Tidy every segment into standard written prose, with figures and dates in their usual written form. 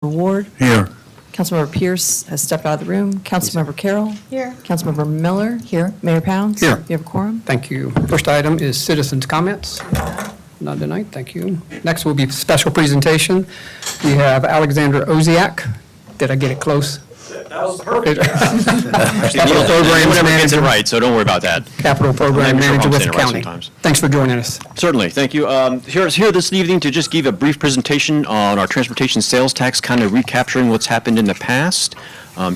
Ward. Here. Councilmember Pierce has stepped out of the room. Councilmember Carroll. Here. Councilmember Miller. Here. Mayor Pounds. Here. You have a quorum. Thank you. First item is citizens' comments. None tonight, thank you. Next will be special presentation. We have Alexander Oziak. Did I get it close? That was perfect. Capital No Programs one ever gets it Manager, right, so don't worry about that. Capital Program I'm sure Manager I'm with saying the it right county. sometimes. Thanks for joining us. Certainly, thank you. Here this evening to just give a brief presentation on our transportation sales tax, kind of recapturing what's happened in the past,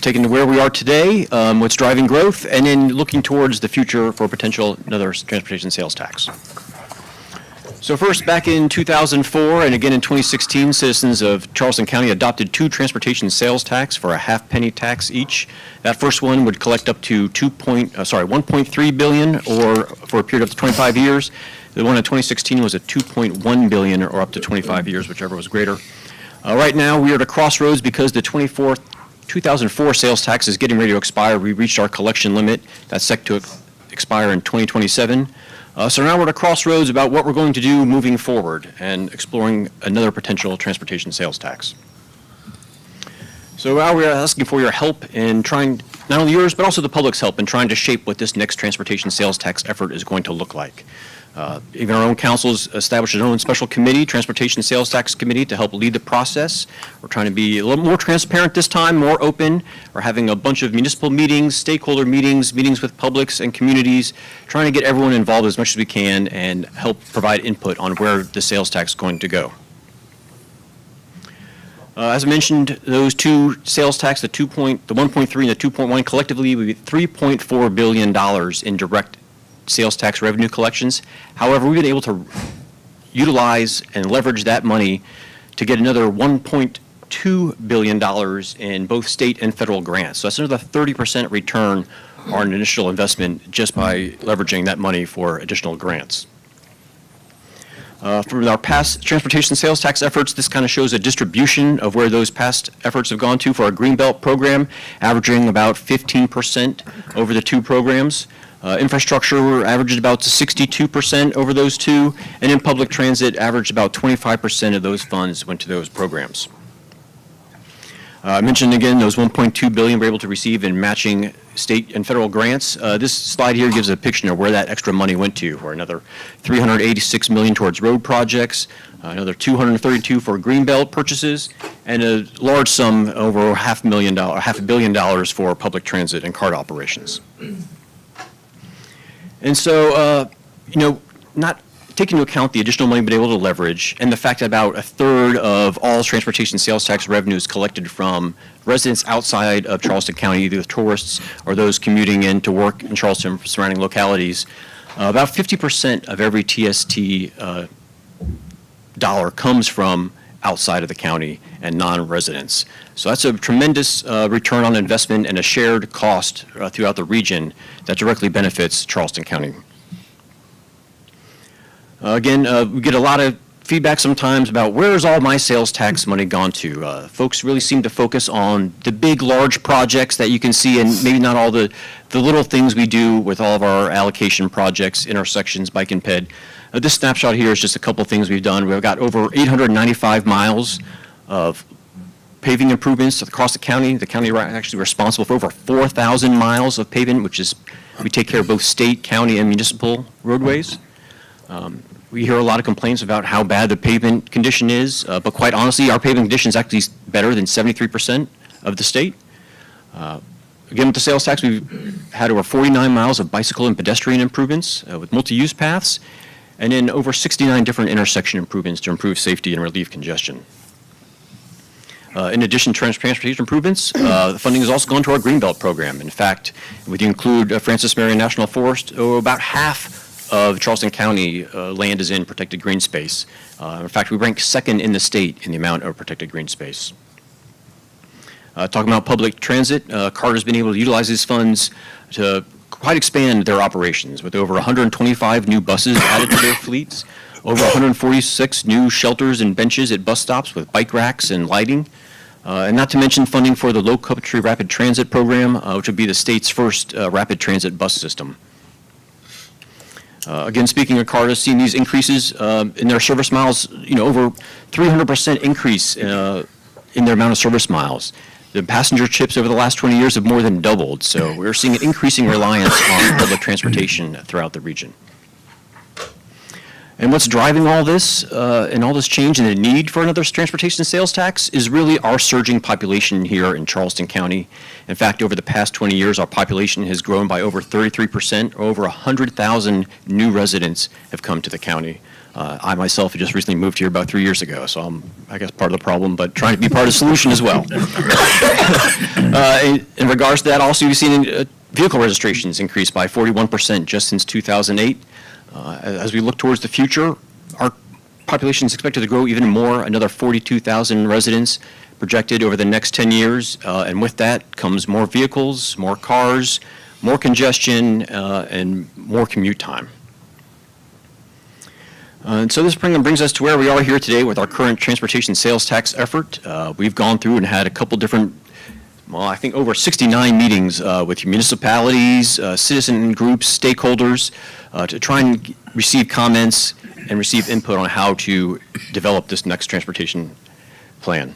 taking to where we are today, what's driving growth, and then looking towards the future for potential another transportation sales tax. So first, back in 2004 and again in 2016, citizens of Charleston County adopted two transportation sales tax for a half-penny tax each. That first one would collect up to $1.3 billion, or for a period of up to 25 years. The one in 2016 was a $2.1 billion, or up to 25 years, whichever was greater. Right now, we are at a crossroads because the 2004 sales tax is getting ready to expire. We reached our collection limit. That's set to expire in 2027. So now we're at a crossroads about what we're going to do moving forward and exploring another potential transportation sales tax. So now we're asking for your help in trying, not only yours, but also the public's help in trying to shape what this next transportation sales tax effort is going to look like. Even our own council's established its own special committee, Transportation Sales Tax Committee, to help lead the process. We're trying to be a little more transparent this time, more open. We're having a bunch of municipal meetings, stakeholder meetings, meetings with publics and communities, trying to get everyone involved as much as we can and help provide input on where the sales tax is going to go. As I mentioned, those two sales tax, the 1.3 and the 2.1, collectively would be $3.4 billion in direct sales tax revenue collections. However, we've been able to utilize and leverage that money to get another $1.2 billion in both state and federal grants. So that's another 30% return on an initial investment just by leveraging that money for additional grants. From our past transportation sales tax efforts, this kind of shows a distribution of where those past efforts have gone to for our Greenbelt program, averaging about 15% over the two programs. Infrastructure averaged about 62% over those two, and in public transit averaged about 25% of those funds went to those programs. I mentioned again those $1.2 billion we're able to receive in matching state and federal grants. This slide here gives a picture of where that extra money went to, or another $386 million towards road projects, another $232 for Greenbelt purchases, and a large sum over $500 million for public transit and CART operations. And so, not taking into account the additional money we've been able to leverage and the fact that about a third of all transportation sales tax revenue is collected from residents outside of Charleston County, either tourists or those commuting in to work in Charleston and surrounding localities, about 50% of every TST dollar comes from outside of the county and non-residents. So that's a tremendous return on investment and a shared cost throughout the region that directly benefits Charleston County. Again, we get a lot of feedback sometimes about where's all my sales tax money gone to. Folks really seem to focus on the big, large projects that you can see, and maybe not all the little things we do with all of our allocation projects, intersections, bike and ped. This snapshot here is just a couple things we've done. We've got over 895 miles of paving improvements across the county. The county is actually responsible for over 4,000 miles of pavement, which is, we take care of both state, county, and municipal roadways. We hear a lot of complaints about how bad the pavement condition is, but quite honestly, our pavement condition is actually better than 73% of the state. Again, with the sales tax, we've had over 49 miles of bicycle and pedestrian improvements with multi-use paths, and then over 69 different intersection improvements to improve safety and relieve congestion. In addition to transportation improvements, the funding has also gone to our Greenbelt program. In fact, when you include Francis Marion National Forest, about half of Charleston County land is in protected green space. In fact, we rank second in the state in the amount of protected green space. Talking about public transit, CART has been able to utilize these funds to quite expand their operations with over 125 new buses added to their fleets, over 146 new shelters and benches at bus stops with bike racks and lighting, and not to mention funding for the Low Country Rapid Transit Program, which would be the state's first rapid transit bus system. Again, speaking of CART, seeing these increases in their service miles, over 300% increase in their amount of service miles. The passenger trips over the last 20 years have more than doubled, so we're seeing an increasing reliance on public transportation throughout the region. And what's driving all this and all this change and the need for another transportation sales tax is really our surging population here in Charleston County. In fact, over the past 20 years, our population has grown by over 33%, or over 100,000 new residents have come to the county. I myself just recently moved here about 3 years ago, so I'm, I guess, part of the problem, but trying to be part of the solution as well. In regards to that, also, you've seen vehicle registrations increase by 41% just since 2008. As we look towards the future, our population is expected to grow even more, another 42,000 residents projected over the next 10 years. And with that comes more vehicles, more cars, more congestion, and more commute time. And so this brings us to where we are here today with our current transportation sales tax effort. We've gone through and had a couple different, well, I think over 69 meetings with municipalities, citizen groups, stakeholders, to try and receive comments and receive input on how to develop this next transportation plan.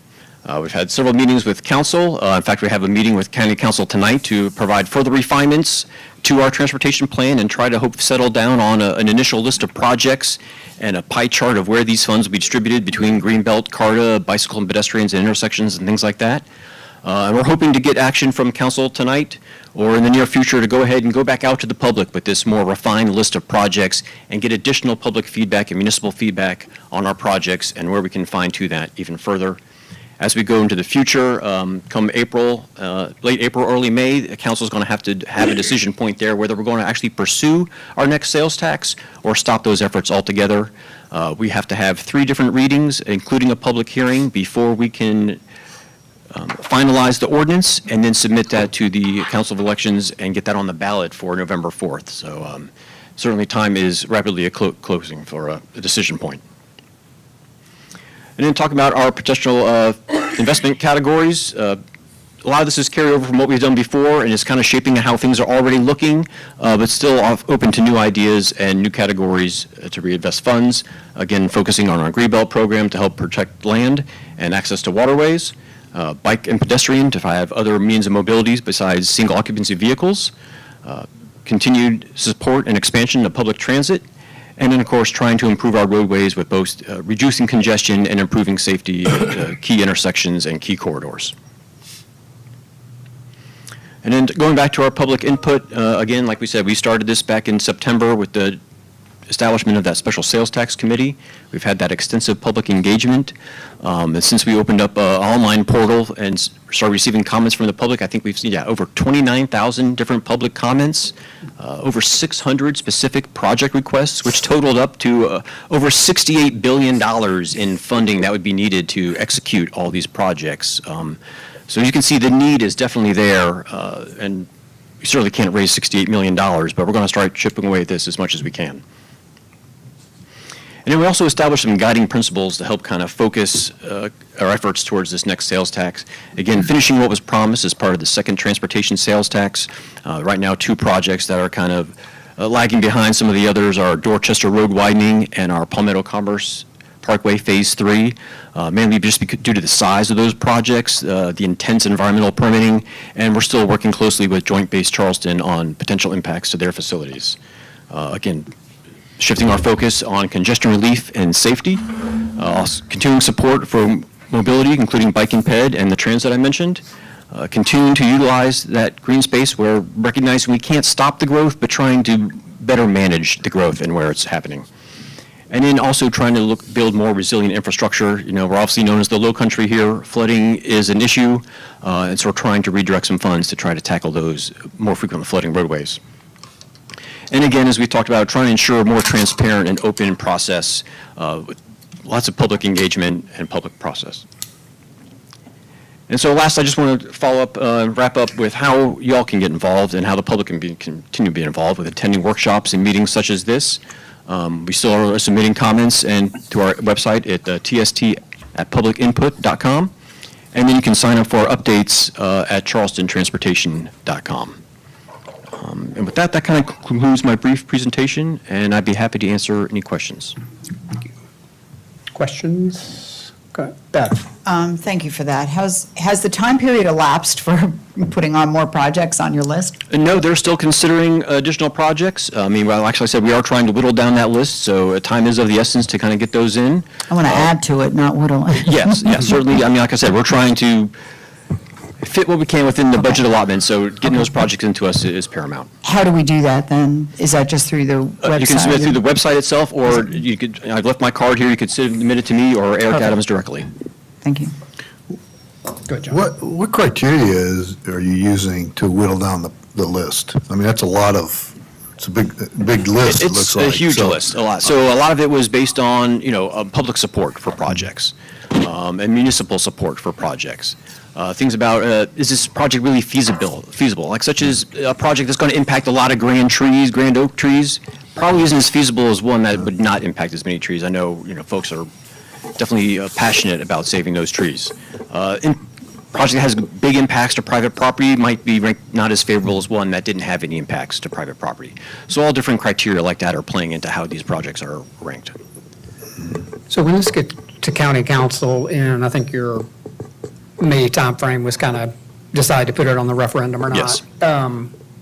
We've had several meetings with council. In fact, we have a meeting with county council tonight to provide further refinements to our transportation plan and try to hope settle down on an initial list of projects and a pie chart of where these funds will be distributed between Greenbelt, CARTA, bicycle and pedestrians and intersections and things like that. And we're hoping to get action from council tonight or in the near future to go ahead and go back out to the public with this more refined list of projects and get additional public feedback and municipal feedback on our projects and where we can fine-tune that even further. As we go into the future, come April, late April, early May, the council is going to have a decision point there whether we're going to actually pursue our next sales tax or stop those efforts altogether. We have to have 3 different readings, including a public hearing, before we can finalize the ordinance and then submit that to the Council of Elections and get that on the ballot for November 4th. So certainly time is rapidly closing for a decision point. And then talk about our potential investment categories. A lot of this is carryover from what we've done before and is kind of shaping how things are already looking, but still open to new ideas and new categories to reinvest funds. Again, focusing on our Greenbelt program to help protect land and access to waterways. Bike and pedestrian to have other means of mobility besides single occupancy vehicles. Continued support and expansion of public transit. And then, of course, trying to improve our roadways with both reducing congestion and improving safety at key intersections and key corridors. And then going back to our public input, again, like we said, we started this back in September with the establishment of that special sales tax committee. We've had that extensive public engagement. And since we opened up an online portal and started receiving comments from the public, I think we've seen over 29,000 different public comments, over 600 specific project requests, which totaled up to over $68 billion in funding that would be needed to execute all these projects. So you can see the need is definitely there, and we certainly can't raise $68 million, but we're going to start chipping away at this as much as we can. And then we also established some guiding principles to help kind of focus our efforts towards this next sales tax. Again, finishing what was promised as part of the second transportation sales tax. Right now, 2 projects that are kind of lagging behind some of the others are Dorchester Road widening and our Palmetto Commerce Parkway Phase 3, mainly just due to the size of those projects, the intense environmental permitting, and we're still working closely with Joint Base Charleston on potential impacts to their facilities. Again, shifting our focus on congestion relief and safety, continuing support for mobility, including bike and ped and the transit I mentioned, continuing to utilize that green space where recognizing we can't stop the growth, but trying to better manage the growth and where it's happening. And then also trying to build more resilient infrastructure. You know, we're obviously known as the low country here. Flooding is an issue, and so we're trying to redirect some funds to try to tackle those more frequently flooding roadways. And again, as we talked about, trying to ensure a more transparent and open process with lots of public engagement and public process. And so last, I just want to follow up and wrap up with how y'all can get involved and how the public can continue to be involved with attending workshops and meetings such as this. We still are submitting comments and to our website at tst@publicinput.com. And then you can sign up for our updates at charlestontransportation.com. And with that, that kind of concludes my brief presentation, and I'd be happy to answer any questions. Questions, Okay. Beth? Thank you for that. Has the time period elapsed for putting on more projects on your list? No, they're still considering additional projects. I mean, well, actually, I said we are trying to whittle down that list, so time is of the essence to kind of get those in. I want to add to it, not whittle. Yes, certainly. I mean, like I said, we're trying to fit what we can within the budget allotment, so getting those projects into us is paramount. How do we do that then? Is that just through the website? You can submit through the website itself, or you could, I've left my card here, you could submit it to me or Eric Adams directly. Thank you. Good, John. What criteria are you using to whittle down the list? I mean, that's a lot of, it's a big list, it looks It's like. a huge So- list, a lot. So a lot of it was based on, public support for projects, and municipal support for projects. Things about, is this project really feasible? Like such as a project that's going to impact a lot of grand oak trees, probably isn't as feasible as one that would not impact as many trees. I know, folks are definitely passionate about saving those trees. Project that has big impacts to private property might be ranked not as favorable as one that didn't have any impacts to private property. So all different criteria like that are playing into how these projects are ranked. So when this gets to county council, and I think your May timeframe was kind of decide to put it on the referendum or not. Yes.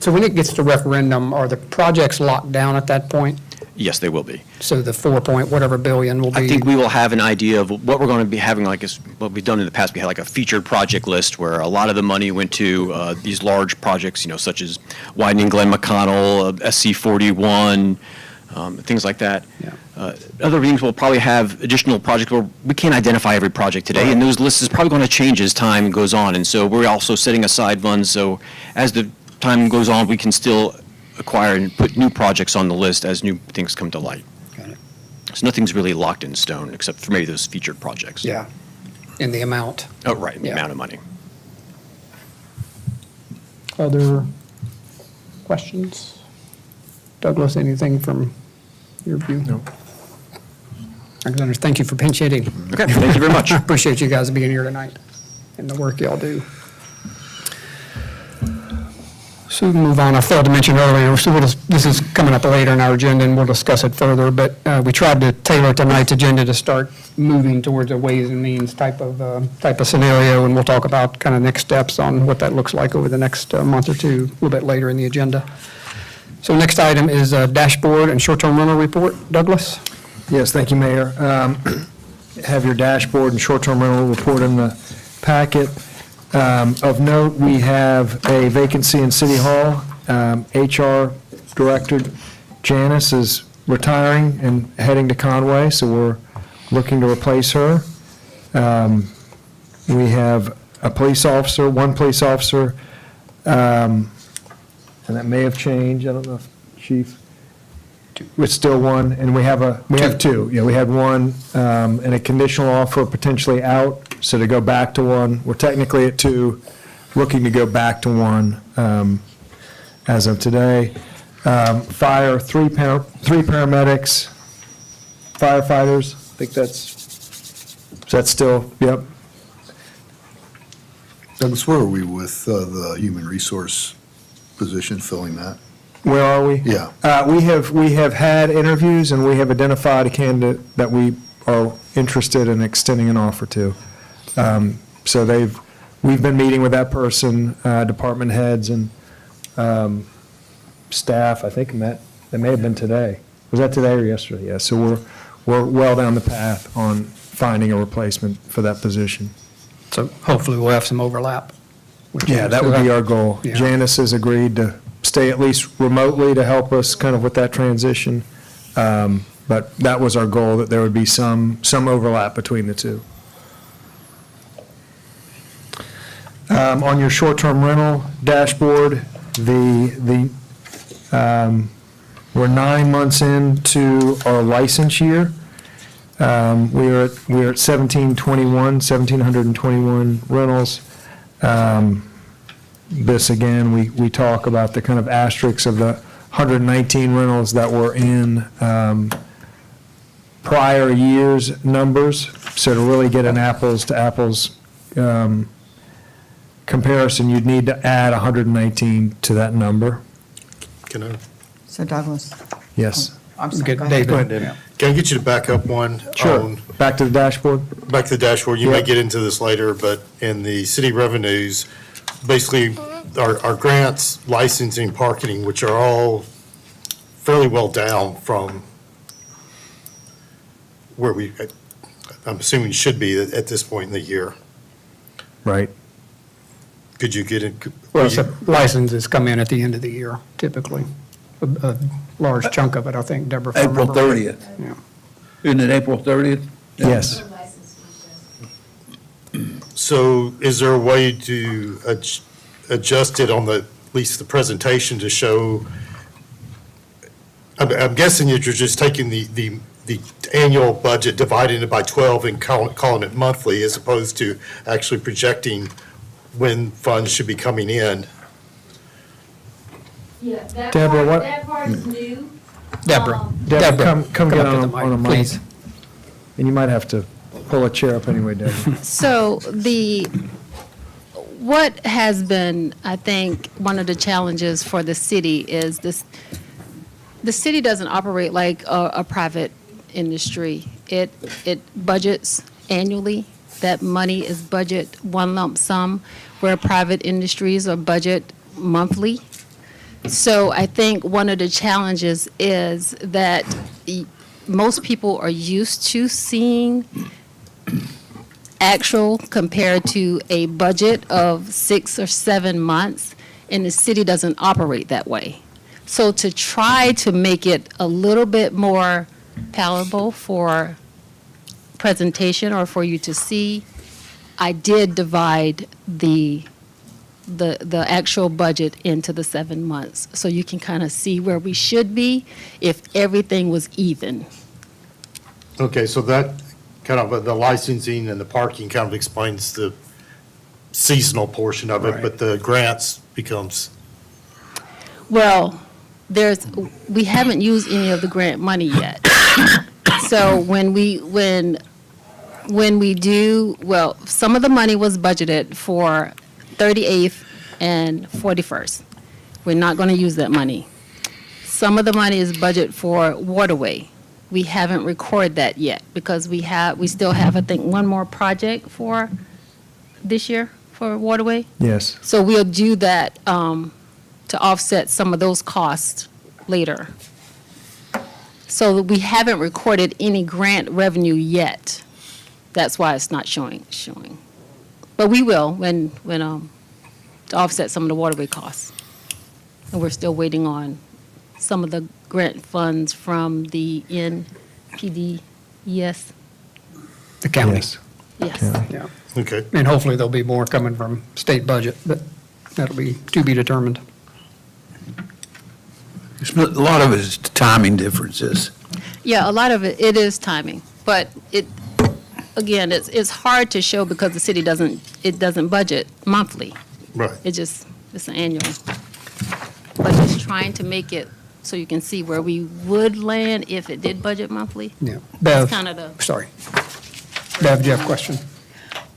So when it gets to referendum, are the projects locked down at that point? Yes, they will be. So the 4 point whatever billion will be? I think we will have an idea of what we're going to be having, like what we've done in the past. We had like a featured project list where a lot of the money went to these large projects, such as widening Glen McConnell, SC 41, things like that. Yeah. Other things will probably have additional projects where we can't identify every project today, and those lists is probably going to change as time goes on. And so we're also setting aside funds, so as the time goes on, we can still acquire and put new projects on the list as new things come to light. Got it. So nothing's really locked in stone, except for maybe those featured projects. Yeah, in the amount. Oh, right, the Yeah. amount of money. Other questions? Douglas, anything from your view? No. Alexander, thank you for pinch hitting. Okay, thank you very much. I appreciate you guys being here tonight and the work y'all do. So we can move on. I failed to mention earlier, so this is coming up later in our agenda, and we'll discuss it further, but we tried to tailor tonight's agenda to start moving towards a Ways and Means type of scenario, and we'll talk about kind of next steps on what that looks like over the next month or two, a little bit later in the agenda. So next item is dashboard and short-term rental report. Douglas? Yes, thank you, Mayor. Have your dashboard and short-term rental report in the packet. Of note, we have a vacancy in City Hall. HR Director Janice is retiring and heading to Conway, so we're looking to replace her. We have a police officer, one police officer, and that may have changed. I don't know if Chief, it's still one, and we have two. Yeah, we had one, and a conditional offer potentially out, so to go back to one. We're technically at two, looking to go back to one as of today. Fire, three paramedics, firefighters. I think that's still, yep. Douglas, where are we with the human resource position, filling that? Where are we? Yeah. We have had interviews, and we have identified a candidate that we are interested in extending an offer to. So we've been meeting with that person, department heads and staff, I think they may have been today. Was that today or yesterday? Yeah, so we're well down the path on finding a replacement for that position. So hopefully we'll have some overlap. Yeah, that would be our goal. Yeah. Janice has agreed to stay at least remotely to help us kind of with that transition. But that was our goal, that there would be some overlap between the two. On your short-term rental dashboard, we're 9 months into our license year. We're at 1,721 rentals. This, again, we talk about the kind of asterisks of the 119 rentals that were in prior year's numbers. So to really get an apples to apples comparison, you'd need to add 119 to that number. So Douglas? Yes. I'm sorry, Good, go ahead. David. Can I get you to back up one? Sure. Back to the dashboard? Back to the dashboard. You may Yeah. get into this later, but in the city revenues, basically, our grants, licensing, parking, which are all fairly well down from where I'm assuming should be at this point in the year. Right. Could you get it? Well, so licenses come in at the end of the year, typically. A large chunk of it, I think, Deborah. if I April remember right. 30th. Yeah. Isn't it April 30th? Yes. So is there a way to adjust it on at least the presentation to show? I'm guessing that you're just taking the annual budget, dividing it by 12 and calling it monthly, as opposed to actually projecting when funds should be coming in. Yeah, that Deborah, part, what- that part is new. Deborah, Deborah, come get up to on the a mic, please. And you might have to pull a chair up anyway, Deborah. So what has been, I think, one of the challenges for the city is this, the city doesn't operate like a private industry. It budgets annually. That money is budget one lump sum, where private industries are budget monthly. So I think one of the challenges is that most people are used to seeing actual compared to a budget of 6 or 7 months, and the city doesn't operate that way. So to try to make it a little bit more palatable for presentation or for you to see, I did divide the actual budget into the 7 months, so you can kind of see where we should be if everything was even. Okay, so that kind of, the licensing and the parking kind of explains the seasonal portion of it, Right. but the grants becomes, Well, we haven't used any of the grant money yet. So when we do, well, some of the money was budgeted for 38th and 41st. We're not going to use that money. Some of the money is budgeted for Waterway. We haven't recorded that yet because we still have, I think, one more project for this year for Waterway. Yes. So we'll do that to offset some of those costs later. So we haven't recorded any grant revenue yet. That's why it's not showing. But we will when to offset some of the Waterway costs. And we're still waiting on some of the grant funds from the NPDES. The county. Yes. Yes. Yeah. okay. And hopefully there'll be more coming from state budget, but that'll be to be determined. A lot of it is timing differences. Yeah, a lot of it is timing, but again, it's hard to show because the city doesn't budget monthly. Right. It's an annual. But just trying to make it so you can see where we would land if it did budget monthly. Yeah. That's Bev, kind of the, sorry. Bev, do you have a question?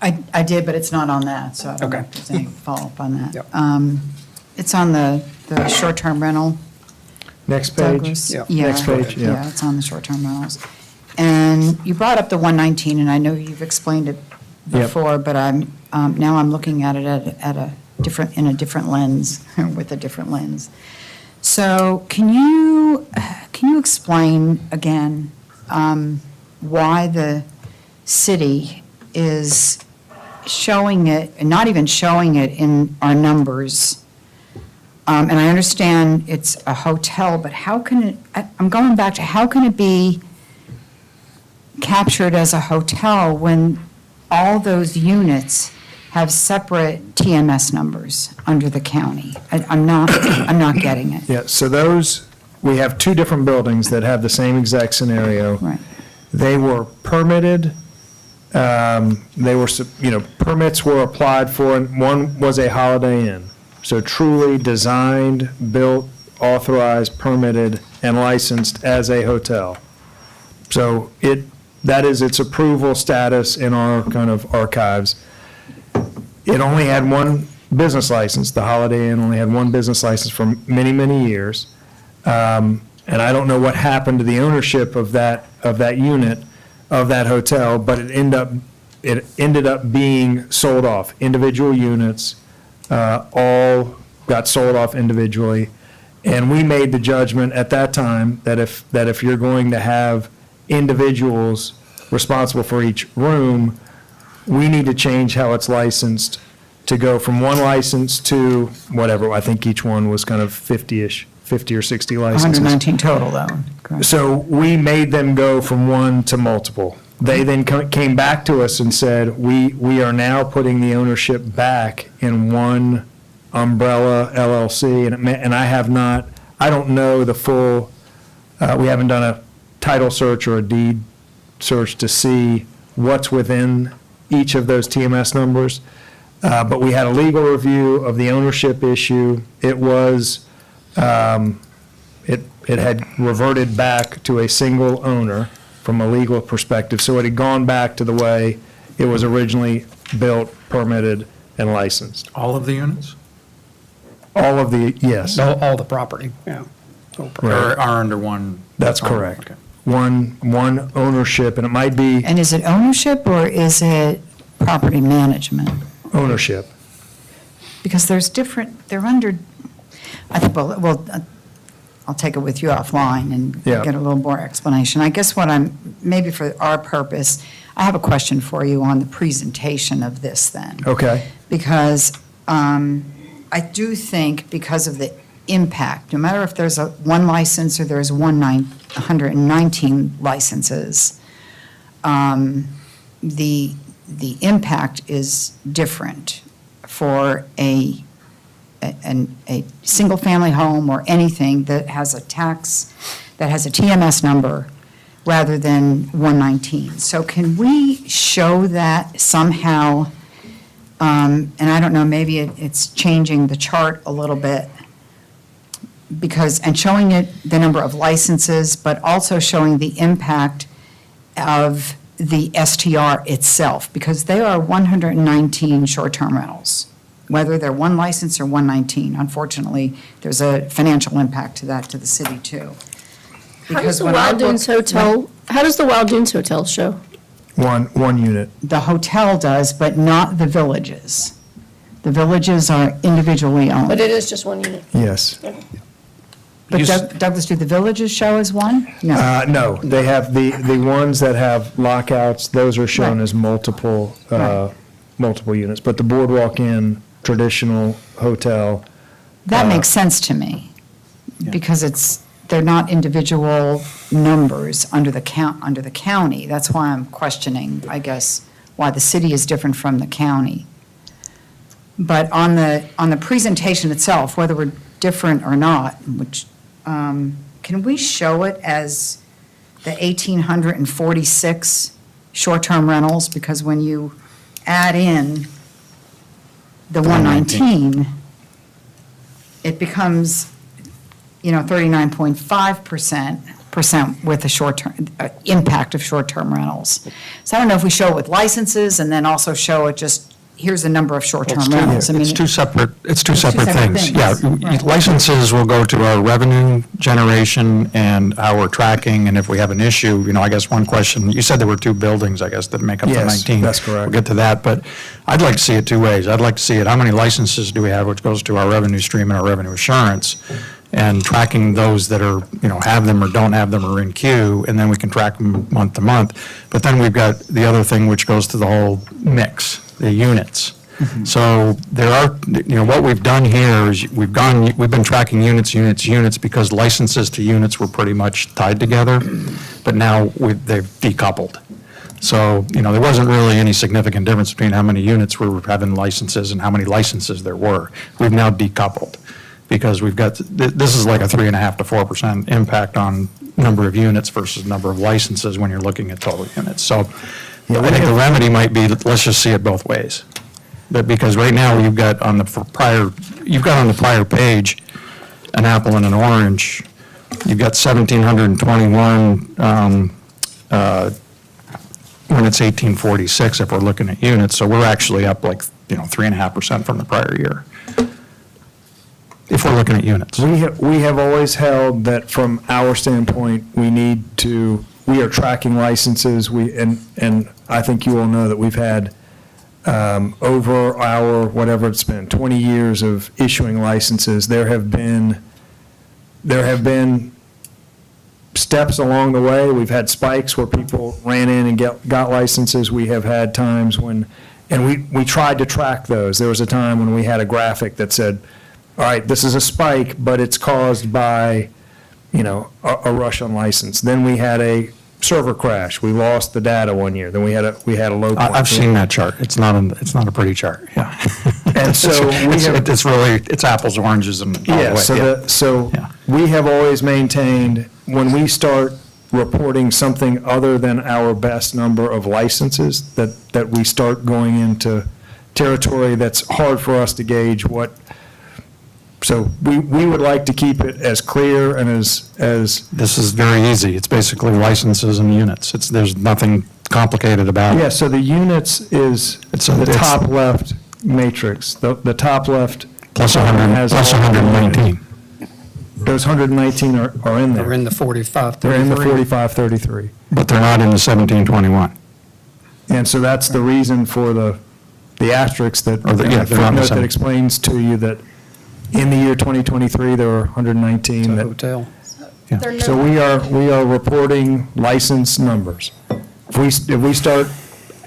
I did, but it's not on that, so I don't know Okay. if there's any follow-up on that. Yep. It's on the short-term rental, Next page. Douglas. Yeah. Next page, yeah. Yeah, it's on the short-term rentals. And you brought up the 119, and I know you've explained it Yep. before, but now I'm looking at it in a different lens, with a different lens. So can you explain again why the city is showing it, and not even showing it in our numbers? And I understand it's a hotel, but how can it, I'm going back to, how can it be captured as a hotel when all those units have separate TMS numbers under the county? I'm not getting it. Yeah, so those, we have two different buildings that have the same exact scenario. Right. They were permitted, permits were applied for, and one was a Holiday Inn. So truly designed, built, authorized, permitted, and licensed as a hotel. So that is its approval status in our kind of archives. It only had one business license, the Holiday Inn only had one business license for many, many years. And I don't know what happened to the ownership of that of that unit, of that hotel, but it ended up being sold off. Individual units, all got sold off individually. And we made the judgment at that time that if you're going to have individuals responsible for each room, we need to change how it's licensed to go from one license to whatever, I think each one was kind of 50-ish, 50 or 60 licenses. 119 total, though. Correct. So we made them go from one to multiple. They then came back to us and said, we are now putting the ownership back in one umbrella LLC, and I don't know the full, we haven't done a title search or a deed search to see what's within each of those TMS numbers. But we had a legal review of the ownership issue. It was, it had reverted back to a single owner from a legal perspective. So it had gone back to the way it was originally built, permitted, and licensed. All of the units? All of the, yes, All the property, yeah. Are under one? that's Oh, correct. okay. One ownership, and it might be And is it ownership or is it property management? ownership. Because there's different, they're under, I think, well, I'll take it with you offline and Yeah. get a little more explanation. I guess maybe for our purpose, I have a question for you on the presentation of this then. Okay, Because I do think because of the impact, no matter if there's one license or there's 119 licenses, the impact is different for a single-family home or anything that has a tax, that has a TMS number rather than 119. So can we show that somehow? And I don't know, maybe it's changing the chart a little bit, because, and showing it the number of licenses, but also showing the impact of the STR itself, because they are 119 short-term rentals, whether they're one license or 119. Unfortunately, there's a financial impact to that, to the city, too. How does Because the when I Wild Dunes look- Hotel, how does the Wild Dunes Hotel show? one unit. The hotel does, but not the villages. The villages are individually owned. But it is just one unit. Yes. But Douglas, do the villages show as one? No. No, they have, the ones that have lockouts, those are shown Right. as multiple, Right. multiple units. But the Boardwalk Inn traditional hotel, That makes sense to me, because they're not individual numbers under the county. That's why I'm questioning, I guess, why the city is different from the county. But on the presentation itself, whether we're different or not, which, can we show it as the 1,846 short-term rentals? Because when you add in the 119, it becomes, 39.5% with the short-term, impact of short-term rentals. So I don't know if we show it with licenses and then also show it just, here's the number of short-term rentals. I mean, It's two separate separate things. Yeah, things, right. licenses will go to our revenue generation and our tracking, and if we have an issue, I guess one question, you said there were two buildings, I guess, that make up the Yes, 19. that's correct. We'll get to that, but I'd like to see it two ways. I'd like to see it, how many licenses do we have, which goes to our revenue stream and our revenue assurance, and tracking those that are, have them or don't have them or in queue, and then we can track them month to month. But then we've got the other thing which goes to the whole mix, the units. So there are, what we've done here is we've been tracking units because licenses to units were pretty much tied together, but now they've decoupled. So, there wasn't really any significant difference between how many units we were having licenses and how many licenses there were. We've now decoupled because we've got, this is like a 3.5% to 4% impact on number of units versus number of licenses when you're looking at total units. So I think the remedy might be, let's just see it both ways. But because right now you've got on the prior page, an apple and an orange. You've got 1,721 when it's 1846 if we're looking at units. So we're actually up like 3.5% from the prior year. If we're looking at units. we have always held that from our standpoint, we need to we are tracking licenses, and I think you all know that we've had over our, whatever it's been, 20 years of issuing licenses, there have been steps along the way. We've had spikes where people ran in and got licenses. We have had times when, and we tried to track those. There was a time when we had a graphic that said, all right, this is a spike, but it's caused by, a rush on license. Then we had a server crash. We lost the data one year. Then we had a low point. I've seen that chart. It's not a pretty chart, yeah. And so we have. It's really, it's apples, oranges, and all the Yeah, way. so Yeah. we have always maintained, when we start reporting something other than our best number of licenses, that we start going into territory that's hard for us to gauge what, so we would like to keep it as clear and as, This is very easy. It's basically licenses and units. There's nothing complicated about it. yeah, so the units is the top left matrix, the top left. Plus 100, has plus all- 119. Those 119 are in there. They're in the 45, They're in the 33. 4533. But they're not in the 1721. And so that's the reason for the asterisk that, Or the- yeah, they're not the footnote same. that explains to you that in the year 2023, there were 119. It's a that- hotel. So we are reporting license numbers. If we start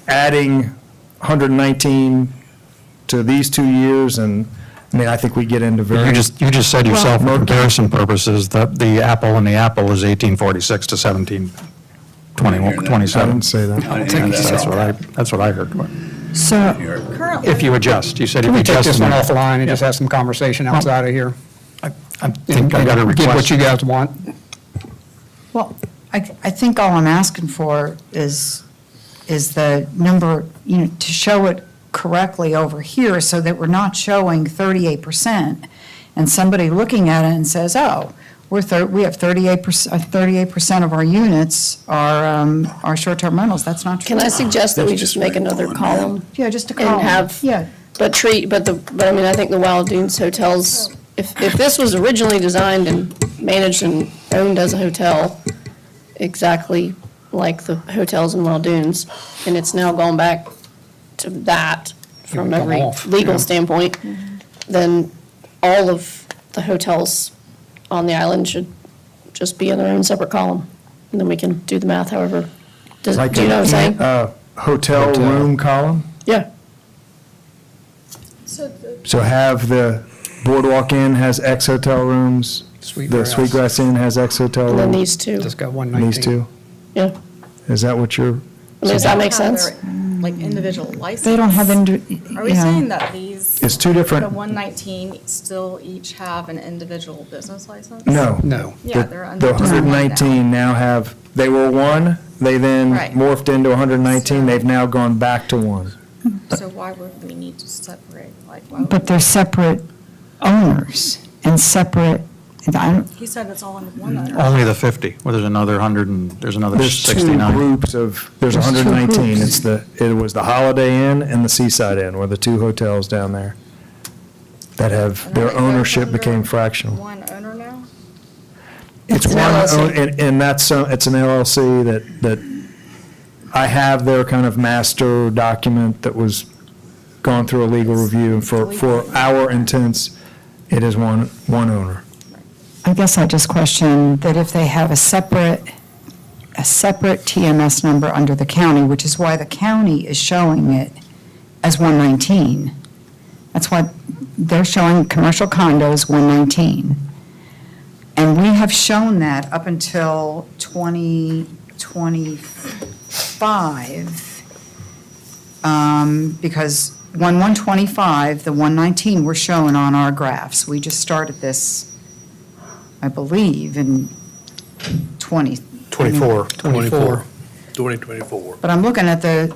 adding 119 to these 2 years, and, I think we get into very. You just said yourself, for Well, comparison purposes, that the apple and the apple is 1846 to 1721, I 27. didn't say that. That's what I heard. So, If you adjust, you said if Can you we take adjust. this them- one offline and just have some conversation outside of here? I think I got a And Get what request. you guys want. well, I think all I'm asking for is the number, to show it correctly over here so that we're not showing 38%, and somebody looking at it and says, oh, we have 38% of our units are short-term rentals. That's not true. Can I suggest that we just make another column? Yeah, just a And column. have, Yeah. but I think the Wild Dunes hotels, if this was originally designed and managed and owned as a hotel, exactly like the hotels in Wild Dunes, and it's now gone back to that from Come every off, legal yeah. standpoint, then all of the hotels on the island should just be in their own separate column. And then we can do the math however. Do Like you know what I'm saying? Hotel room column? Yeah. So have the Boardwalk Inn has X hotel rooms, the Sweetgrass. Sweetgrass Inn has X hotel And then rooms? these two. Just got 119. These two? Yeah. Is that what you're, I mean, does that make sense? Like individual license? They don't have, Are we saying that these, it's two the different, 119 still each have an individual business license? no. No. Yeah, The- they're under. The just one 119 now have, they were one, they then Right. morphed into 119, they've now gone back to one. now. So why would we need to separate? Like, why would? but they're separate owners and separate, He said it's all under one owner. Only the 50, well, there's another 100 and, there's another There's two 69. groups of, there's There's two 119. groups. It was the Holiday Inn and the Seaside Inn were the two hotels down there that have, And are their they both ownership under became fractional. One owner now? It's an one, LLC. and that's, it's an LLC that I have their kind of master document that was gone through a legal review. And for our intents, it is one owner. I guess I just question that if they have a separate TMS number under the county, which is why the county is showing it as 119. That's why they're showing commercial condos 119. And we have shown that up until 2025, because 125, the 119 were shown on our graphs. We just started this, I believe, in 24. 24. 2024. But I'm looking at the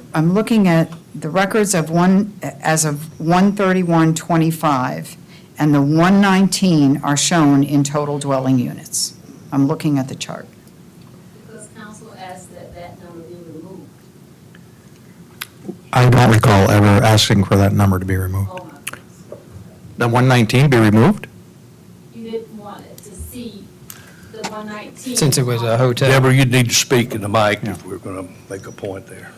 records of as of 1/31/25, and the 119 are shown in total dwelling units. I'm looking at the chart. Because council asked that number be removed. I don't recall ever asking for that number to be removed. Oh, my. The 119 be removed? You didn't want it to see the 119 119. Since it was a hotel. Deborah, you'd need to speak in the mic if we're going to make a point there.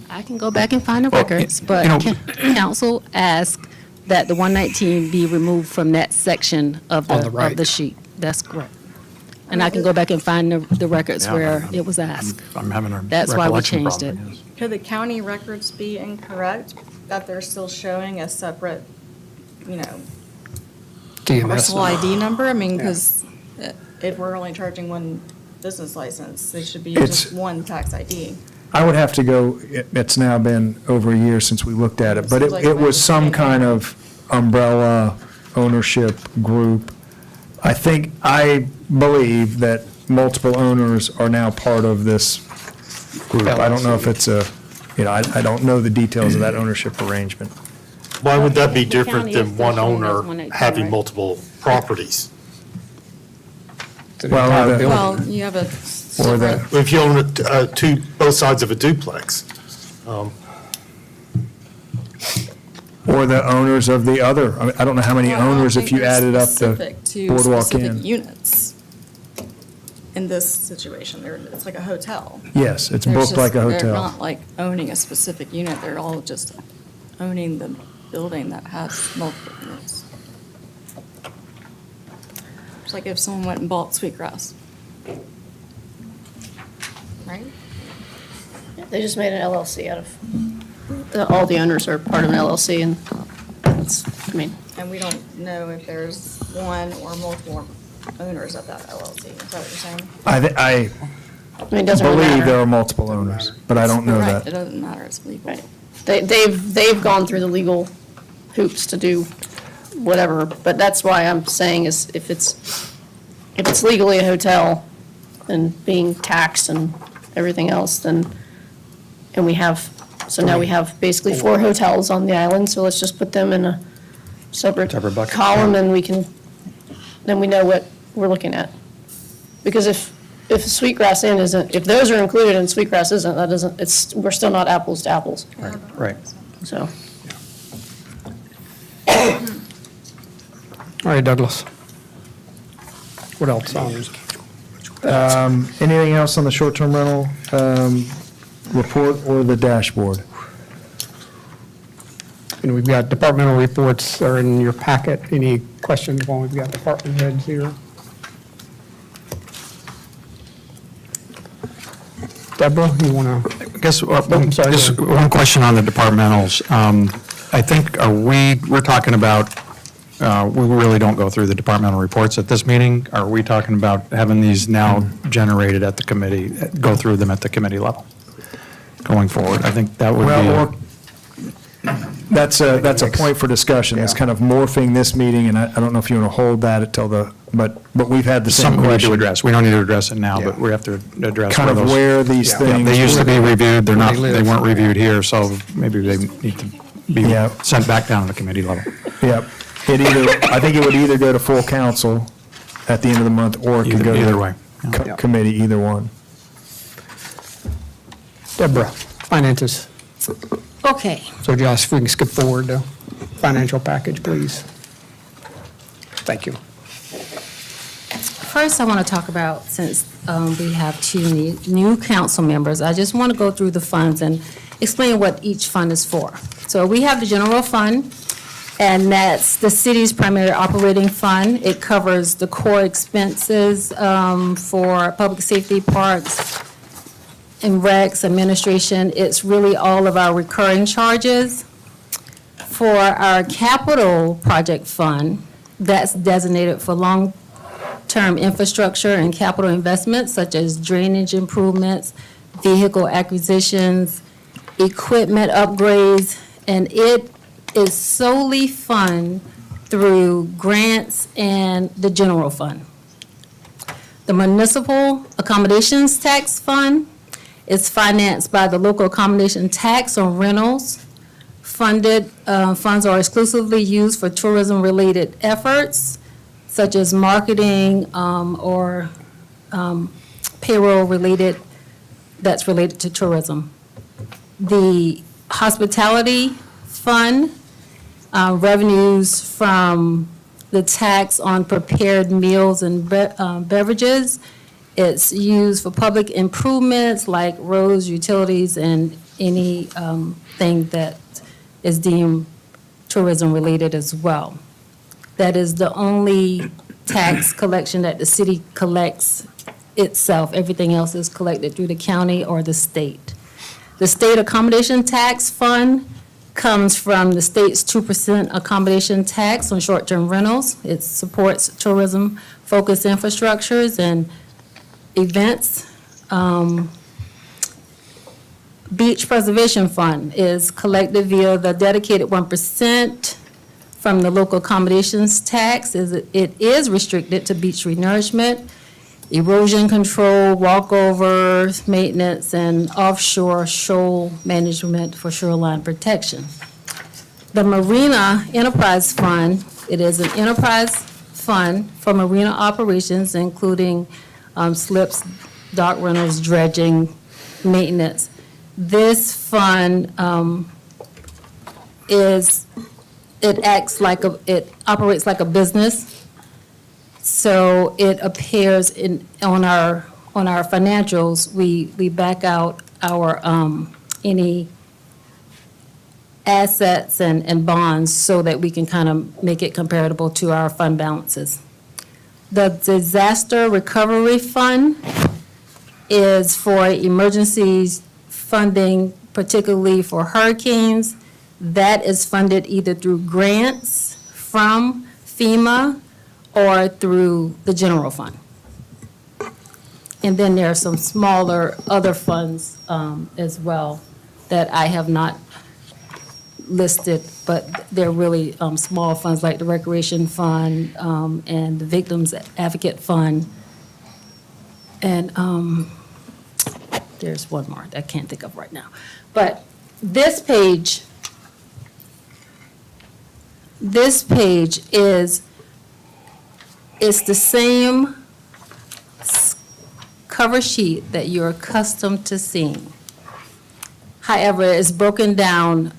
I can go back and find the Well, records, you but know- council asked that the 119 be removed from that section of On the right. of the sheet. That's correct. And I can go back and find the records Yeah, where I'm- it was asked. I'm having a That's why we recollection changed problem, it. yes. Could the county records be incorrect, that they're still showing a separate, TMS parcel number. ID number? I mean, because if we're only charging one business license, they should be It's- just one tax ID. I would have to go, it's now been over a year since we looked at it, but Seems like it it was might some be- kind of umbrella ownership group. I believe that multiple owners are now part of this group. I don't know if it's I don't know the details of that ownership arrangement. Why would that be The different county than is one still showing as owner 119, having right? multiple properties? It's an Well, entire the- building. Well, you have a Or the, separate, If you own both sides of a duplex, or the owners of the other. I don't know how many well, I don't owners, if think you they're added up the specific to Boardwalk specific Inn. units in this situation. It's like a hotel. Yes, it's There's booked just- like a They're hotel. not like owning a specific unit, they're all just owning the building that has multiple units. It's like if someone went and bought Sweetgrass. Right? They just made an LLC out of, all the owners are part of an LLC, and it's, And we don't know if there's one or multiple owners of that LLC. Is that what you're saying? I it doesn't really believe there matter. are multiple owners, but I don't know Right, it that. doesn't matter, it's legal. Right. They've gone through the legal hoops to do whatever, but that's why I'm saying is if it's legally a hotel and being taxed and everything else, then, and we have, so now we have basically 4 hotels on the island, so let's just put them in a separate Separate bucket, column yeah. and then we know what we're looking at. Because if Sweetgrass Inn isn't, if those are included and Sweetgrass isn't, that doesn't, we're still not apples to apples, Right. so. All right, Douglas. What else on? Anything else on the short-term rental report or the dashboard? And we've got departmental reports are in your packet. Any questions while we've got department heads here? Deborah, you want to? I guess, I'm sorry, just go ahead. one question on the departmentals. I think, we're talking about, we really don't go through the departmental reports at this meeting. Are we talking about having these now generated at the committee, go through them at the committee level going forward? I think that would Well, be, That's a point for discussion. It's kind of morphing this meeting, and I don't know if you want to hold that until but we've had the same something we need to question. address. We don't need to address it now, but Yeah. we have to address Kind of those- where these Yeah, things. They used to be reviewed, they're not, Where they they live. weren't reviewed here, so maybe they need to be Yeah. sent back down to the committee level. Yep. I think it would either go to full council at the end of the month, or it could go to. Either way. co- Committee, either one. Deborah, finances. Okay. So Josh, if we can skip forward to financial package, please. Thank you. First, I want to talk about, since we have 2 new council members, I just want to go through the funds and explain what each fund is for. So we have the general fund, and that's the city's primary operating fund. It covers the core expenses for public safety, parks, and recs, administration. It's really all of our recurring charges. For our capital project fund, that's designated for long-term infrastructure and capital investments such as drainage improvements, vehicle acquisitions, equipment upgrades, and it is solely funded through grants and the general fund. The municipal accommodations tax fund is financed by the local accommodation tax on rentals. Funds are exclusively used for tourism-related efforts, such as marketing or payroll-related, that's related to tourism. The hospitality fund, revenues from the tax on prepared meals and beverages. It's used for public improvements like roads, utilities, and any thing that is deemed tourism-related as well. That is the only tax collection that the city collects itself. Everything else is collected through the county or the state. The state accommodation tax fund comes from the state's 2% accommodation tax on short-term rentals. It supports tourism-focused infrastructures and events. Beach Preservation Fund is collected via the dedicated 1% from the local accommodations tax. It is restricted to beach renourishment, erosion control, walkover maintenance, and offshore shoal management for shoreline protection. The Marina Enterprise Fund, it is an enterprise fund for marina operations, including slips, dock rentals, dredging, maintenance. This fund it operates like a business. So it appears on our financials, we back out our, any assets and bonds so that we can kind of make it comparable to our fund balances. The Disaster Recovery Fund is for emergencies funding, particularly for hurricanes. That is funded either through grants from FEMA or through the general fund. And then there are some smaller other funds as well that I have not listed, but they're really small funds like the Recreation Fund and the Victims Advocate Fund. And there's one more that I can't think of right now. But this page is the same cover sheet that you're accustomed to seeing. However, it's broken down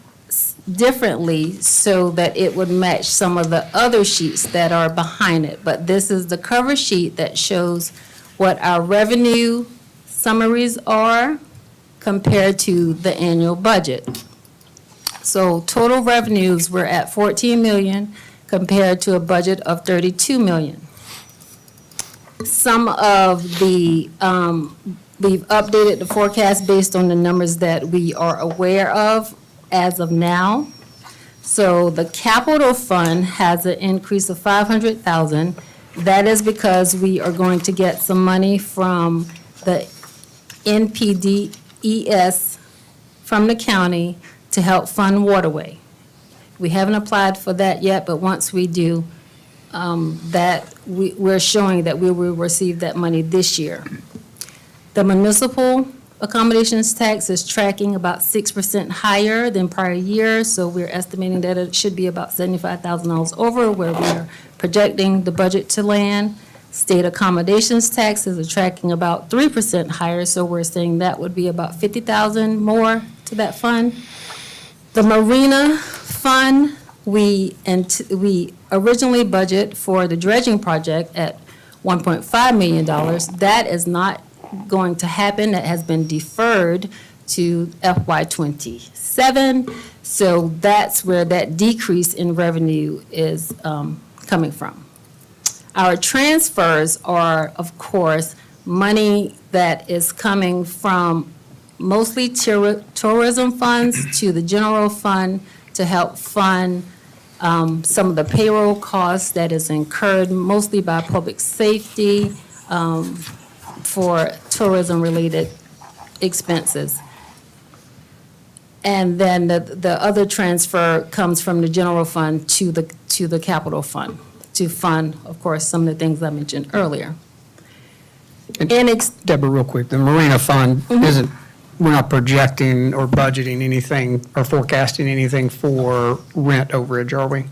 differently so that it would match some of the other sheets that are behind it. But this is the cover sheet that shows what our revenue summaries are compared to the annual budget. So total revenues were at 14 million compared to a budget of 32 million. Some of the, we've updated the forecast based on the numbers that we are aware of as of now. So the capital fund has an increase of 500,000. That is because we are going to get some money from the NPDES from the county to help fund waterway. We haven't applied for that yet, but once we do, we're showing that we will receive that money this year. The municipal accommodations tax is tracking about 6% higher than prior year, so we're estimating that it should be about $75,000 over where we're projecting the budget to land. State accommodations taxes are tracking about 3% higher, so we're saying that would be about $50,000 more to that fund. The Marina Fund, we originally budget for the dredging project at $1.5 million. That is not going to happen. That has been deferred to FY27. So that's where that decrease in revenue is coming from. Our transfers are, of course, money that is coming from mostly tourism funds to the general fund to help fund some of the payroll costs that is incurred mostly by public safety for tourism-related expenses. And then the other transfer comes from the general fund to the capital fund to fund, of course, some of the things I mentioned earlier. Deborah, real quick, the Marina Fund isn't, we're not projecting or budgeting anything or forecasting anything for rent overage, are we?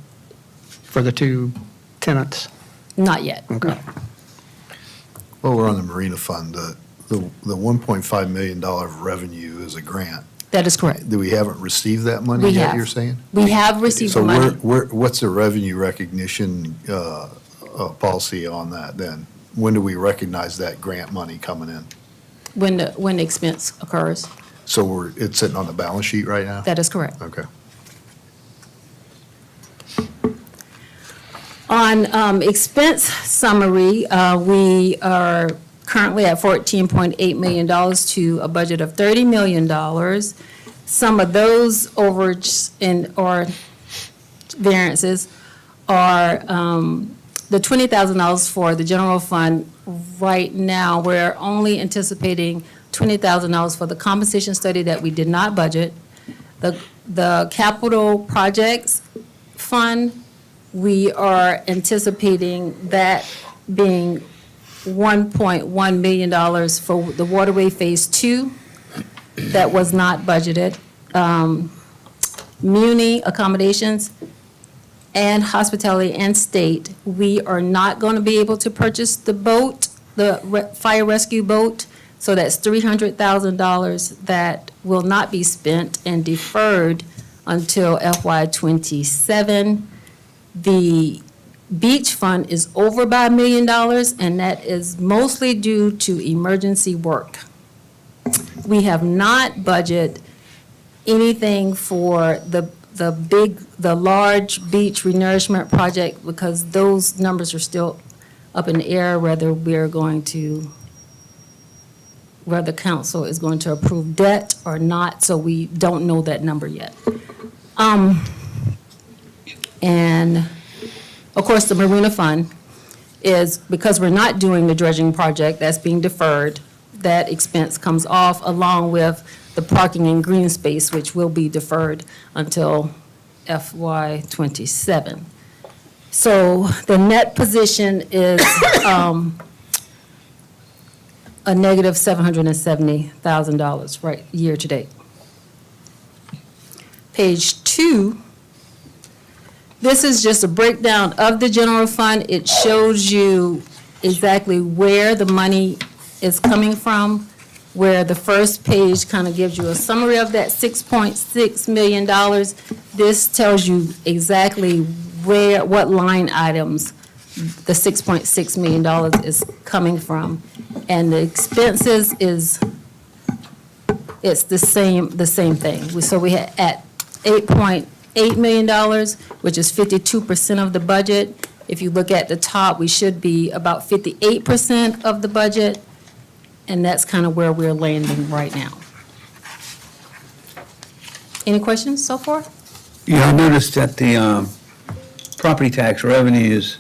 For the two tenants? Not yet. Okay. No. Well, we're on the Marina Fund. The $1.5 million of revenue is a grant. That is correct. Do we haven't received that money We yet, have. you're saying? We have received So money. what's the revenue recognition policy on that then? When do we recognize that grant money coming in? When the expense occurs. So it's sitting on the balance sheet right now? That is correct. Okay. On expense summary, we are currently at $14.8 million to a budget of $30 million. Some of those overage or variances are the $20,000 for the general fund. Right now, we're only anticipating $20,000 for the compensation study that we did not budget. The capital projects fund, we are anticipating that being $1.1 million for the Waterway Phase 2 that was not budgeted. Muni accommodations and hospitality and state, we are not going to be able to purchase the boat, the fire rescue boat. So that's $300,000 that will not be spent and deferred until FY '27. The beach fund is over by $1 million, and that is mostly due to emergency work. We have not budgeted anything for the large beach renourishment project because those numbers are still up in the air, whether the council is going to approve debt or not, so we don't know that number yet. And, of course, the Marina Fund is, because we're not doing the dredging project, that's being deferred, that expense comes off along with the parking and green space, which will be deferred until FY '27. So the net position is a negative $770,000 right year to date. Page 2, this is just a breakdown of the general fund. It shows you exactly where the money is coming from, where the first page kind of gives you a summary of that $6.6 million. This tells you exactly what line items the $6.6 million is coming from. And the expenses it's the same thing. So we had at $8.8 million, which is 52% of the budget. If you look at the top, we should be about 58% of the budget, and that's kind of where we're landing right now. Any questions so far? Yeah, I noticed that the property tax revenues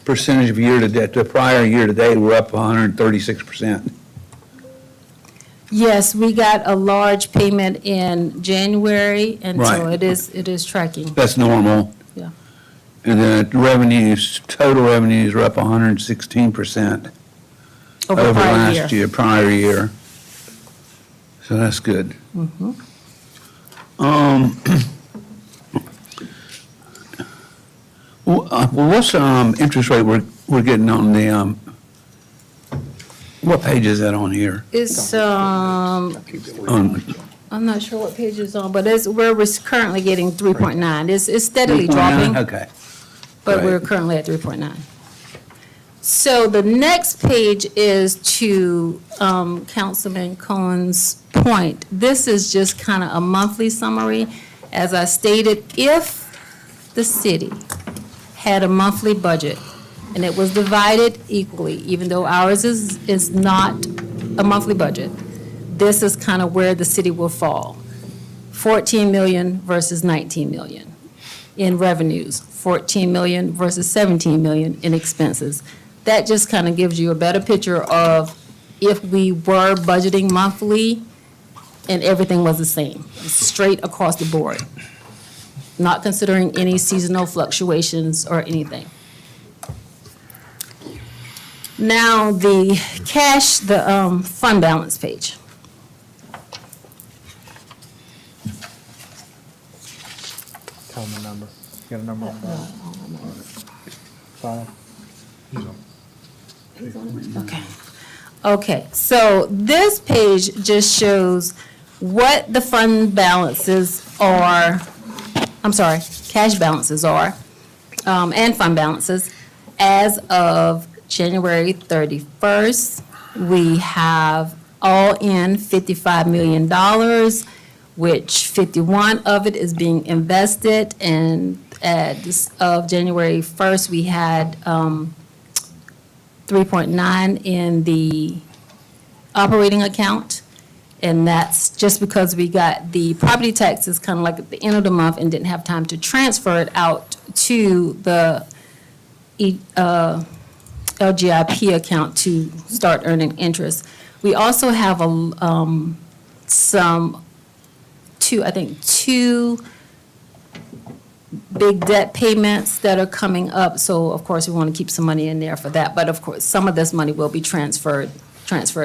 percentage of year-to-date, the prior year-to-date, were up 136%. Yes, we got a large payment in January, and so Right. it is tracking. That's normal. Yeah. And then revenues, total revenues are up 116% Over prior year. prior year. So that's good. Mhm. What's interest rate we're getting on the, what page is that on here? It's, On- I'm not sure what page it's on, but it's where we're currently getting 3.9. It's steadily 3.9? dropping, Okay. but Right. we're currently at 3.9. So the next page is to Councilman Cohen's point. This is just kind of a monthly summary. As I stated, if the city had a monthly budget and it was divided equally, even though ours is not a monthly budget, this is kind of where the city will fall. 14 million versus 19 million in revenues, 14 million versus 17 million in expenses. That just kind of gives you a better picture of if we were budgeting monthly and everything was the same, straight across the board, not considering any seasonal fluctuations or anything. Now, the cash, the fund balance page. Tell them the number. Get a number on that. 5. Okay. Okay, so this page just shows what the fund balances are, I'm sorry, cash balances are, and fund balances. As of January 31st, we have all in $55 million, which 51 of it is being invested, and as of January 1st, we had 3.9 in the operating account, and that's just because we got the property taxes kind of like at the end of the month and didn't have time to transfer it out to the LGIP account to start earning interest. We also have two big debt payments that are coming up, so of course, we want to keep some money in there for that, but of course, some of this money will be transferred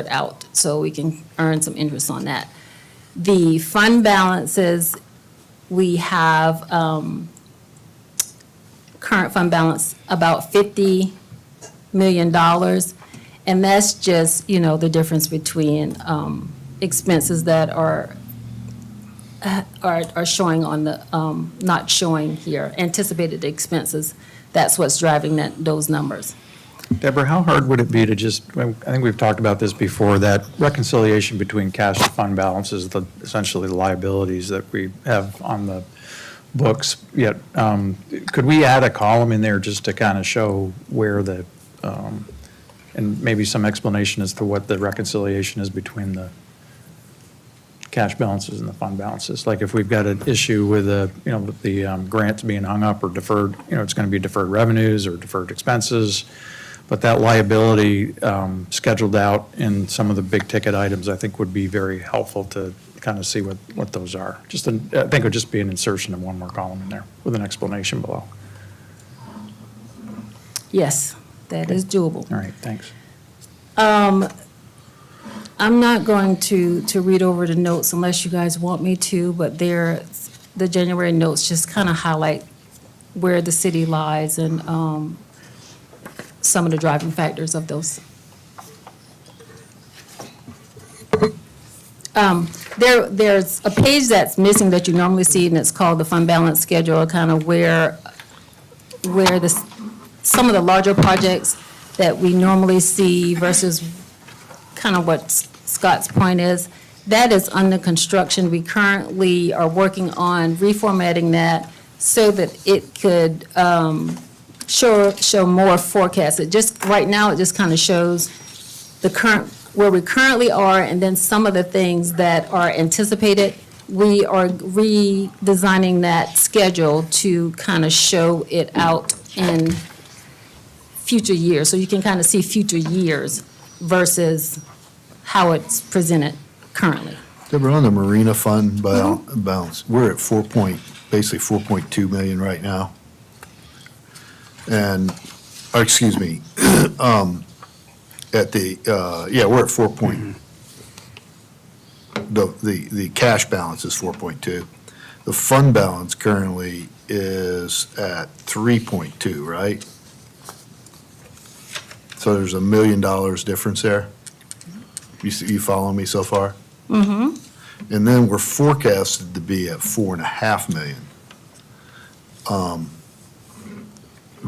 out, so we can earn some interest on that. The fund balances, we have current fund balance about $50 million, and that's just, the difference between expenses that are showing on the, not showing here, anticipated expenses. That's what's driving those numbers. Deborah, how hard would it be to just, I think we've talked about this before, that reconciliation between cash and fund balances, essentially the liabilities that we have on the books, yet, could we add a column in there just to kind of show where the, and maybe some explanation as to what the reconciliation is between the cash balances and the fund balances? Like if we've got an issue with the grants being hung up or deferred, it's going to be deferred revenues or deferred expenses. But that liability scheduled out in some of the big ticket items, I think would be very helpful to kind of see what those are. I think it would just be an insertion of one more column in there with an explanation below. Yes, that is doable. All right, thanks. I'm not going to read over the notes unless you guys want me to, but the January notes just kind of highlight where the city lies and some of the driving factors of those. There's a page that's missing that you normally see, and it's called the fund balance schedule, kind of where some of the larger projects that we normally see versus kind of what Scott's point is. That is under construction. We currently are working on reformatting that so that it could show more forecasts. Right now, it just kind of shows where we currently are, and then some of the things that are anticipated. We are redesigning that schedule to kind of show it out in future years, so you can kind of see future years versus how it's presented currently. Deborah, on the marina fund balance, we're at basically 4.2 million right now. And, we're at 4 point, the cash balance is 4.2. The fund balance currently is at 3.2, right? So there's $1 million difference there? You following me so far? Mm-hmm. And then we're forecasted to be at 4.5 million.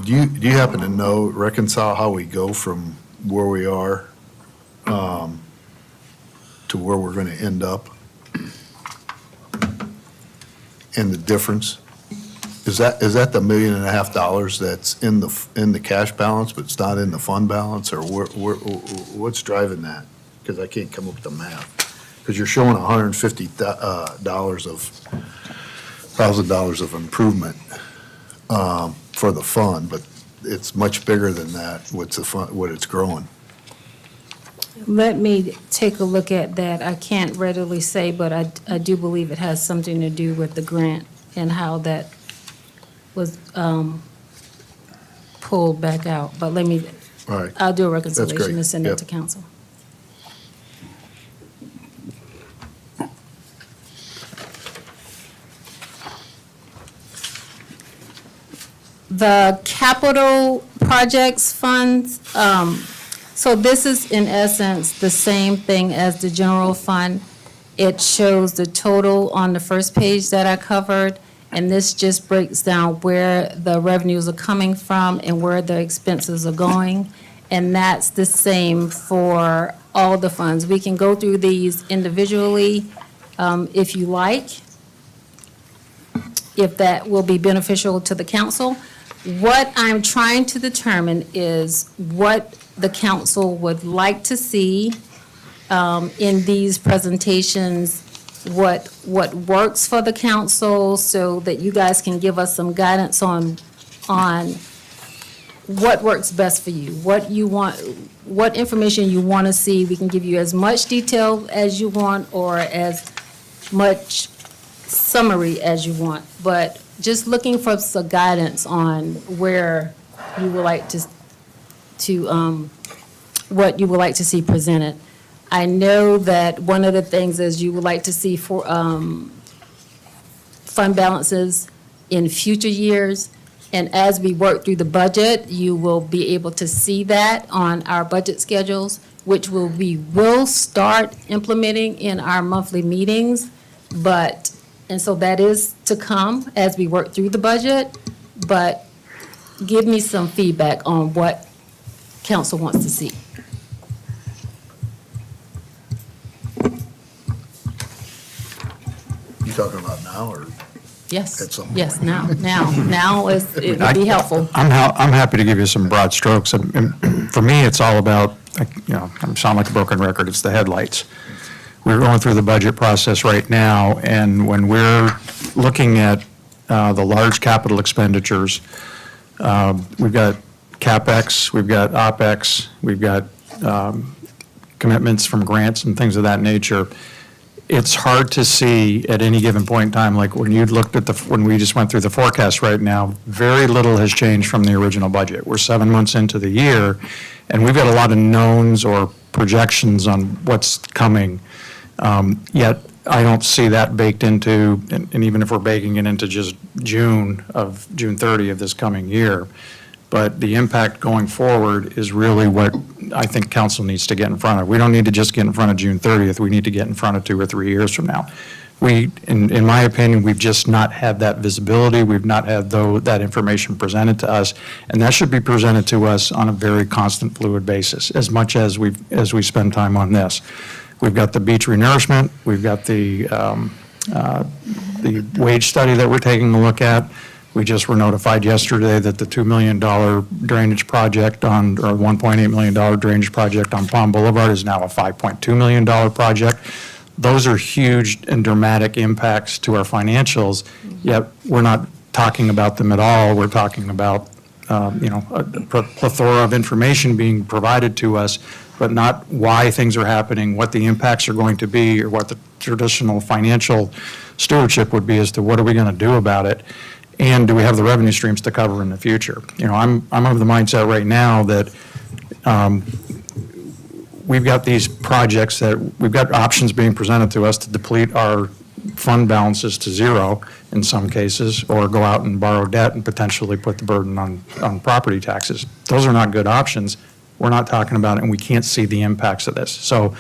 Do you happen to reconcile how we go from where we are to where we're going to end up? And the difference? Is that the $1.5 million that's in the cash balance, but it's not in the fund balance, or what's driving that? Because I can't come up with the math. Because you're showing $150,000 of improvement for the fund, but it's much bigger than that. What's the fund? What it's growing? Let me take a look at that. I can't readily say, but I do believe it has something to do with the grant and how that was pulled back out. But All right. I'll do a That's reconciliation great. and send it Yep. to council. The capital projects funds, so this is in essence the same thing as the general fund. It shows the total on the first page that I covered, and this just breaks down where the revenues are coming from and where the expenses are going. And that's the same for all the funds. We can go through these individually if you like, if that will be beneficial to the council. What I'm trying to determine is what the council would like to see in these presentations, what works for the council, so that you guys can give us some guidance on what works best for you, what you want, what information you want to see. We can give you as much detail as you want or as much summary as you want, but just looking for some guidance on where you would like to what you would like to see presented. I know that one of the things is you would like to see for fund balances in future years. And as we work through the budget, you will be able to see that on our budget schedules, which we will start implementing in our monthly meetings. And so that is to come as we work through the budget. But give me some feedback on what council wants to see. You talking about now, or? Yes, At some yes, point. now it would be helpful. I'm happy to give you some broad strokes. And for me, it's all about, I sound like a broken record, it's the headlights. We're going through the budget process right now, and when we're looking at the large capital expenditures, we've got CapEx, we've got OpEx, we've got commitments from grants and things of that nature. It's hard to see at any given point in time, like when you looked at when we just went through the forecast right now, very little has changed from the original budget. We're 7 months into the year, and we've got a lot of knowns or projections on what's coming. Yet, I don't see that baked into, and even if we're baking it into just June 30 of this coming year. But the impact going forward is really what I think council needs to get in front of. We don't need to just get in front of June 30th. We need to get in front of 2 or 3 years from now. In my opinion, we've just not had that visibility. We've not had that information presented to us. And that should be presented to us on a very constant, fluid basis, as much as we spend time on this. We've got the beach renourishment. We've got the wage study that we're taking a look at. We just were notified yesterday that the $2 million drainage project or $1.8 million drainage project on Palm Boulevard is now a $5.2 million project. Those are huge and dramatic impacts to our financials, yet we're not talking about them at all. We're talking about, a plethora of information being provided to us, but not why things are happening, what the impacts are going to be, or what the traditional financial stewardship would be as to what are we going to do about it. And do we have the revenue streams to cover in the future? I'm of the mindset right now that we've got these projects that we've got options being presented to us to deplete our fund balances to zero in some cases, or go out and borrow debt and potentially put the burden on property taxes. Those are not good options. We're not talking about it, and we can't see the impacts of this. So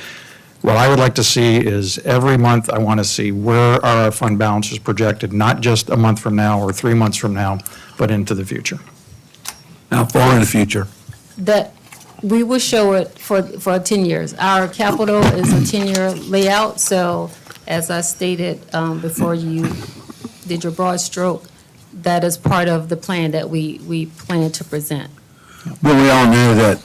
what I would like to see is every month I want to see where are our fund balances projected, not just a month from now or 3 months from now, but into the future. How far in the future? That we will show it for 10 years. Our capital is a 10-year layout, so as I stated before you did your broad stroke, that is part of the plan that we plan to present. But we all know that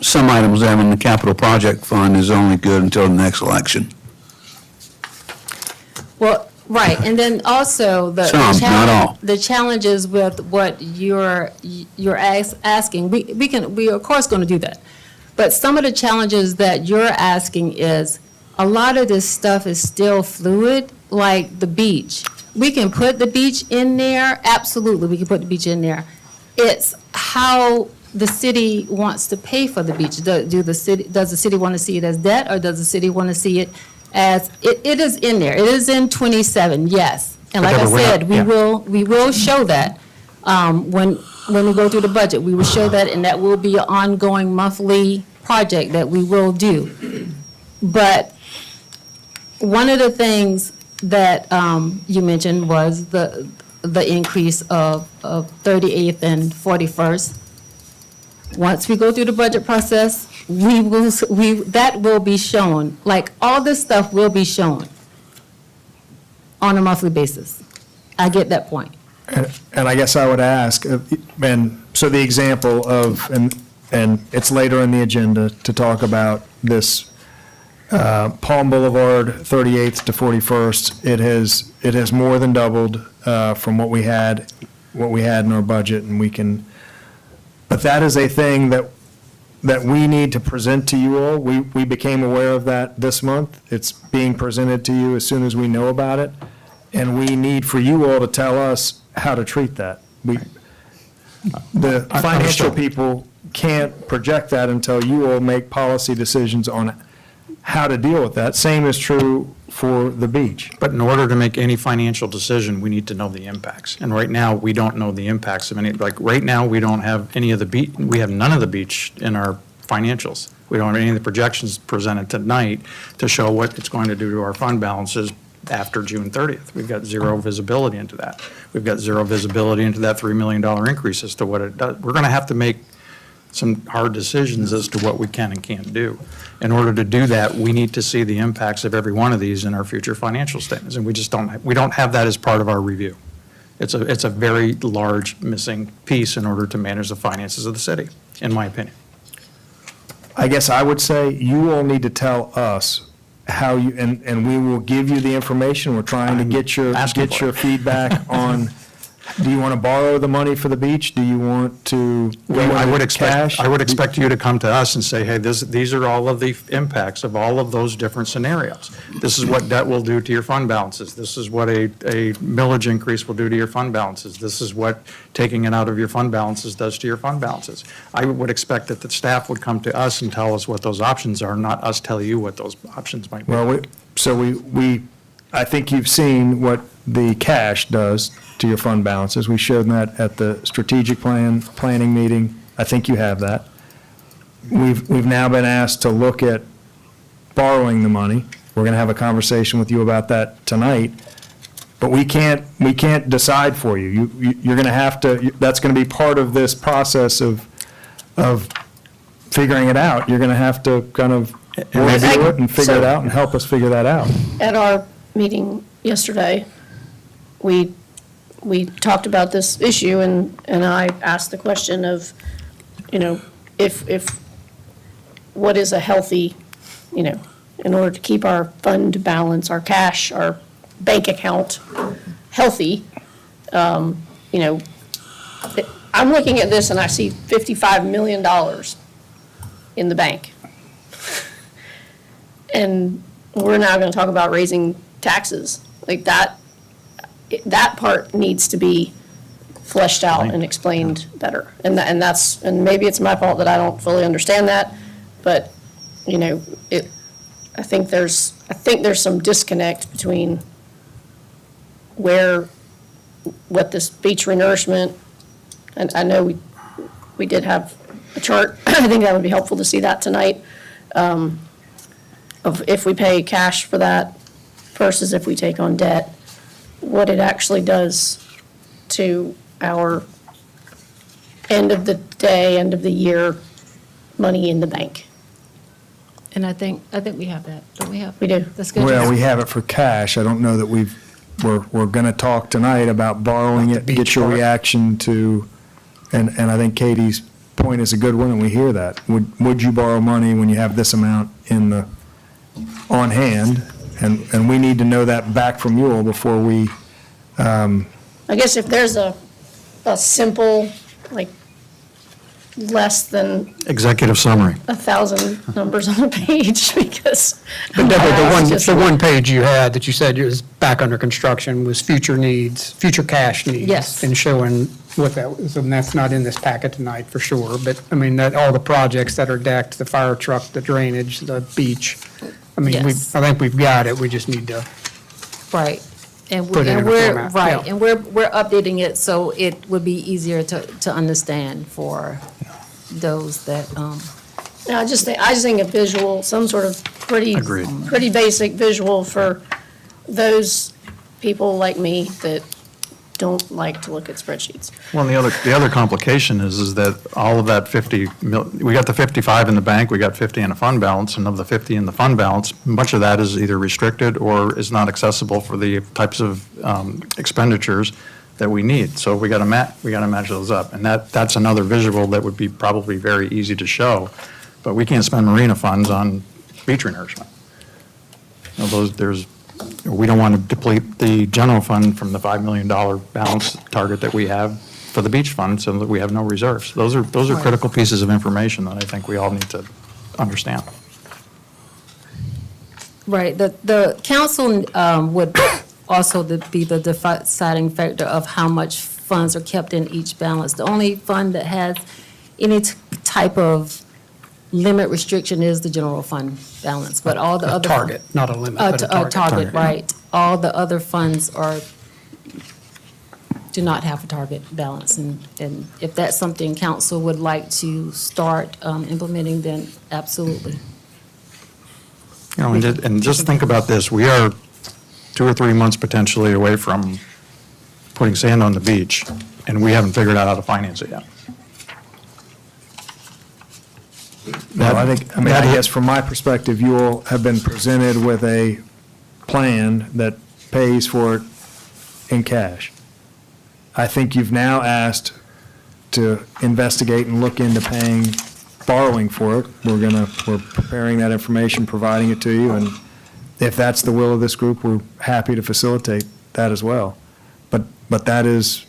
some items having the capital project fund is only good until the next election. Well, right, and then also Some, not all. the challenges with what you're asking, we are of course going to do that. But some of the challenges that you're asking is, a lot of this stuff is still fluid, like the beach. We can put the beach in there, absolutely, we can put the beach in there. It's how the city wants to pay for the beach. Does the city want to see it as debt, or does the city want to see it as, it is in there, it is in 27, yes. And like I said, we will show that when we go through the budget. We will show that, and that will be an ongoing monthly project that we will do. But one of the things that you mentioned was the increase of 38th and 41st. Once we go through the budget process, that will be shown, like, all this stuff will be shown on a monthly basis. I get that point. And I guess I would ask, and so the example of, and it's later in the agenda to talk about this Palm Boulevard, 38th to 41st. It has more than doubled from what we had in our budget, and we can, but that is a thing that we need to present to you all. We became aware of that this month. It's being presented to you as soon as we know about it, and we need for you all to tell us how to treat that. The financial people can't project that until you all make policy decisions on how to deal with that. Same is true for the beach. But in order to make any financial decision, we need to know the impacts. And right now, we don't know the impacts of any, like, right now, we don't have any of the beach, we have none of the beach in our financials. We don't have any of the projections presented tonight to show what it's going to do to our fund balances after June 30th. We've got zero visibility into that. We've got zero visibility into that $3 million increase as to what it does. We're going to have to make some hard decisions as to what we can and can't do. In order to do that, we need to see the impacts of every one of these in our future financial statements, and we just don't have that as part of our review. It's a very large missing piece in order to manage the finances of the city, in my opinion. I guess I would say you all need to tell us how you, and we will give you the information. We're trying to get your feedback on, do you want to borrow the money for the beach? Do you want to? I would expect you to come to us and say, hey, these are all of the impacts of all of those different scenarios. This is what debt will do to your fund balances. This is what a millage increase will do to your fund balances. This is what taking it out of your fund balances does to your fund balances. I would expect that the staff would come to us and tell us what those options are, not us tell you what those options might be. Well, I think you've seen what the cash does to your fund balances. We showed that at the strategic planning meeting. I think you have that. We've now been asked to look at borrowing the money. We're going to have a conversation with you about that tonight, but we can't decide for you. You're going to have to, that's going to be part of this process of figuring it out. You're going to have to kind of work through it and figure it out and help us figure that out. At our meeting yesterday, we talked about this issue, and I asked the question of, if what is a healthy, in order to keep our fund balance, our cash, our bank account healthy, I'm looking at this and I see $55 million in the bank. And we're now going to talk about raising taxes. Like that part needs to be fleshed out and explained better. And maybe it's my fault that I don't fully understand that, but, I think there's some disconnect between what this beach renourishment, and I know we did have a chart. I think that would be helpful to see that tonight, of if we pay cash for that versus if we take on debt, what it actually does to our end of the day, end of the year money in the bank. And I think we have that, don't we have? We do. That's good. Well, we have it for cash. I don't know that we're going to talk tonight about borrowing it, get your reaction to, and I think Katie's point is a good one, and we hear that. Would you borrow money when you have this amount on hand? And we need to know that back from you all before we, I guess if there's a simple, like, less than Executive summary. 1,000 numbers on a page, because. But Deborah, the one page you had that you said is back under construction was future cash needs. Yes. And showing what that was, and that's not in this packet tonight for sure, but, that all the projects that are decked, the fire truck, the drainage, the beach, Yes. I think we've got it, we just need to. Right. And Put it in a we're, format, right, yeah. and we're updating it so it would be easier to understand for those that No, I just think a visual, some sort of Agreed. pretty basic visual for those people like me that don't like to look at spreadsheets. Well, and the other complication is that all of that 50, we got the 55 in the bank, we got 50 in a fund balance, and of the 50 in the fund balance, much of that is either restricted or is not accessible for the types of expenditures that we need. So we got to match those up. And that's another visual that would be probably very easy to show, but we can't spend marina funds on beach renourishment. You know, we don't want to deplete the general fund from the $5 million balance target that we have for the beach fund so that we have no reserves. Those are critical pieces of information that I think we all need to understand. Right, the council would also be the deciding factor of how much funds are kept in each balance. The only fund that has any type of limit restriction is the general fund balance, but all the A other. target, not a limit, but a target. Target, right. All the other funds do not have a target balance, and if that's something council would like to start implementing, then absolutely. You know, and just think about this, we are 2 or 3 months potentially away from putting sand on the beach, and we haven't figured out how to finance it yet. No, I guess from my perspective, you all have been presented with a plan that pays for it in cash. I think you've now asked to investigate and look into borrowing for it. We're preparing that information, providing it to you, and if that's the will of this group, we're happy to facilitate that as well. But that is,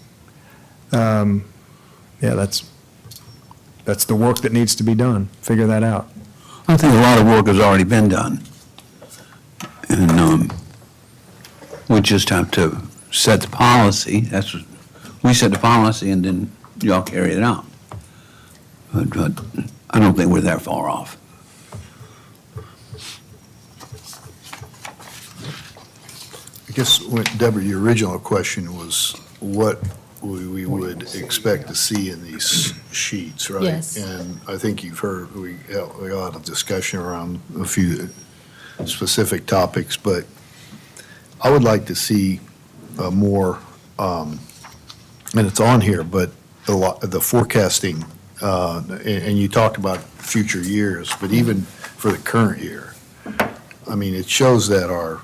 that's the work that needs to be done. Figure that out. I think a lot of work has already been done. And we just have to set the policy. We set the policy and then y'all carry it out. But I don't think we're that far off. I guess, Deborah, your original question was what we would expect to see in these sheets, right? Yes. And I think you've heard, we had a discussion around a few specific topics, but I would like to see more, and it's on here, but the forecasting, and you talked about future years, but even for the current year, I mean, it shows that our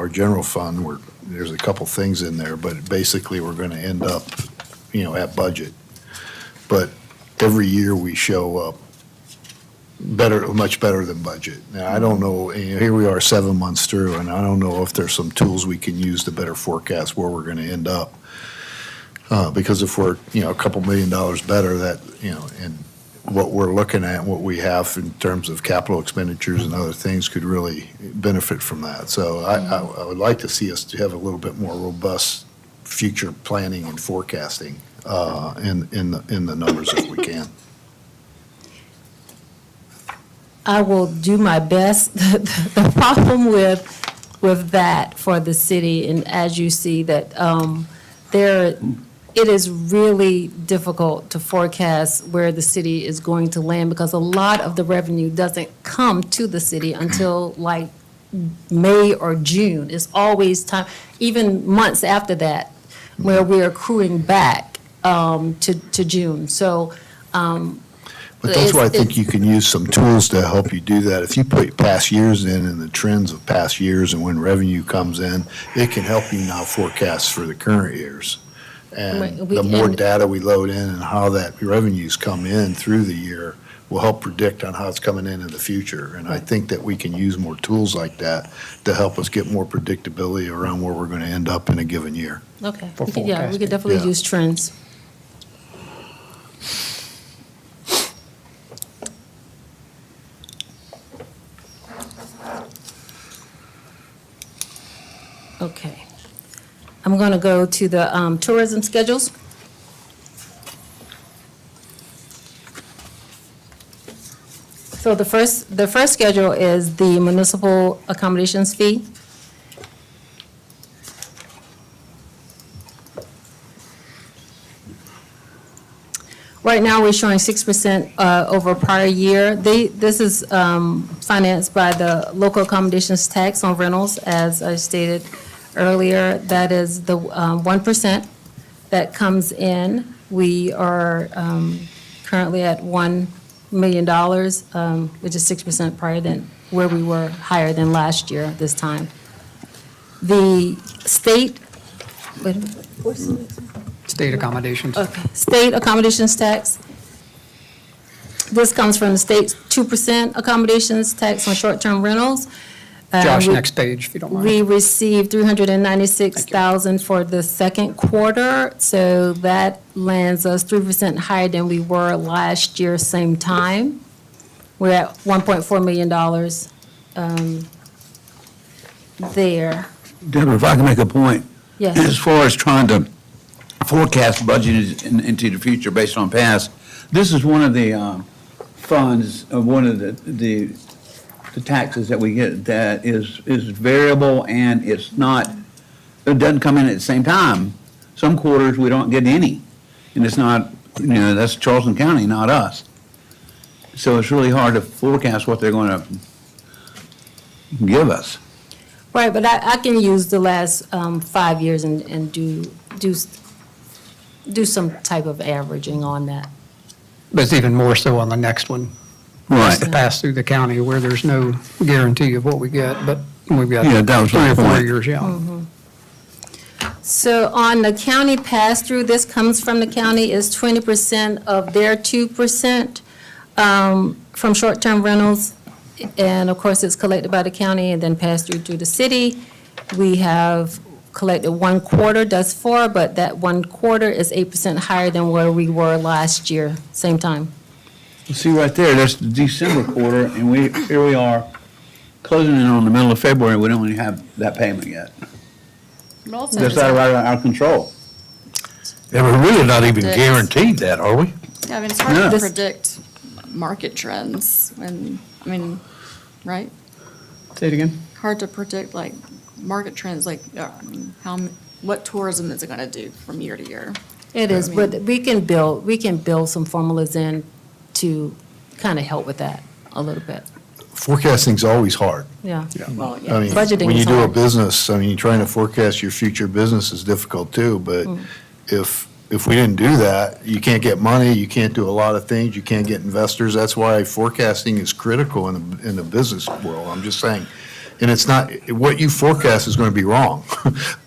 general fund, there's a couple things in there, but basically we're going to end up, at budget. But every year we show up much better than budget. Now, I don't know, here we are 7 months through, and I don't know if there's some tools we can use to better forecast where we're going to end up. Because if we're, a couple $1 million better, that, and what we're looking at, what we have in terms of capital expenditures and other things could really benefit from that. So I would like to see us to have a little bit more robust future planning and forecasting in the numbers if we can. I will do my best. The problem with that for the city, and as you see that it is really difficult to forecast where the city is going to land because a lot of the revenue doesn't come to the city until like May or June. It's always time, even months after that, where we're accruing back to June. So. But that's why I think you can use some tools to help you do that. If you put past years in and the trends of past years and when revenue comes in, it can help you now forecast for the current years. And Right, the more data we load in and how that revenues come in through the year will help predict on how it's coming in the future. And I think that we can use more tools like that to help us get more predictability around where we're going to end up in a given year. Okay. For Yeah, we could definitely Yeah. use trends. Okay. I'm going to go to the tourism schedules. So the first schedule is the municipal accommodations fee. Right now, we're showing 6% over prior year. This is financed by the local accommodations tax on rentals, as I stated earlier. That is the 1% that comes in. We are currently at $1 million, which is 6% prior than where we were, higher than last year this time. The state, wait a minute, what's the next one? State accommodations. Okay, state accommodations tax. This comes from the state's 2% accommodations tax on short-term rentals. Josh, We- next page, if you don't mind. We received 396,000 for the second quarter, so that lands us 3% higher than we were last year, same time. We're at $1.4 million there. Deborah, if I can make a point. Yes. As far as trying to forecast budget into the future based on past, this is one of the funds, one of the taxes that we get that is variable, and it's not, it doesn't come in at the same time. Some quarters, we don't get any, and it's not, that's Charleston County, not us. So it's really hard to forecast what they're going to give us. Right, but I can use the last 5 years and do some type of averaging on that. But it's even more so on the next one. That's the pass through the county where there's no guarantee of what we get, but we've got Yeah, that was 3 my or 4 point. years, yeah. So on the county pass-through, this comes from the county, is 20% of their 2% from short-term rentals. And of course, it's collected by the county and then passed through to the city. We have collected 1/4 thus far, but that 1/4 is 8% higher than where we were last year, same time. See right there, that's the December quarter, and here we are, closing in on the middle of February, we don't even have that payment yet. But also, That's out of our control. And we're really not even Predict. guaranteed that, are we? yeah, I mean, it's hard No. to predict market trends and, I mean, right? Say it again? Hard to predict like market trends, like what tourism is it gonna do from year to year? It is, I mean- but we can build some formulas in to kind of help with that a little bit, Forecasting's always hard. yeah. Well, I yeah, mean, Budgeting when you is do a hard. business, I mean, trying to forecast your future business is difficult too, but if we didn't do that, you can't get money, you can't do a lot of things, you can't get investors. That's why forecasting is critical in the business world. I'm just saying. And it's not, what you forecast is going to be wrong,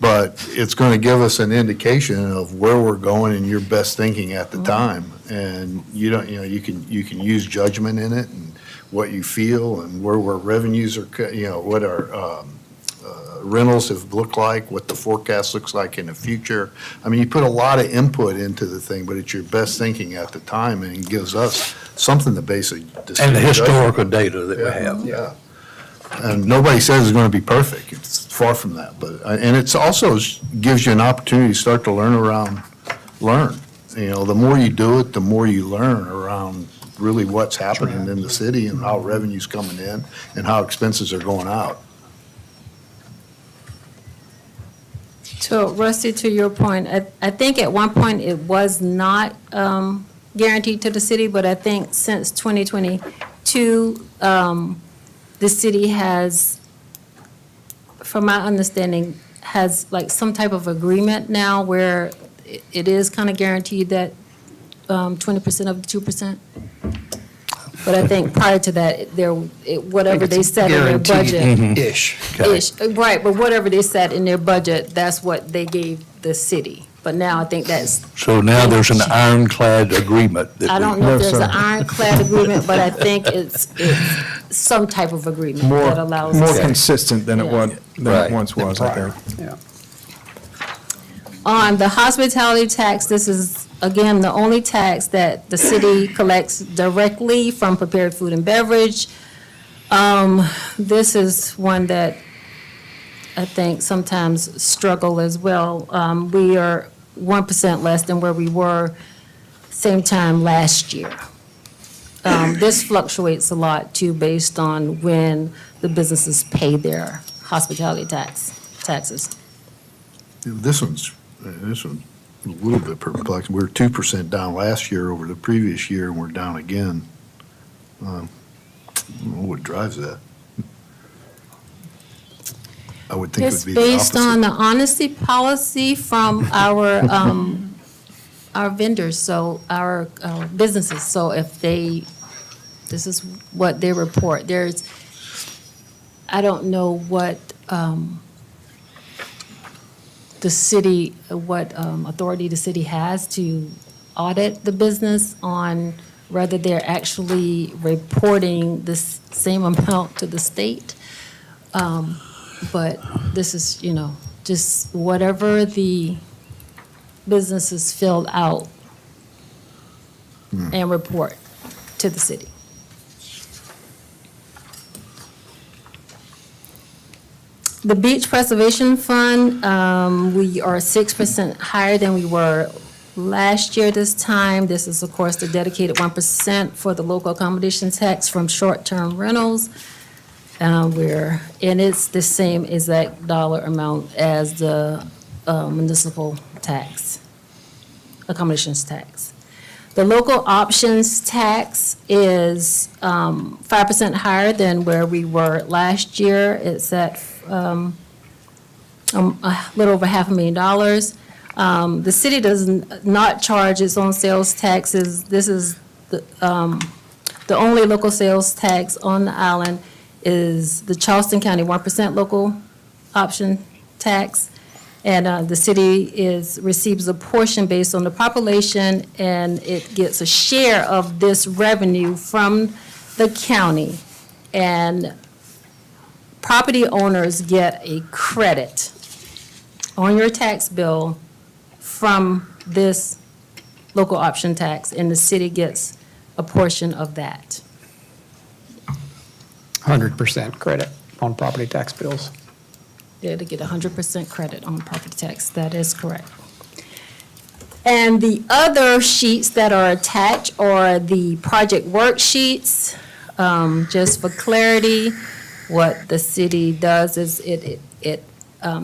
but it's going to give us an indication of where we're going and your best thinking at the time. And you don't, you can use judgment in it and what you feel and where revenues are, what our rentals have looked like, what the forecast looks like in the future. I mean, you put a lot of input into the thing, but it's your best thinking at the time, and it gives us something to base a decision. And the historical data that we have. Yeah. And nobody says it's going to be perfect. It's far from that. But, and it's also gives you an opportunity to start to learn. The more you do it, the more you learn around really what's happening in the city and how revenue's coming in and how expenses are going out. So Rusty, to your point, I think at one point it was not guaranteed to the city, but I think since 2022, the city has, from my understanding, has like some type of agreement now where it is kind of guaranteed that 20% of the 2%. But I think prior to that, whatever they set in their budget. Ish. Right, but whatever they set in their budget, that's what they gave the city. But now I think that's, So now there's an ironclad agreement that I we. don't know if No, there's an sir. ironclad agreement, but I think it's some type of agreement that allows More us. consistent than Yeah. it once was, I think. Yeah. On the hospitality tax, this is, again, the only tax that the city collects directly from prepared food and beverage. This is one that I think sometimes struggle as well. We are 1% less than where we were same time last year. This fluctuates a lot too, based on when the businesses pay their hospitality taxes. This one a little bit perplexed. We were 2% down last year over the previous year, and we're down again. I don't know what drives that. I would think it It's would be the based on opposite. the honesty policy from our vendors, so our businesses. So if this is what they report. I don't know what the city, what authority the city has to audit the business on whether they're actually reporting the same amount to the state. But this is, just whatever the businesses fill out and report to the city. The Beach Preservation Fund, we are 6% higher than we were last year this time. This is, of course, the dedicated 1% for the local accommodation tax from short-term rentals. And it's the same exact dollar amount as the municipal tax, accommodations tax. The local options tax is 5% higher than where we were last year. It's at a little over $500,000. The city does not charge its own sales taxes. This is the only local sales tax on the island is the Charleston County 1% local option tax. And the city receives a portion based on the population, and it gets a share of this revenue from the county. And property owners get a credit on your tax bill from this local option tax, and the city gets a portion of that. 100% credit on property tax bills. Yeah, to get 100% credit on property tax, that is correct. And the other sheets that are attached are the project worksheets. Just for clarity, what the city does is it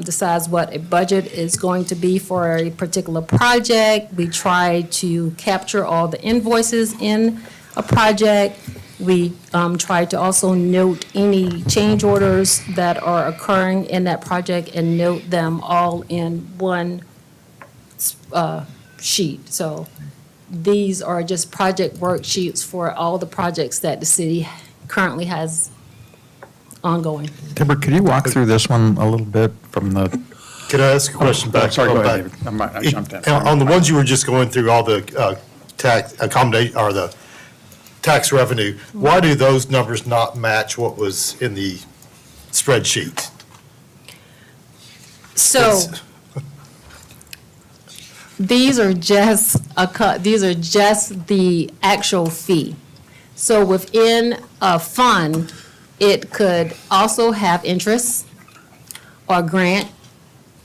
decides what a budget is going to be for a particular project. We try to capture all the invoices in a project. We try to also note any change orders that are occurring in that project and note them all in one sheet. So these are just project worksheets for all the projects that the city currently has ongoing. Deborah, could you walk through this one a little bit from the? Could I ask a question back? Sorry, go ahead, back? David. I jumped in. On the ones you were just going through, all the tax accommodate, or the tax revenue, why do those numbers not match what was in the spreadsheet? So these are just the actual fee. So within a fund, it could also have interest or grant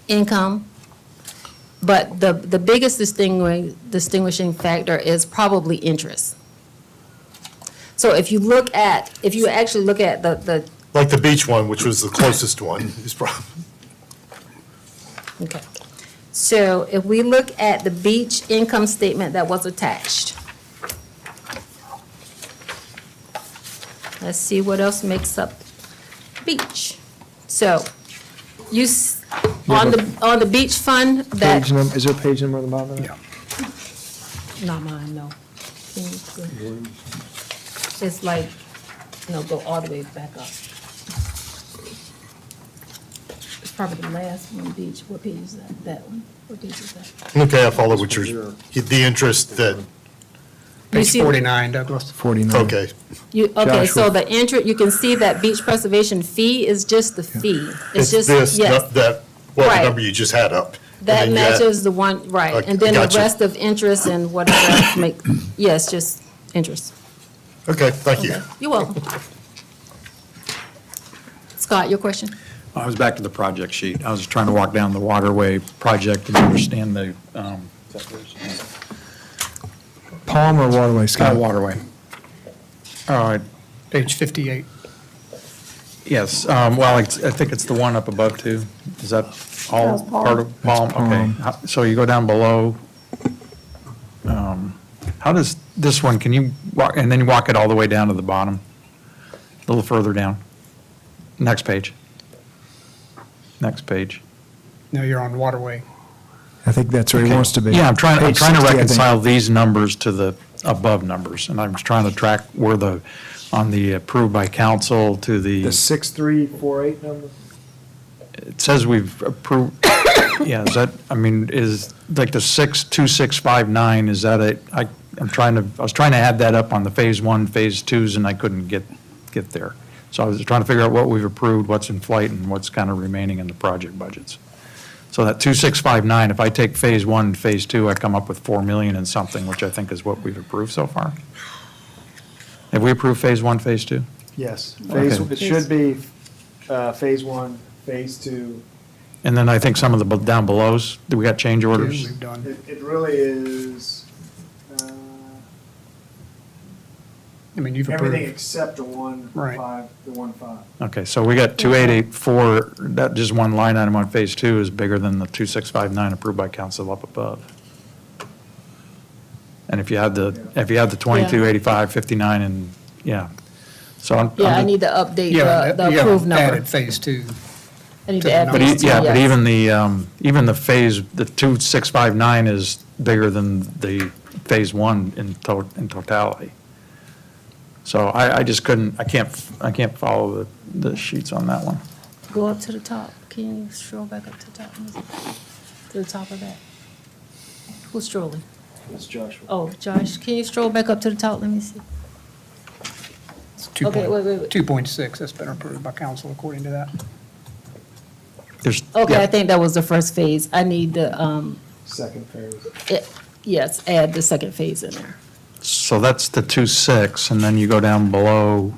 income. But the biggest distinguishing factor is probably interest. So if you actually look at the, Like the beach one, which was the closest one, is probably. okay. So if we look at the beach income statement that was attached. Let's see what else makes up beach. So on the beach fund that. Page number, is there a page number on the bottom of that? Yeah. Not mine, no. It's like, go all the way back up. It's probably the last one, beach. What page is that? That one? What page is that? Okay, I follow what you're, the interest that, You Page see- 49, Douglas. 49. okay. Okay, so Joshua. the you can see that beach preservation fee is just the fee. It's just this, yes. that, well, the Right. number you just had up. And That then you had- matches the one, right, Okay, and then the gotcha. rest of interest and whatever yes, just interest. Okay, thank you. Okay, you're welcome. Scott, your question? I was back to the project sheet. I was trying to walk down the waterway project and understand the, Palm or Waterway, Scott? waterway. Page 58. Yes, well, I think it's the one up above too. Is that all That's Palm. part of Palm? Okay, so you go down below. How does this one, can you walk, and then you walk it all the way down to the bottom? A little further down. Next page. Next page. No, you're on waterway. I think that's where he Okay. wants to be. Yeah, I'm trying Page to 60, I think. reconcile these numbers to the above numbers, and I'm trying to track where on the approved by council to The 6348 number? it says we've approved, yeah, is that, I mean, is, like the 62659, is that I was trying to add that up on the phase one, phase twos, and I couldn't get there. So I was trying to figure out what we've approved, what's in flight, and what's kind of remaining in the project budgets. So that 2659, if I take phase one and phase two, I come up with 4 million and something, which I think is what we've approved so far. Have we approved phase one, phase two? Yes. Okay. It should be phase one, phase two. And then I think some of the down belows, do we got change orders? We've done. It really is I mean, you've everything approved. except the 1.5, Right. the 1.5. Okay, so we got 2884, that just one line item on phase two is bigger than the 2659 approved by council up above. And if you had the 2285, 59, and, yeah. So I'm. Yeah, I need to update Yeah, the you approved haven't number. added phase two. I need to to the add number. But, phase two, yeah, but yes. even the phase, the 2659 is bigger than the phase one in totality. So I just couldn't, I can't follow the sheets on that one. Go up to the top. Can you scroll back up to the top? To the top of that. Who's strolling? That's Joshua. Oh, Josh, can you scroll back up to the top? Let me see. It's Okay, wait. 2.6, that's been approved by council according to that. There's, Okay, yeah, I think that was the first phase. I need to, Second phase. yes, add the second phase in there. So that's the 2.6, and then you go down below,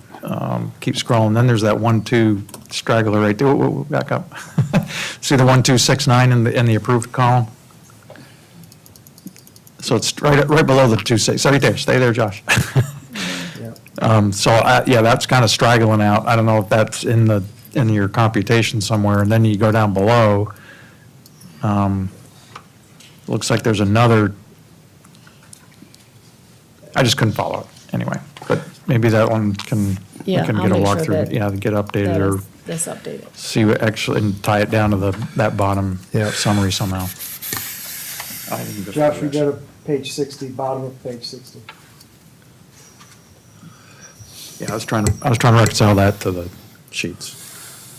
keep scrolling, then there's that 1.2 straggler right there. Whoa, back up. See the 1.269 in the approved column? So it's right below the 2.6, so right there, stay there, Josh. So, yeah, that's kind of straggling out. I don't know if that's in your computation somewhere, and then you go down below. Looks like there's another, I just couldn't follow it, anyway. But maybe that one we Yeah, can I'll get a make sure walkthrough, that- yeah, to get updated, or That's updated. see what actually, and tie it down to that bottom Yep. summary somehow. I didn't get Josh, we that. go to page 60, bottom of page 60. Yeah, I was trying to reconcile that to the sheets.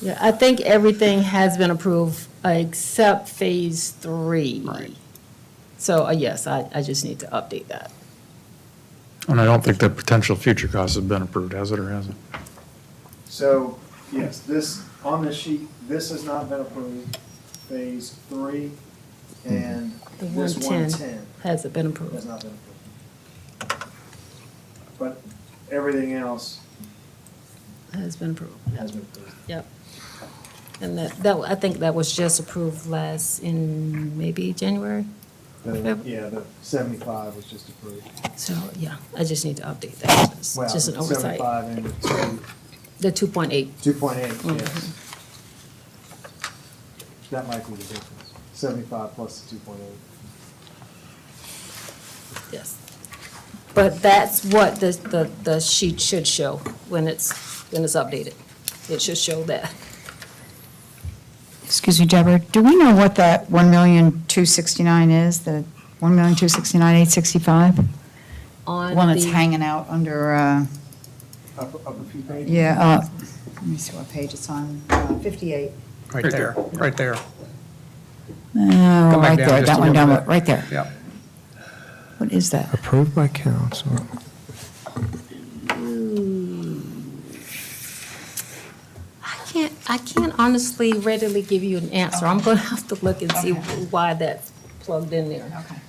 Yeah, I think everything has been approved except phase 3. Right. So, yes, I just need to update that. And I don't think the potential future costs have been approved, has it, or hasn't? So, yes, on this sheet, this has not been approved, phase 3, and The this 110 hasn't been has approved. not been approved. But everything else Has been approved. has been approved. Yep. And I think that was just approved in maybe January. Yeah, the 75 was just approved. So, yeah, I just need to update that. It's Well, just an oversight. 75 and The 2.8. 2.8, Mm-hmm. yes. That might be the difference, 75 plus the 2.8. Yes. But that's what the sheet should show when it's updated. It should show that. Excuse me, Deborah, do we know what that 1,269,000 is, the 1,269,865? On One that's the- hanging out under, Up a few pages? yeah, let me see what page it's on, 58. Right there, right there. Oh, back right down there, just that a one little down, bit. right there. Yeah. What is that? Approved by council. I can't honestly readily give you an answer. I'm going to have to look and see why that's plugged in there. Okay.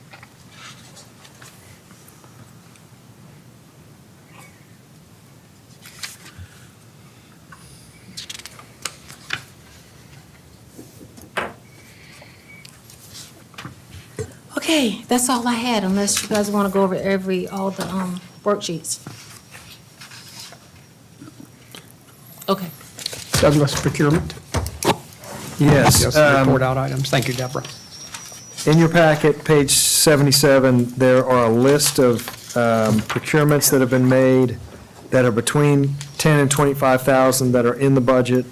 Okay, that's all I had, unless you guys want to go over all the worksheets. Okay. Douglas procurement. Yes. Just report out items. Thank you, Deborah. In your packet, page 77, there are a list of procurements that have been made that are between 10 and 25,000 that are in the budget,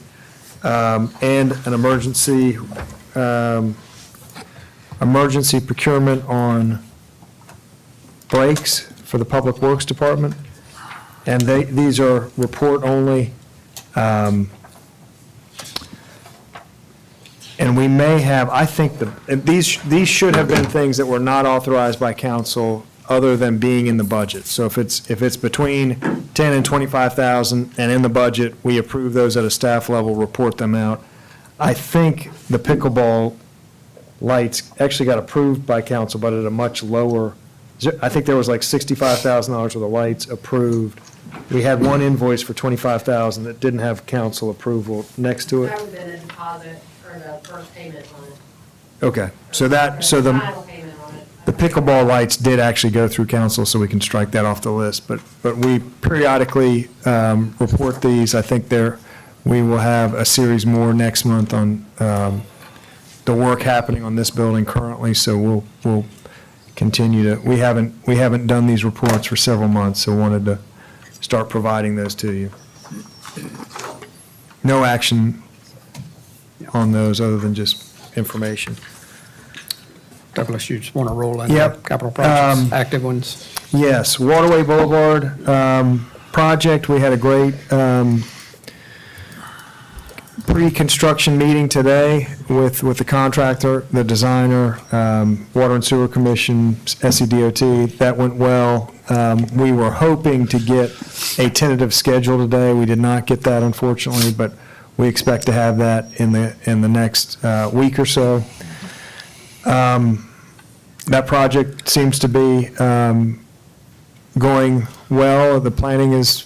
and an emergency procurement on brakes for the Public Works Department. And these are report only. And we may have, I think, these should have been things that were not authorized by council other than being in the budget. So if it's between 10 and 25,000 and in the budget, we approve those at a staff level, report them out. I think the pickleball lights actually got approved by council, but at a much lower, I think there was like $65,000 worth of lights approved. We had one invoice for 25,000 that didn't have council approval next to it. That would have been a deposit or the first payment on it. Okay, so Final the payment on it. pickleball lights did actually go through council, so we can strike that off the list. But we periodically report these. I think we will have a series more next month on the work happening on this building currently, so we'll continue to, we haven't done these reports for several months, so wanted to start providing those to you. No action on those other than just information. Douglas, you just want to roll in Yep. capital projects, active ones? Yes, Waterway Boulevard project, we had a great pre-construction meeting today with the contractor, the designer, Water and Sewer Commission, SCDOT. That went well. We were hoping to get a tentative schedule today. We did not get that, unfortunately, but we expect to have that in the next week or so. That project seems to be going well. The planning is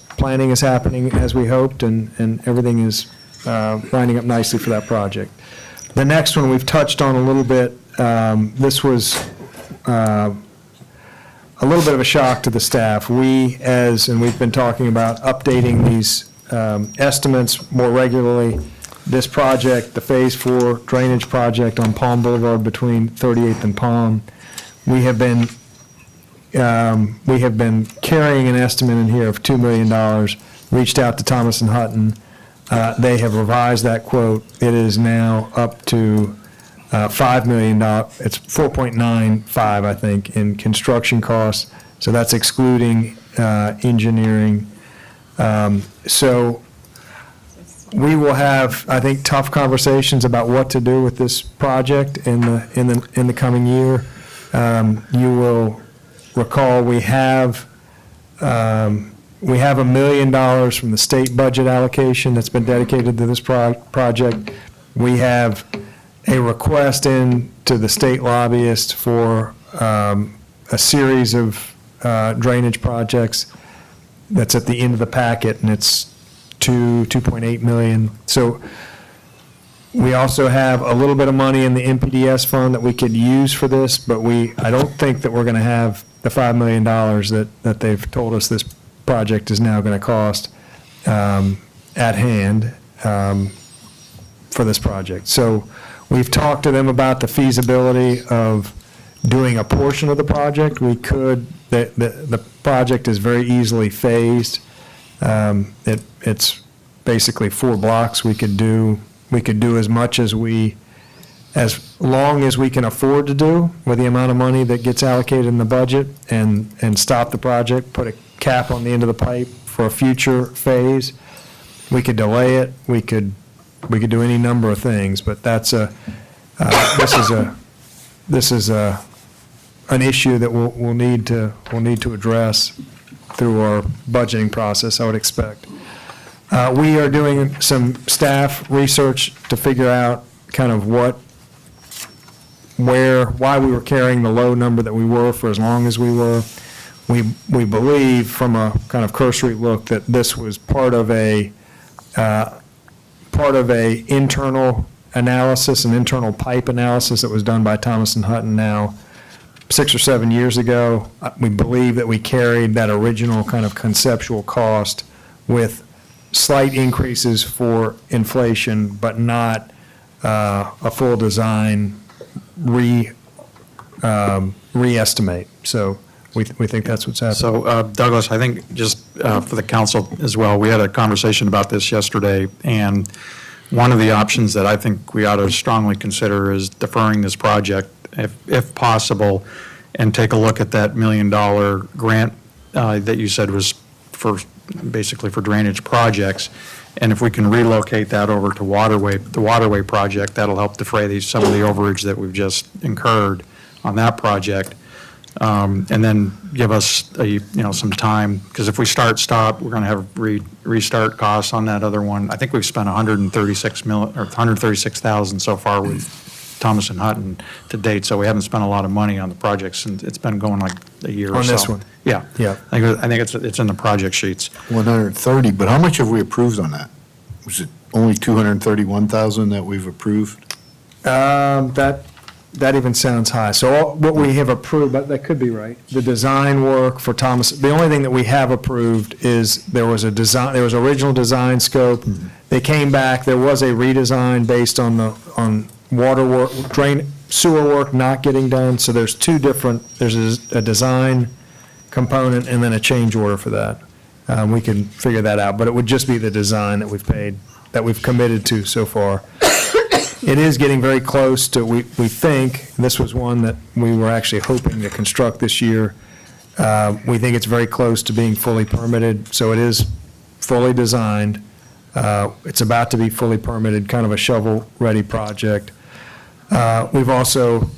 happening as we hoped, and everything is lining up nicely for that project. The next one we've touched on a little bit. This was a little bit of a shock to the staff. And we've been talking about updating these estimates more regularly. This project, the Phase 4 drainage project on Palm Boulevard between 38th and Palm, we have been carrying an estimate in here of $2 million, reached out to Thomas and Hutton. They have revised that quote. It is now up to $5 million. It's 4.95, I think, in construction costs. So that's excluding engineering. So we will have, I think, tough conversations about what to do with this project in the coming year. You will recall we have $1 million from the state budget allocation that's been dedicated to this project. We have a request in to the state lobbyist for a series of drainage projects that's at the end of the packet, and it's 2.8 million. So we also have a little bit of money in the MPDS fund that we could use for this, but I don't think that we're going to have the $5 million that they've told us this project is now going to cost at hand for this project. So we've talked to them about the feasibility of doing a portion of the project. We could, the project is very easily phased. It's basically 4 blocks. We could do as much as as long as we can afford to do with the amount of money that gets allocated in the budget, and stop the project, put a cap on the end of the pipe for a future phase. We could delay it. We could do any number of things, but this is an issue that we'll need to address through our budgeting process, I would expect. We are doing some staff research to figure out kind of why we were carrying the low number that we were for as long as we were. We believe from a kind of cursory look that this was part of a internal analysis, an internal pipe analysis that was done by Thomas and Hutton now 6 or 7 years ago. We believe that we carried that original kind of conceptual cost with slight increases for inflation, but not a full design re-estimate. So we think that's what's happening. So Douglas, I think just for the council as well, we had a conversation about this yesterday, and one of the options that I think we ought to strongly consider is deferring this project, if possible, and take a look at that $1 million grant that you said was for, basically for drainage projects. And if we can relocate that over to the waterway project, that'll help defray some of the overage that we've just incurred on that project. And then give us some time, because if we stop, we're going to have restart costs on that other one. I think we've spent $136,000 so far with Thomas and Hutton to date, so we haven't spent a lot of money on the projects, and it's been going like a year or so. On this one? Yeah. Yeah. I think it's in the project sheets. 130, but how much have we approved on that? Was it only 231,000 that we've approved? That even sounds high. So what we have approved, but that could be right, the design work for Thomas, the only thing that we have approved is there was original design scope. They came back, there was a redesign based on water work, sewer work not getting done. So there's there's a design component and then a change order for that. We can figure that out, but it would just be the design that we've committed to so far. It is getting very close to, we think, this was one that we were actually hoping to construct this year. We think it's very close to being fully permitted, so it is fully designed. It's about to be fully permitted, kind of a shovel-ready project. We've also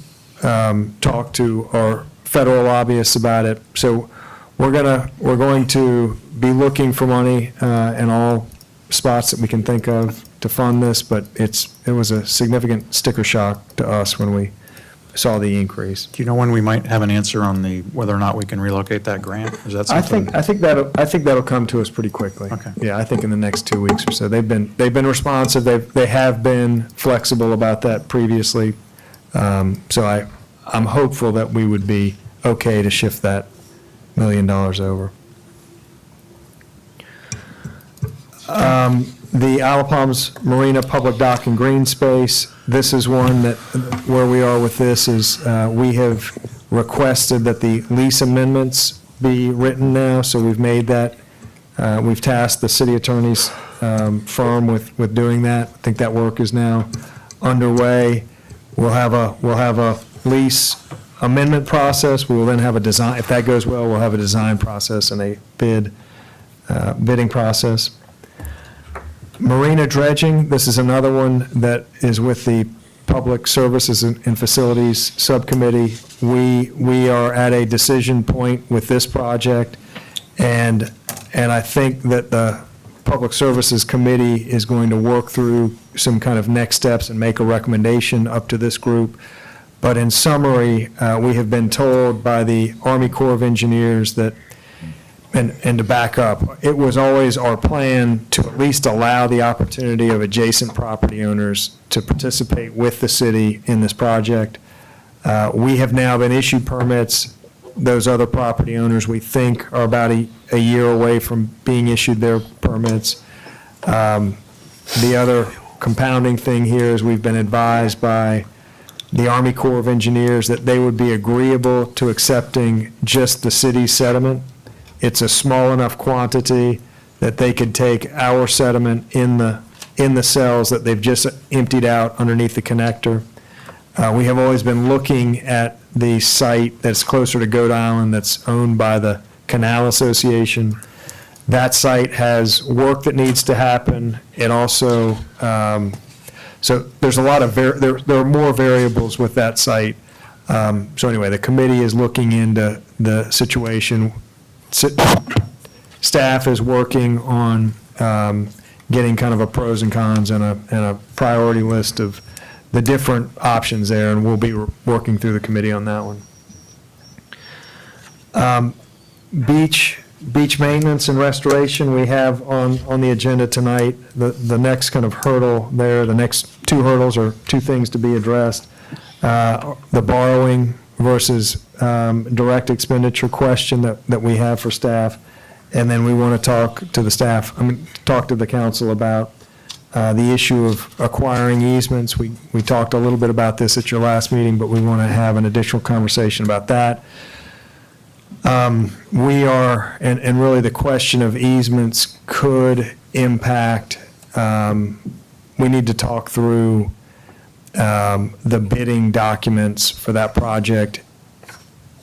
talked to our federal lobbyists about it, so we're going to be looking for money in all spots that we can think of to fund this, but it was a significant sticker shock to us when we saw the increase. Do you know when we might have an answer on whether or not we can relocate that grant? Is that something? I think that'll come to us pretty quickly. Okay. Yeah, I think in the next 2 weeks or so. They've been responsive. They have been flexible about that previously. So I'm hopeful that we would be okay to shift that $1 million over. The Isle of Palms Marina Public Dock and Green Space, this is one that, where we are with this is, we have requested that the lease amendments be written now, so we've made that. We've tasked the city attorney's firm with doing that. I think that work is now underway. We'll have a lease amendment process. We will then have a design, if that goes well, we'll have a design process and a bidding process. Marina dredging, this is another one that is with the Public Services and Facilities Subcommittee. We are at a decision point with this project, and I think that the Public Services Committee is going to work through some kind of next steps and make a recommendation up to this group. But in summary, we have been told by the Army Corps of Engineers that, and to back up, it was always our plan to at least allow the opportunity of adjacent property owners to participate with the city in this project. We have now been issued permits. Those other property owners, we think, are about a year away from being issued their permits. The other compounding thing here is we've been advised by the Army Corps of Engineers that they would be agreeable to accepting just the city's sediment. It's a small enough quantity that they could take our sediment in the cells that they've just emptied out underneath the connector. We have always been looking at the site that's closer to Goat Island that's owned by the Canal Association. That site has work that needs to happen. It also, so there's a lot of, there are more variables with that site. So anyway, the committee is looking into the situation. Staff is working on getting kind of a pros and cons and a priority list of the different options there, and we'll be working through the committee on that one. Beach maintenance and restoration, we have on the agenda tonight. The next kind of hurdle there, the next two hurdles are two things to be addressed. The borrowing versus direct expenditure question that we have for staff, And then we want to talk to the staff, talk to the council about the issue of acquiring easements. We talked a little bit about this at your last meeting, but we want to have an additional conversation about that. We are, and really the question of easements could impact, we need to talk through the bidding documents for that project.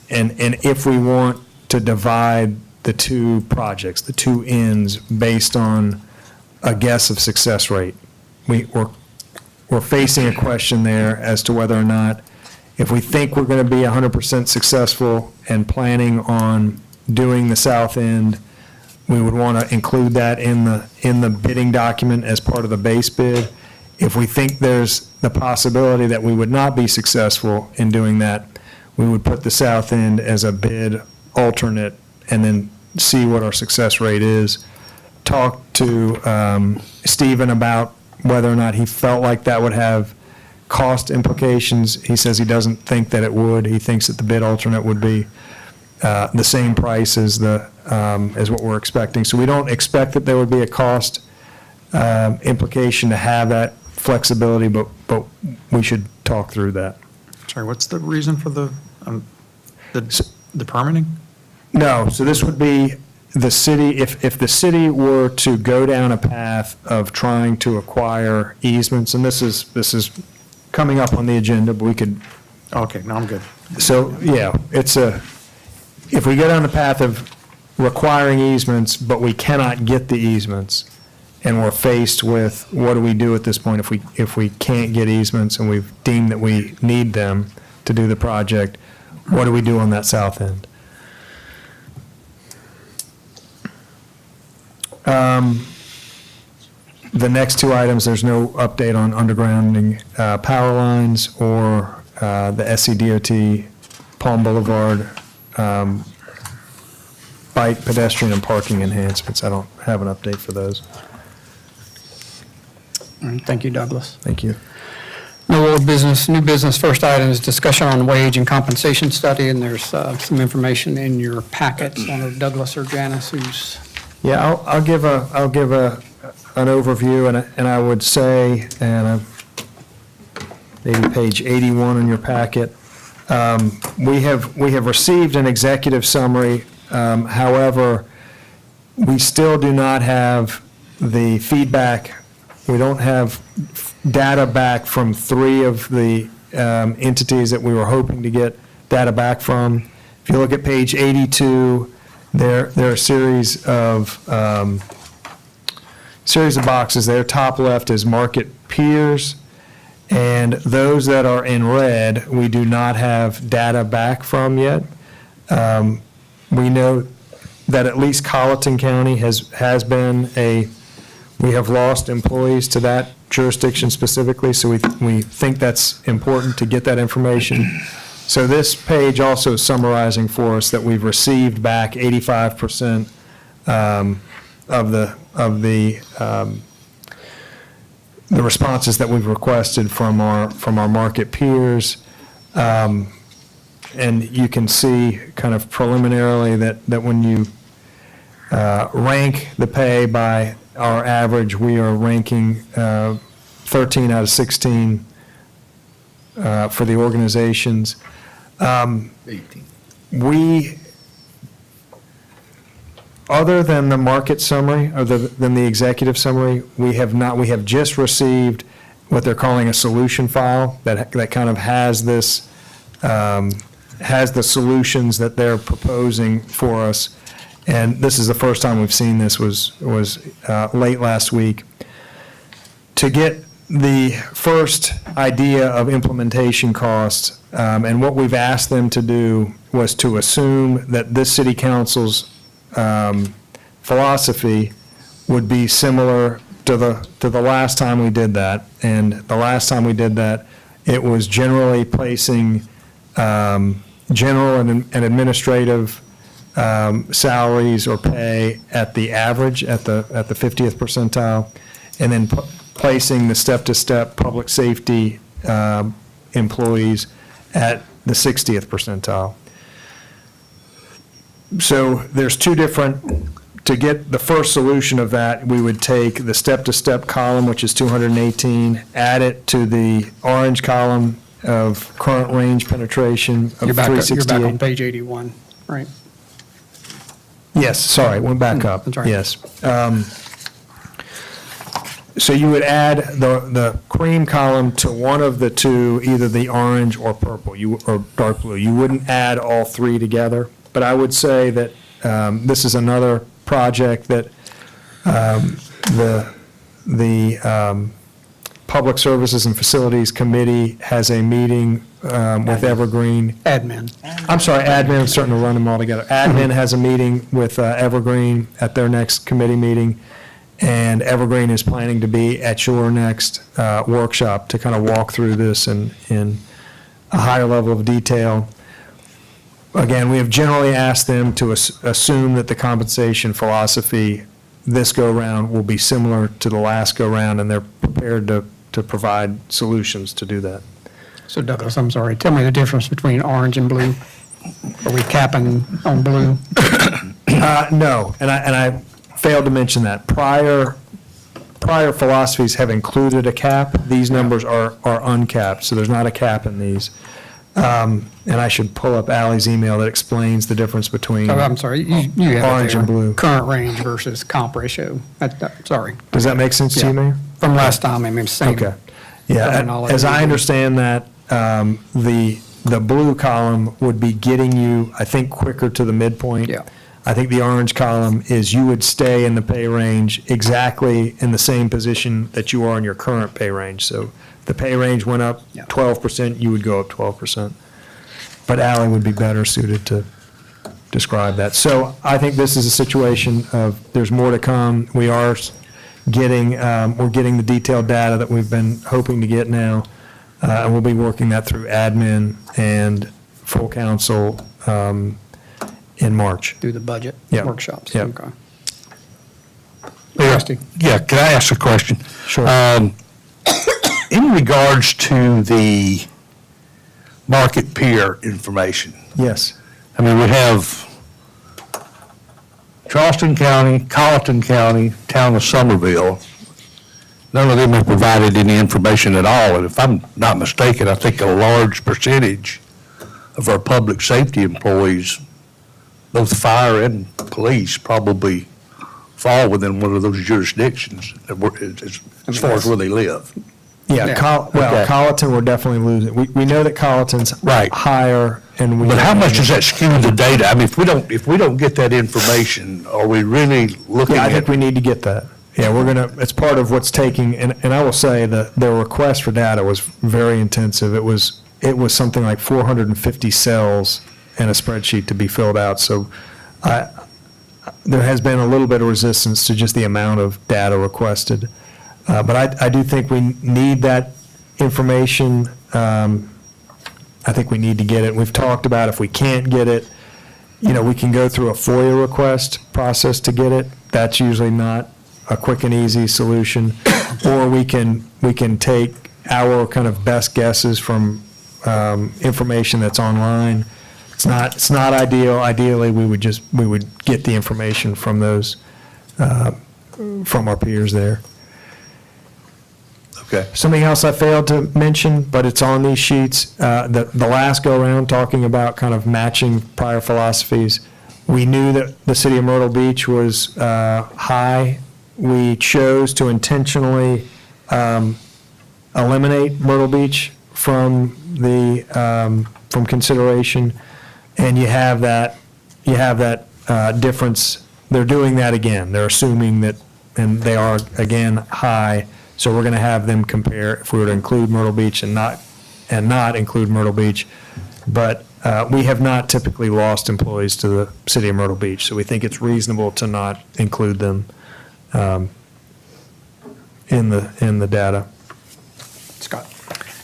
And if we want to divide the two projects, the two ends, based on a guess of success rate. We're facing a question there as to whether or not, if we think we're going to be 100% successful and planning on doing the south end, we would want to include that in the bidding document as part of the base bid. If we think there's the possibility that we would not be successful in doing that, we would put the south end as a bid alternate and then see what our success rate is. Talk to Stephen about whether or not he felt like that would have cost implications. He says he doesn't think that it would. He thinks that the bid alternate would be the same price as as what we're expecting. So we don't expect that there would be a cost implication to have that flexibility, but we should talk through that. Sorry, what's the reason for the permitting? No, so this would be the city, if the city were to go down a path of trying to acquire easements, and this is coming up on the agenda, but we could, Okay, no, I'm good. so, yeah, if we go down the path of requiring easements, but we cannot get the easements, and we're faced with, what do we do at this point if we can't get easements and we've deemed that we need them to do the project, what do we do on that south end? The next two items, there's no update on undergrounding power lines or the SCDOT Palm Boulevard bike, pedestrian, and parking enhancements. I don't have an update for those. All right, thank you, Douglas. Thank you. No old business, new business. First item is discussion on wage and compensation study, and there's some information in your packets. I don't know if Douglas or Janice, who's, Yeah, I'll give an overview, and I would say, and maybe page 81 in your packet, we have received an executive summary. However, we still do not have the feedback. We don't have data back from 3 of the entities that we were hoping to get data back from. If you look at page 82, there are a series of boxes there. Top left is market peers, and those that are in red, we do not have data back from yet. We know that at least Colleton County has been we have lost employees to that jurisdiction specifically, so we think that's important to get that information. So this page also is summarizing for us that we've received back 85% of the responses that we've requested from our market peers. And you can see kind of preliminarily that when you rank the pay by our average, we are ranking 13 out of 16 for the organizations. 18. We, other than the market summary, other than the executive summary, we have just received what they're calling a solution file that kind of has this, has the solutions that they're proposing for us. And this is the first time we've seen this, was late last week. To get the first idea of implementation costs, and what we've asked them to do was to assume that this city council's philosophy would be similar to the last time we did that. And the last time we did that, it was generally placing general and administrative salaries or pay at the average, at the 50th percentile, and then placing the step-to-step public safety employees at the 60th percentile. So there's two different to get the first solution of that, we would take the step-to-step column, which is 218, add it to the orange column of current range penetration of You're back on 368. page 81, right? Yes, sorry, went back up. that's right. Yes. So you would add the cream column to one of the two, either the orange or purple, or dark blue. You wouldn't add all three together. But I would say that this is another project that the Public Services and Facilities Committee has a meeting with Evergreen. Admin. I'm sorry, admin, I'm starting to run them all together. Admin has a meeting with Evergreen at their next committee meeting, and Evergreen is planning to be at your next workshop to kind of walk through this in a higher level of detail. Again, we have generally asked them to assume that the compensation philosophy this go-round will be similar to the last go-round, and they're prepared to provide solutions to do that. So Douglas, I'm sorry, tell me the difference between orange and blue. Are we capping on blue? No, and I failed to mention that. Prior philosophies have included a cap. These numbers are uncapped, so there's not a cap in these. And I should pull up Ally's email that explains the difference between Oh, I'm sorry, you have it orange there. and blue. Current range versus comp ratio. Sorry. Does that make sense to you, Yeah. Mayor? From last time, I mean, same. Okay. Yeah, terminology. as I understand that, the blue column would be getting you, I think, quicker to the midpoint. Yeah. I think the orange column is you would stay in the pay range exactly in the same position that you are in your current pay range. So the pay range went up Yeah. 12%, you would go up 12%. But Ally would be better suited to describe that. So I think this is a situation of, there's more to come. We are getting, we're getting the detailed data that we've been hoping to get now. And we'll be working that through admin and full council in March. Through the budget Yeah. workshops. Yeah. Okay. Trustee. Yeah, can I ask a question? Sure. In regards to the market peer information, Yes. I mean, we have Charleston County, Colleton County, Town of Somerville. None of them have provided any information at all, and if I'm not mistaken, I think a large percentage of our public safety employees, both fire and police, probably fall within one of those jurisdictions as far as where they live. Yeah, Yeah. Okay. Colleton, we're definitely losing. We know that Colleton's Right. higher, and we. But how much does that skew the data? I mean, if we don't get that information, are we really looking Yeah, I at? think we need to get that. Yeah, we're gonna, it's part of what's taking, and I will say that the request for data was very intensive. It was something like 450 cells in a spreadsheet to be filled out, so there has been a little bit of resistance to just the amount of data requested. But I do think we need that information. I think we need to get it. We've talked about if we can't get it, we can go through a FOIA request process to get it. That's usually not a quick and easy solution. Or we can take our kind of best guesses from information that's online. It's not ideal. Ideally, we would get the information from those, from our peers there. Okay. Something else I failed to mention, but it's on these sheets, the last go-around, talking about kind of matching prior philosophies, we knew that the city of Myrtle Beach was high. We chose to intentionally eliminate Myrtle Beach from from consideration, and you have that difference. They're doing that again. They're assuming that, and they are, again, high. So we're going to have them compare if we were to include Myrtle Beach and not include Myrtle Beach. But we have not typically lost employees to the city of Myrtle Beach, so we think it's reasonable to not include them in the data. Scott.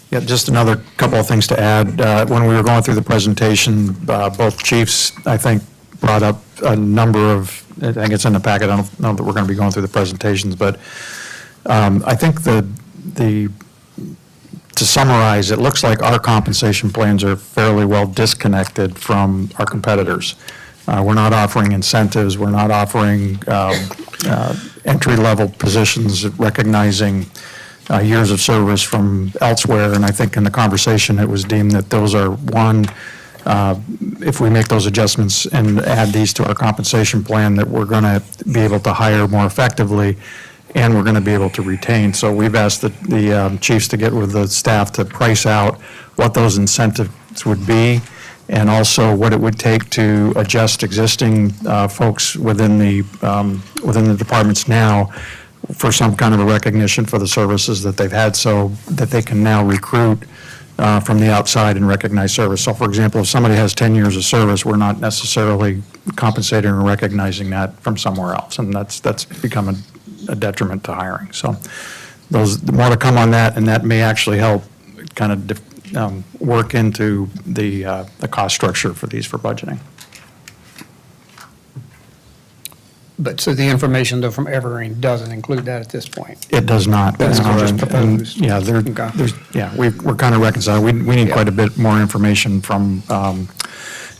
Yeah, just another couple of things to add. When we were going through the presentation, both chiefs, I think, brought up a number of, I think it's in the packet, I don't know that we're going to be going through the presentations, but I think to summarize, it looks like our compensation plans are fairly well disconnected from our competitors. We're not offering incentives, we're not offering entry-level positions, recognizing years of service from elsewhere, and I think in the conversation, it was deemed that those are, one, if we make those adjustments and add these to our compensation plan, that we're going to be able to hire more effectively, and we're going to be able to retain. So we've asked the chiefs to get with the staff to price out what those incentives would be, and also what it would take to adjust existing folks within the departments now for some kind of a recognition for the services that they've had, so that they can now recruit from the outside and recognize service. So for example, if somebody has 10 years of service, we're not necessarily compensating or recognizing that from somewhere else, and that's become a detriment to hiring. So more to come on that, and that may actually help kind of work into the cost structure for these for budgeting. But, so the information though from Evergreen doesn't include that at this point? It does not. That's just And, proposed. Yeah, Okay. we're kind of reconciling. We need quite a bit more information from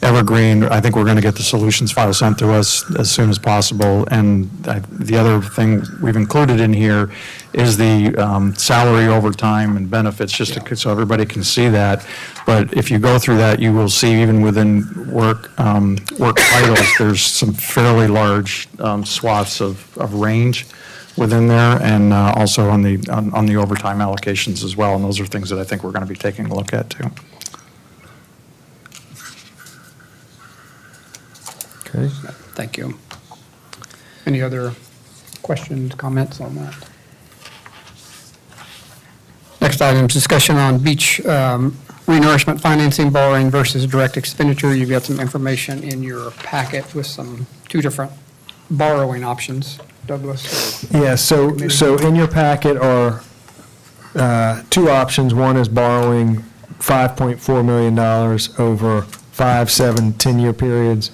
Evergreen. I think we're going to get the solutions file sent to us as soon as possible. And the other thing we've included in here is the salary, overtime, and benefits, just so everybody can see that. But if you go through that, you will see even within work titles, there's some fairly large swaths of range within there, and also on the overtime allocations as well. And those are things that I think we're going to be taking a look at too. Okay. Thank you. Any other questions, comments on that? Next item is discussion on beach renourishment financing borrowing versus direct expenditure. You've got some information in your packet with two different borrowing options. Douglas? Yeah, so in your packet are two options. One is borrowing $5.4 million over 5, 7, 10-year periods,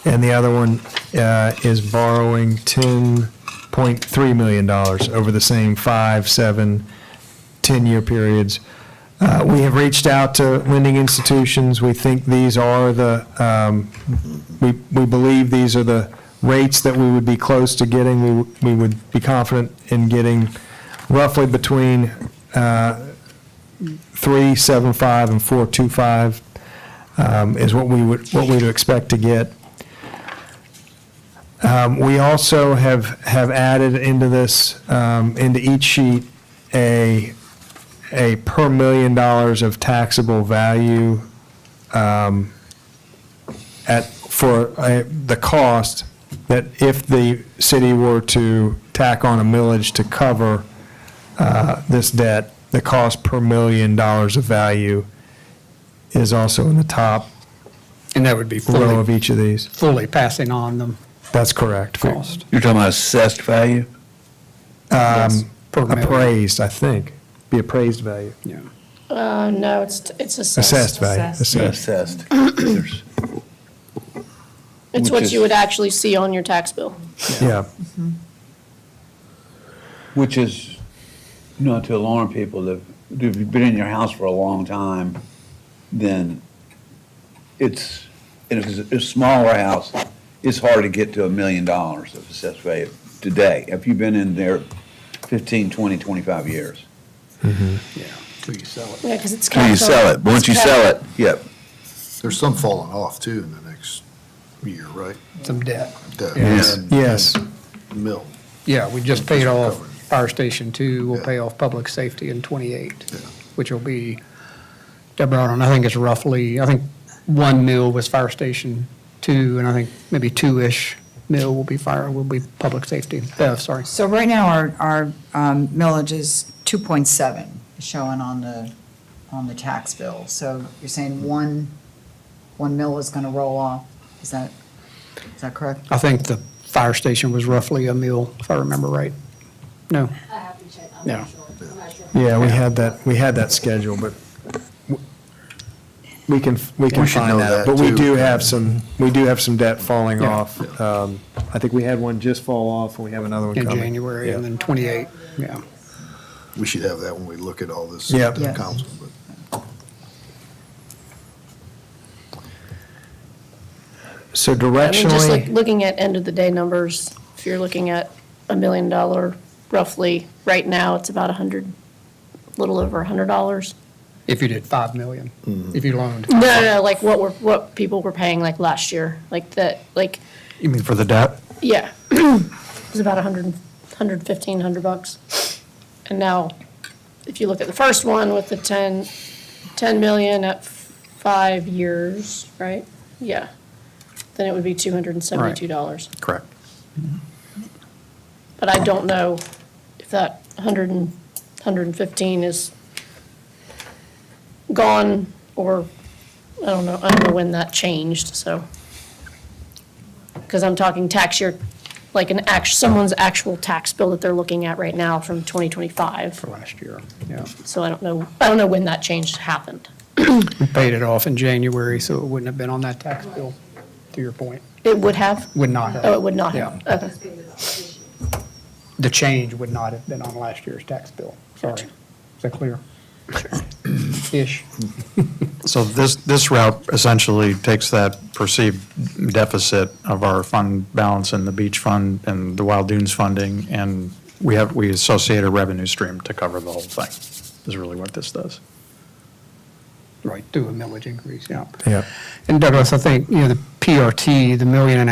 and the other one is borrowing $10.3 million over the same 5, 7, 10-year periods. We have reached out to lending institutions. We think these are we believe these are the rates that we would be close to getting. We would be confident in getting roughly between 3.75 and 4.25 is what we would expect to get. We also have added into this, into each sheet, a per $1 million of taxable value for the cost that if the city were to tack on a millage to cover this debt, the cost per $1 million of value is also in the top And that would be row of each of these. fully passing on the That's correct. cost. You're talking about assessed value? Per million. Appraised, I think. Be appraised value. Yeah. No, it's assessed. Assessed value. Assessed. Assessed. There's- It's Which what you is- would actually see on your tax bill. Yeah. Which is, not to alarm people, that if you've been in your house for a long time, then and if it's a smaller house, it's hard to get to $1 million of assessed value today, if you've been in there 15, 20, 25 years. Yeah, so you sell it. Yeah, because it's. Till you capped on- sell it, once you it's sell capped- it, yep. There's some falling off too in the next year, right? Some debt. Yes. And Yes. Mill. Yeah, we just paid Just off recovered. Fire Station 2, we'll Yeah. pay off Public Safety in '28, Yeah. which will be, Deborah, I don't know, I think it's roughly, I think 1 mil was Fire Station 2, and I think maybe 2-ish mil will be Public Safety, sorry. So right now, our millage is 2.7, showing on the tax bill. So you're saying one mil is going to roll off? Is that correct? I think the Fire Station was roughly a mil, if I remember right. No? I have to check, I'm Yeah. not sure. I'm not sure. Yeah, we had that schedule, but we can We should find know that. that, But we too. do have some debt falling Yeah. off. I think we had one just fall off, and we have another one In coming. January, Yeah. and then 28, yeah. We should have that when we look at all this Yeah. at the Yeah. council, but So I mean, just like directionally, looking at end of the day numbers, if you're looking at $1 million roughly, right now, it's about a little over $100. If you did 5 million, if you loaned. No, like what people were paying like last year, like that, like, You mean for the debt? yeah. It was about $115 And now, if you look at the first one with the 10 million at 5 years, right? Yeah. Then it would be $272. Correct. But I don't know if that 115 is gone, or, I don't know when that changed, so. Because I'm talking tax year, like someone's actual tax bill that they're looking at right now from 2025. For last year, yeah. So I don't know when that change happened. We paid it off in January, so it wouldn't have been on that tax bill, to your point. It would have? Would not have. Oh, it would not have? Yeah. Okay. The change would not have been on last year's tax bill. Sorry. Gotcha. Is that clear? Ish. So this route essentially takes that perceived deficit of our fund balance in the beach fund and the Wild Dunes funding, and we associate a revenue stream to cover the whole thing, is really what this does. Right, do a millage increase, yeah. yeah. And Douglas, I think, the PRT, the $1.5 million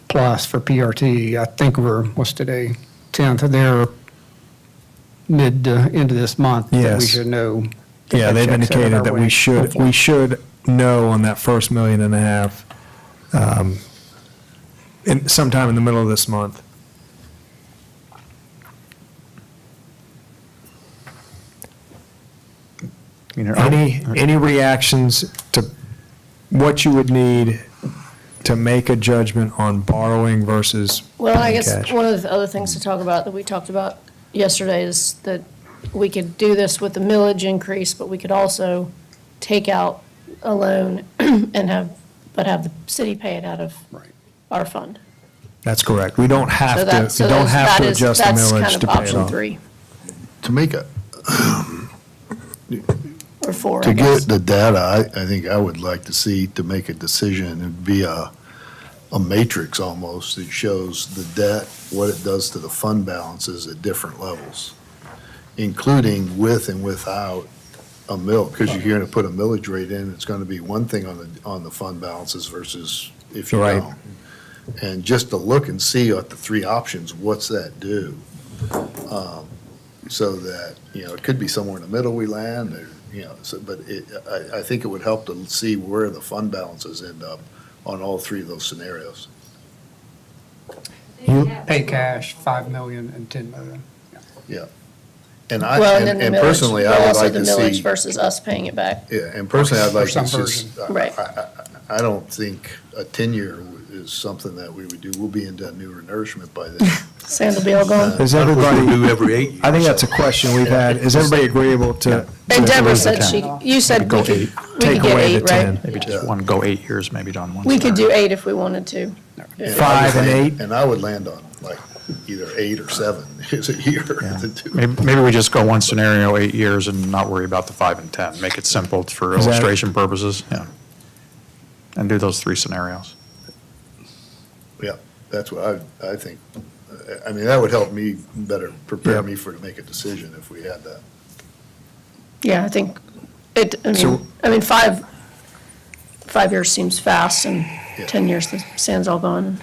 plus for PRT, I think what's today, 10th, they're end of this month that we Yes. should know. Yeah, they've Check's headed indicated our that way, we hopefully. should know on that first $1.5 million, sometime in the middle of this month. You know, Any reactions to what you would need to make a judgment on borrowing versus Well, I paying guess cash? one of the other things to talk about that we talked about yesterday is that we could do this with the millage increase, but we could also take out a loan and have the city pay it out of Right. our fund. That's correct. We don't have So to, that, so we don't have that to is, adjust the that's kind millage of to pay it option off. 3 To make a, or 4, I to guess. get the data, I think I would like to see, to make a decision, it'd be a matrix almost that shows the debt, what it does to the fund balances at different levels, including with and without a mill, because you're going to put a millage rate in, it's going to be one thing on the fund balances versus if you Right. don't. And just to look and see at the three options, what's that do? So that, it could be somewhere in the middle we land, or, but I think it would help to see where the fund balances end up on all three of those scenarios. Pay cash, 5 million and 10 million. Yeah. And I, Well, and then and the millage, personally, I well, would also like the to millage see, versus us paying it back. yeah, and personally, I'd like Or some to just, version. Right. I don't think a 10-year is something that we would do. We'll be into new nourishment by then. Sand will be all gone. Is everybody, Do every 8 years. I think that's a question we've had. Is everybody agreeable to? And Deborah the said 10. you said we Go could, eight. we Take could get away the 8, right? 10. Maybe just one, go 8 years, maybe done one. We could scenario. do 8 if we wanted to. And 5 I would and land- 8? And I would land on like either 8 or 7 is a year. the two. Maybe we just go one scenario, 8 years, and not worry about the 5 and 10. Make it simple for Is that- illustration purposes, yeah. And do those 3 scenarios. Yeah, that's what I think. I mean, that would help me better prepare Yep. me to make a decision if we had that. Yeah, I think So- 5 years seems fast, and Yeah. 10 years, the sand's all gone.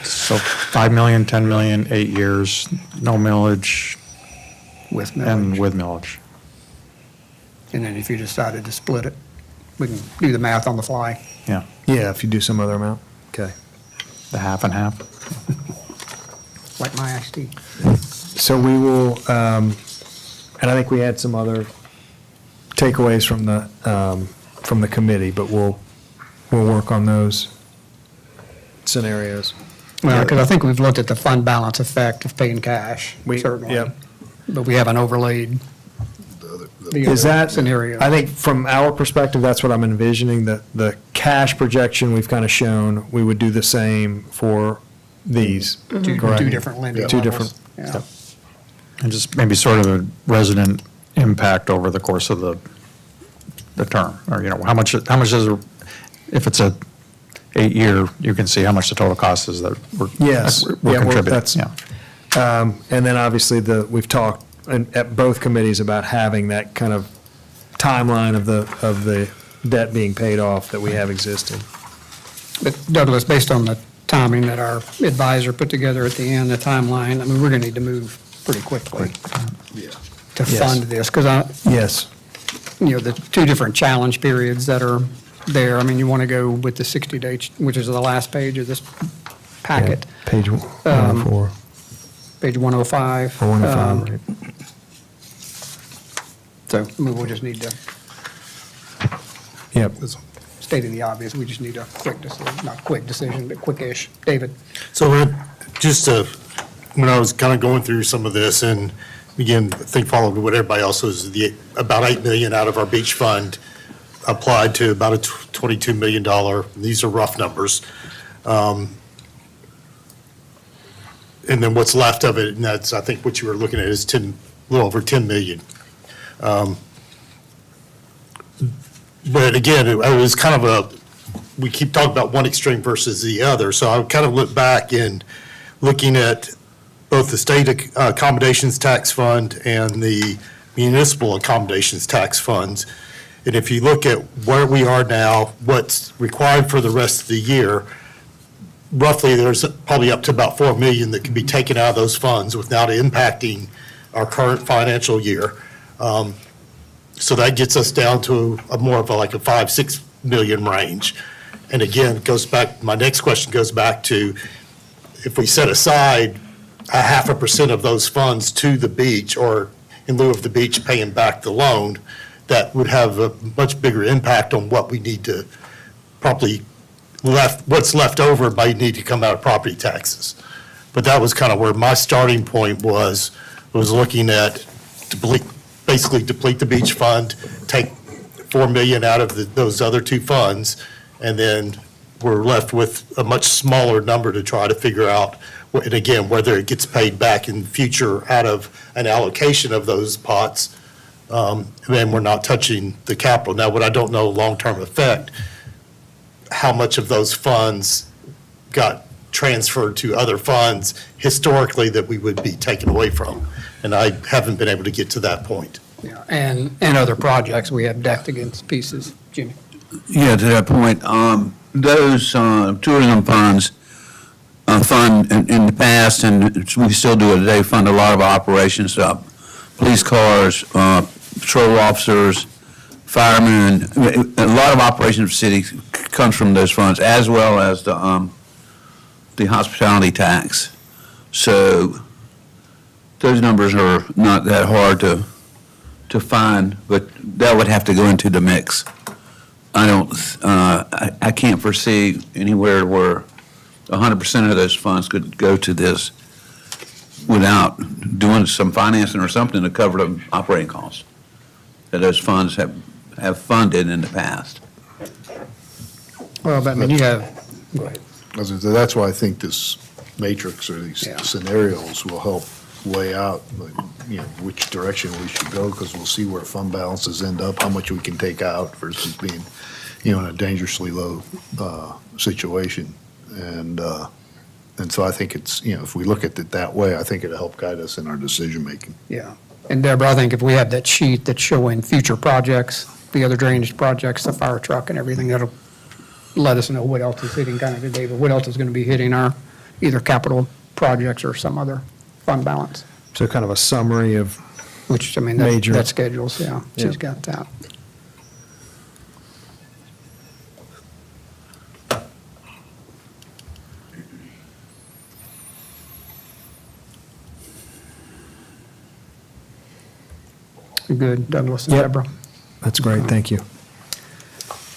So 5 million, 10 million, 8 years, no millage, With and millage. with millage. And then if you decided to split it, we can do the math on the fly. Yeah, Yeah, if you do some other amount. Okay. the half and half. Like my iced tea. So we will, and I think we had some other takeaways from the committee, but we'll work on those scenarios. Well, because I think we've looked at the fund balance effect of paying cash, We- certainly. yep. But we haven't overlaid the Is other that, scenario. I think from our perspective, that's what I'm envisioning, that the cash projection we've kind of shown, we would do the same for these. Two correct? different lending Two levels. different, Yeah. And just maybe sort of a resident impact over the course of the term, or, how much is, if it's 8-year, you can see how much the total cost is that we're Yes. we're Yeah, well, contributing. that's- Yeah. And then obviously we've talked at both committees about having that kind of timeline of the debt being paid off that we have existing. But Douglas, based on the timing that our advisor put together at the end, the timeline, I mean, we're going to need to move pretty quickly to Yes. fund this, because Yes. the two different challenge periods that are there, I mean, you want to go with the 60-day, which is the last page of this packet, Page 104, page 105. or 105, right. So, I mean, we'll just need to, Yep. stating the obvious, we just need a quick decision, not quick decision, but quickish. David? So when I was kind of going through some of this and again, I think following what everybody else was, about 8 million out of our beach fund applied to about a $22 million, these are rough numbers. And then what's left of it, and that's, I think what you were looking at is a little over 10 million. But again, it was kind of we keep talking about one extreme versus the other. So I kind of look back and looking at both the state accommodations tax fund and the municipal accommodations tax funds. And if you look at where we are now, what's required for the rest of the year, roughly there's probably up to about 4 million that can be taken out of those funds without impacting our current financial year. So that gets us down to more of like a 5-6 million range. And again, my next question goes back to, if we set aside 0.5% of those funds to the beach, or in lieu of the beach paying back the loan, that would have a much bigger impact on what we need to probably what's left over might need to come out of property taxes. But that was kind of where my starting point was looking at basically deplete the beach fund, take 4 million out of those other two funds, and then we're left with a much smaller number to try to figure out, and again, whether it gets paid back in the future out of an allocation of those pots, then we're not touching the capital. Now, what I don't know long-term effect, how much of those funds got transferred to other funds historically that we would be taken away from. And I haven't been able to get to that point. Yeah, and other projects, we have decked against pieces. Jimmy? Yeah, to that point, those tourism funds fund in the past, and we still do it today, fund a lot of operations, police cars, patrol officers, firemen, a lot of operations of the city comes from those funds, as well as the hospitality tax. So those numbers are not that hard to find, but that would have to go into the mix. I can't foresee anywhere where 100% of those funds could go to this without doing some financing or something to cover the operating costs that those funds have funded in the past. Well, but I mean, you have, go ahead. That's why I think this matrix or these Yeah. scenarios will help lay out, like, which direction we should go, because we'll see where fund balances end up, how much we can take out versus being, in a dangerously low situation. And so I think it's, if we look at it that way, I think it'll help guide us in our decision-making. Yeah. And Deborah, I think if we have that sheet that's showing future projects, the other drainage projects, the fire truck and everything, that'll let us know what else is hitting kind of today, but what else is going to be hitting our either capital projects or some other fund balance, So kind of a summary of, which, I mean, Major. that schedules, yeah, Yeah. she's got that. Good, Douglas and Yep. Deborah. that's great, thank you.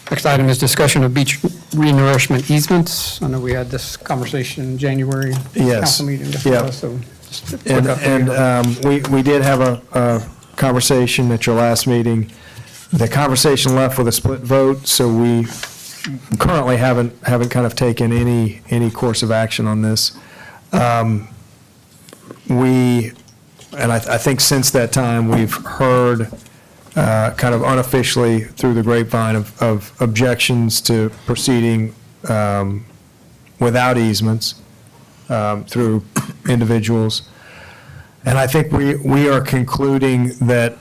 Next item is discussion of beach renourishment easements. I know we had this conversation in January. Yes. Council meeting, Yep. so just a quick And, update. we did have a conversation at your last meeting. The conversation left with a split vote, so we currently haven't kind of taken any course of action on this. I think since that time, we've heard kind of unofficially through the grapevine of objections to proceeding without easements through individuals. And I think we are concluding that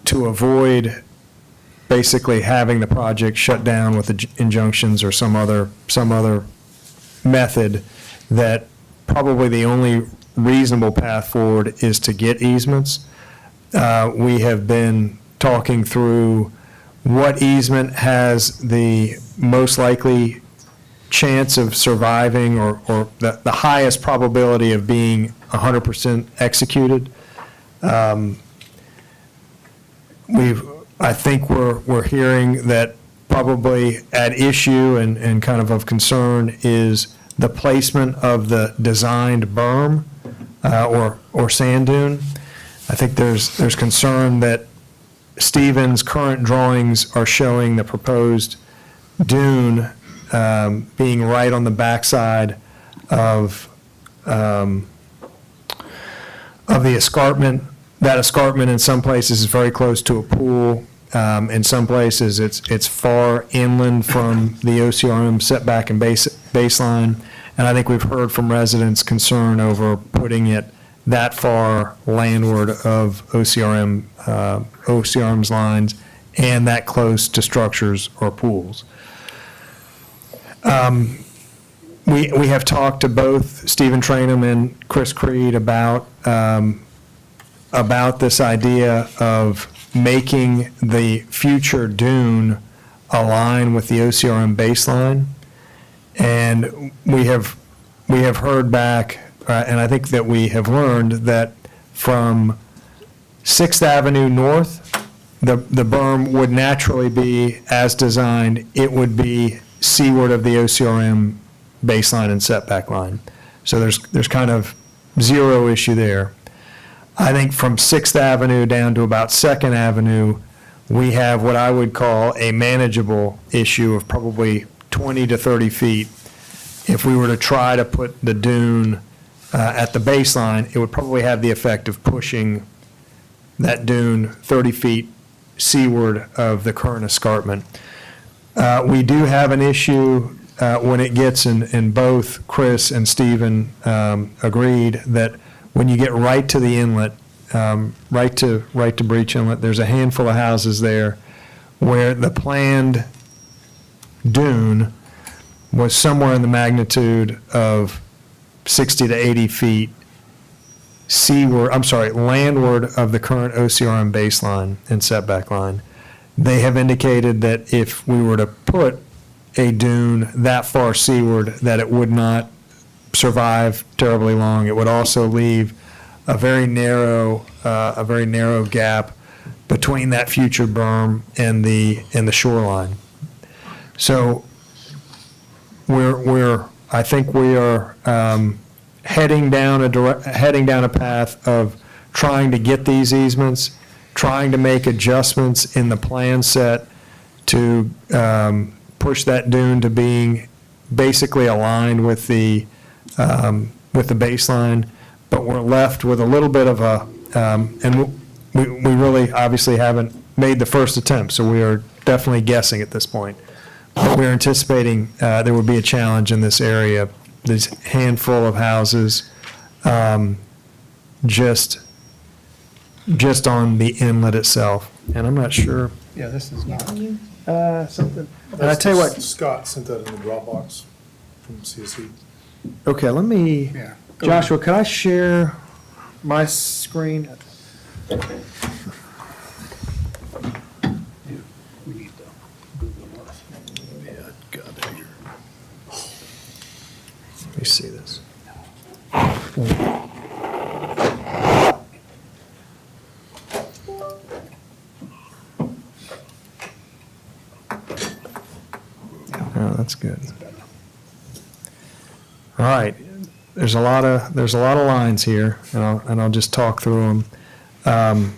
to avoid basically having the project shut down with injunctions or some other method, that probably the only reasonable path forward is to get easements. We have been talking through what easement has the most likely chance of surviving or the highest probability of being 100% executed. I think we're hearing that probably at issue and kind of concern is the placement of the designed berm or sand dune. I think there's concern that Stephen's current drawings are showing the proposed dune being right on the backside of the escarpment. That escarpment in some places is very close to a pool. In some places, it's far inland from the OCRM setback and baseline. And I think we've heard from residents concern over putting it that far landward of OCRM's lines and that close to structures or pools. We have talked to both Stephen Trainum and Chris Creed about this idea of making the future dune align with the OCRM baseline. And we have heard back, and I think that we have learned that from 6th Avenue North, the berm would naturally be, as designed, it would be seaward of the OCRM baseline and setback line. So there's kind of zero issue there. I think from 6th Avenue down to about 2nd Avenue, we have what I would call a manageable issue of probably 20 to 30 feet. If we were to try to put the dune at the baseline, it would probably have the effect of pushing that dune 30 feet seaward of the current escarpment. We do have an issue when it gets, and both Chris and Stephen agreed that when you get right to the inlet, right to Breach Inlet, there's a handful of houses there where the planned dune was somewhere in the magnitude of 60 to 80 feet landward of the current OCRM baseline and setback line. They have indicated that if we were to put a dune that far seaward, that it would not survive terribly long. It would also leave a very narrow gap between that future berm and the shoreline. So I think we are heading down a path of trying to get these easements, trying to make adjustments in the plan set to push that dune to being basically aligned with the baseline, but we're left with a little bit of a, and we really obviously haven't made the first attempt, so we are definitely guessing at this point. But we're anticipating there would be a challenge in this area, this handful of houses, just on the inlet itself. And I'm not sure. Yeah, this is not. Something. And I tell you what, Scott sent that in the Dropbox from CSE. okay, let me, Yeah. Go Joshua, could I share my screen? Let me see this. Oh, that's good. All right, there's a lot of lines here, and I'll just talk through them.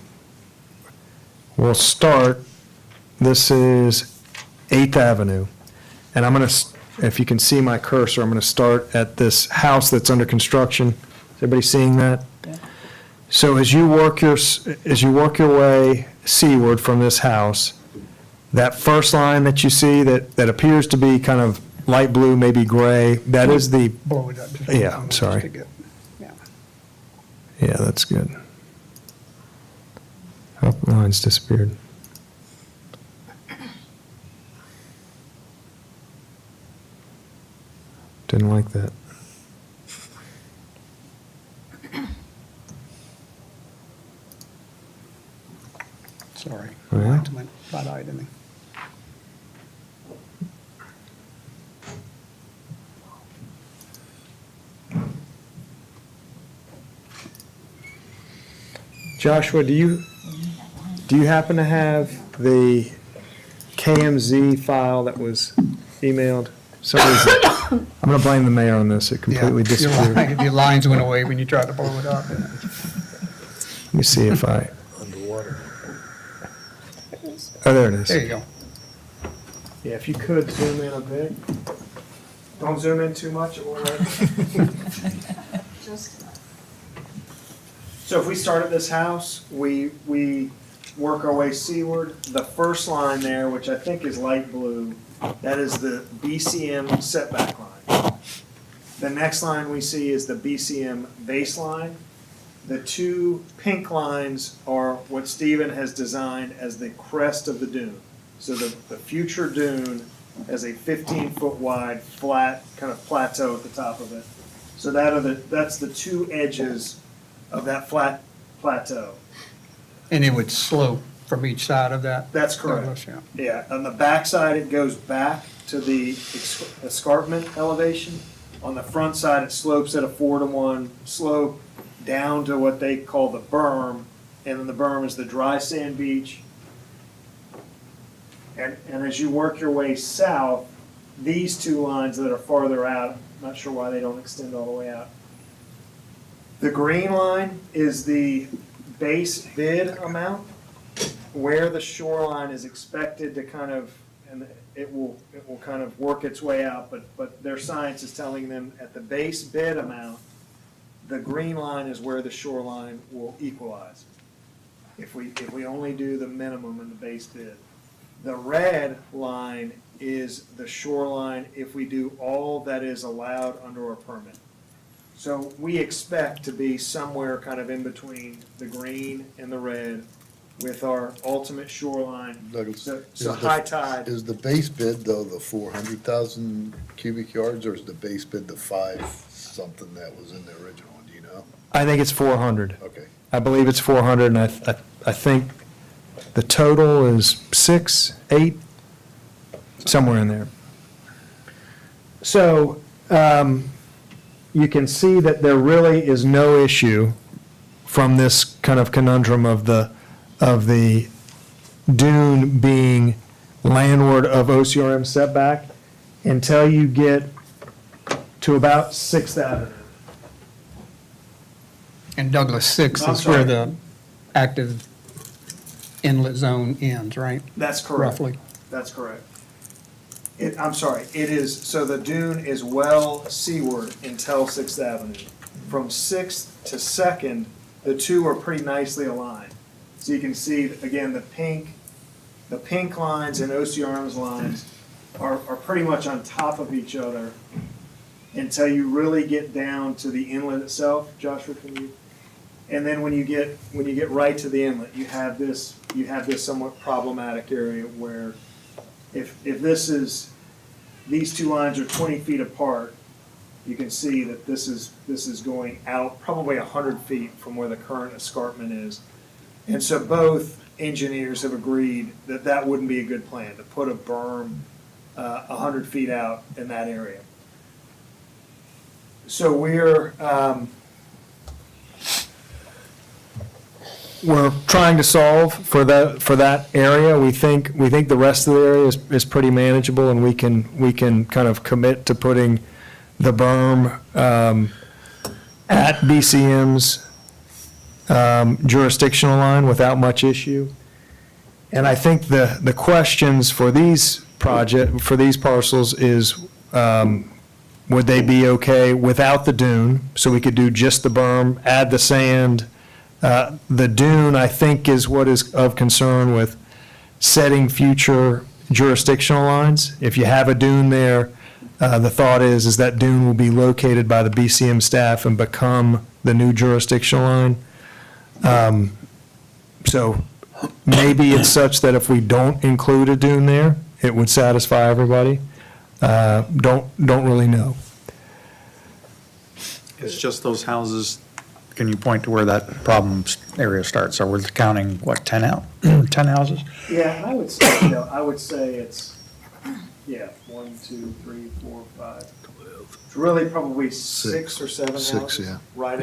We'll start, this is 8th Avenue, and I'm going to, if you can see my cursor, I'm going to start at this house that's under construction. Is everybody seeing that? Yeah. So as you work your way seaward from this house, that first line that you see that appears to be kind of light blue, maybe gray. That is the, Blow it up. just- Yeah, I'm sorry. just to get- yeah. yeah, that's good. Oh, line's disappeared. Didn't like that. Sorry. All right. Went bright-eyed, didn't he? Joshua, do you happen to have the KMZ file that was emailed? For some reason, I'm going to blame the mayor on this. It completely Yeah, your disappeared. line- Your lines went away when you tried to blow it up. Let me see if I, Underwater. oh, there it is. There you go. Yeah, if you could zoom in a bit. Don't zoom in too much, it won't let. So if we start at this house, we work our way seaward. The first line there, which I think is light blue, that is the BCM setback line. The next line we see is the BCM baseline. The two pink lines are what Stephen has designed as the crest of the dune. So the future dune has a 15-foot wide, flat, kind of plateau at the top of it. So that's the two edges of that flat plateau. And it would slope from each side of that? That's correct. Douglas, yeah. Yeah, on the back side, it goes back to the escarpment elevation. On the front side, it slopes at a 4-to-1 slope down to what they call the berm, and then the berm is the dry sand beach. And as you work your way south, these two lines that are farther out, I'm not sure why they don't extend all the way out. The green line is the base bid amount, where the shoreline is expected to kind of, and it will kind of work its way out, but their science is telling them at the base bid amount, the green line is where the shoreline will equalize. If we only do the minimum in the base bid. The red line is the shoreline if we do all that is allowed under our permit. So we expect to be somewhere kind of in between the green and the red with our ultimate shoreline. Douglas, So is the- high tide, Is the base bid though the 400,000 cubic yards, or is the base bid the 5-something that was in the original one, do you know? I think it's 400. Okay. I believe it's 400, and I think the total is 6, 8, somewhere in there. So you can see that there really is no issue from this kind of conundrum of the dune being landward of OCRM setback until you get to about 6th Avenue. And Douglas 6 I'm is where sorry. the active inlet zone ends, right? That's correct. Roughly. That's correct. I'm sorry, it is, so the dune is well seaward until 6th Avenue. From 6th to 2nd, the two are pretty nicely aligned. So you can see, again, the pink lines and OCRM's lines are pretty much on top of each other until you really get down to the inlet itself. Joshua, can you? And then when you get right to the inlet, you have this somewhat problematic area where if these two lines are 20 feet apart, you can see that this is going out probably 100 feet from where the current escarpment is. And so both engineers have agreed that that wouldn't be a good plan, to put a berm 100 feet out in that area. So we're trying to solve for that area. We think the rest of the area is pretty manageable, and we can kind of commit to putting the berm at BCM's jurisdictional line without much issue. And I think the questions for these parcels is, would they be okay without the dune? So we could do just the berm, add the sand. The dune, I think, is what is of concern with setting future jurisdictional lines. If you have a dune there, The thought is that dune will be located by the BCM staff and become the new jurisdictional line. So maybe it's such that if we don't include a dune there, it would satisfy everybody. Don't really know. It's just those houses, can you point to where that problem area starts? So we're counting, what, 10 houses? Yeah, I would say it's, 1, 2, 3, 4, 5. It's really probably 6 or 7 houses. Six, yeah. Right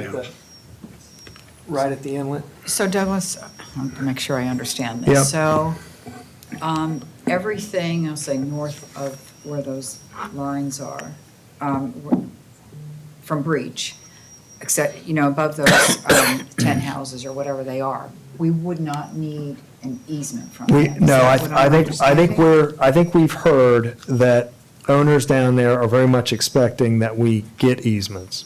at the inlet. So Douglas, I want to make sure I understand Yep. this. So everything, I'll say north of where those lines are, from Breach, except, above those 10 houses or whatever they are, we would not need an easement from them. Is that what I'm understanding? I think we've heard that owners down there are very much expecting that we get easements.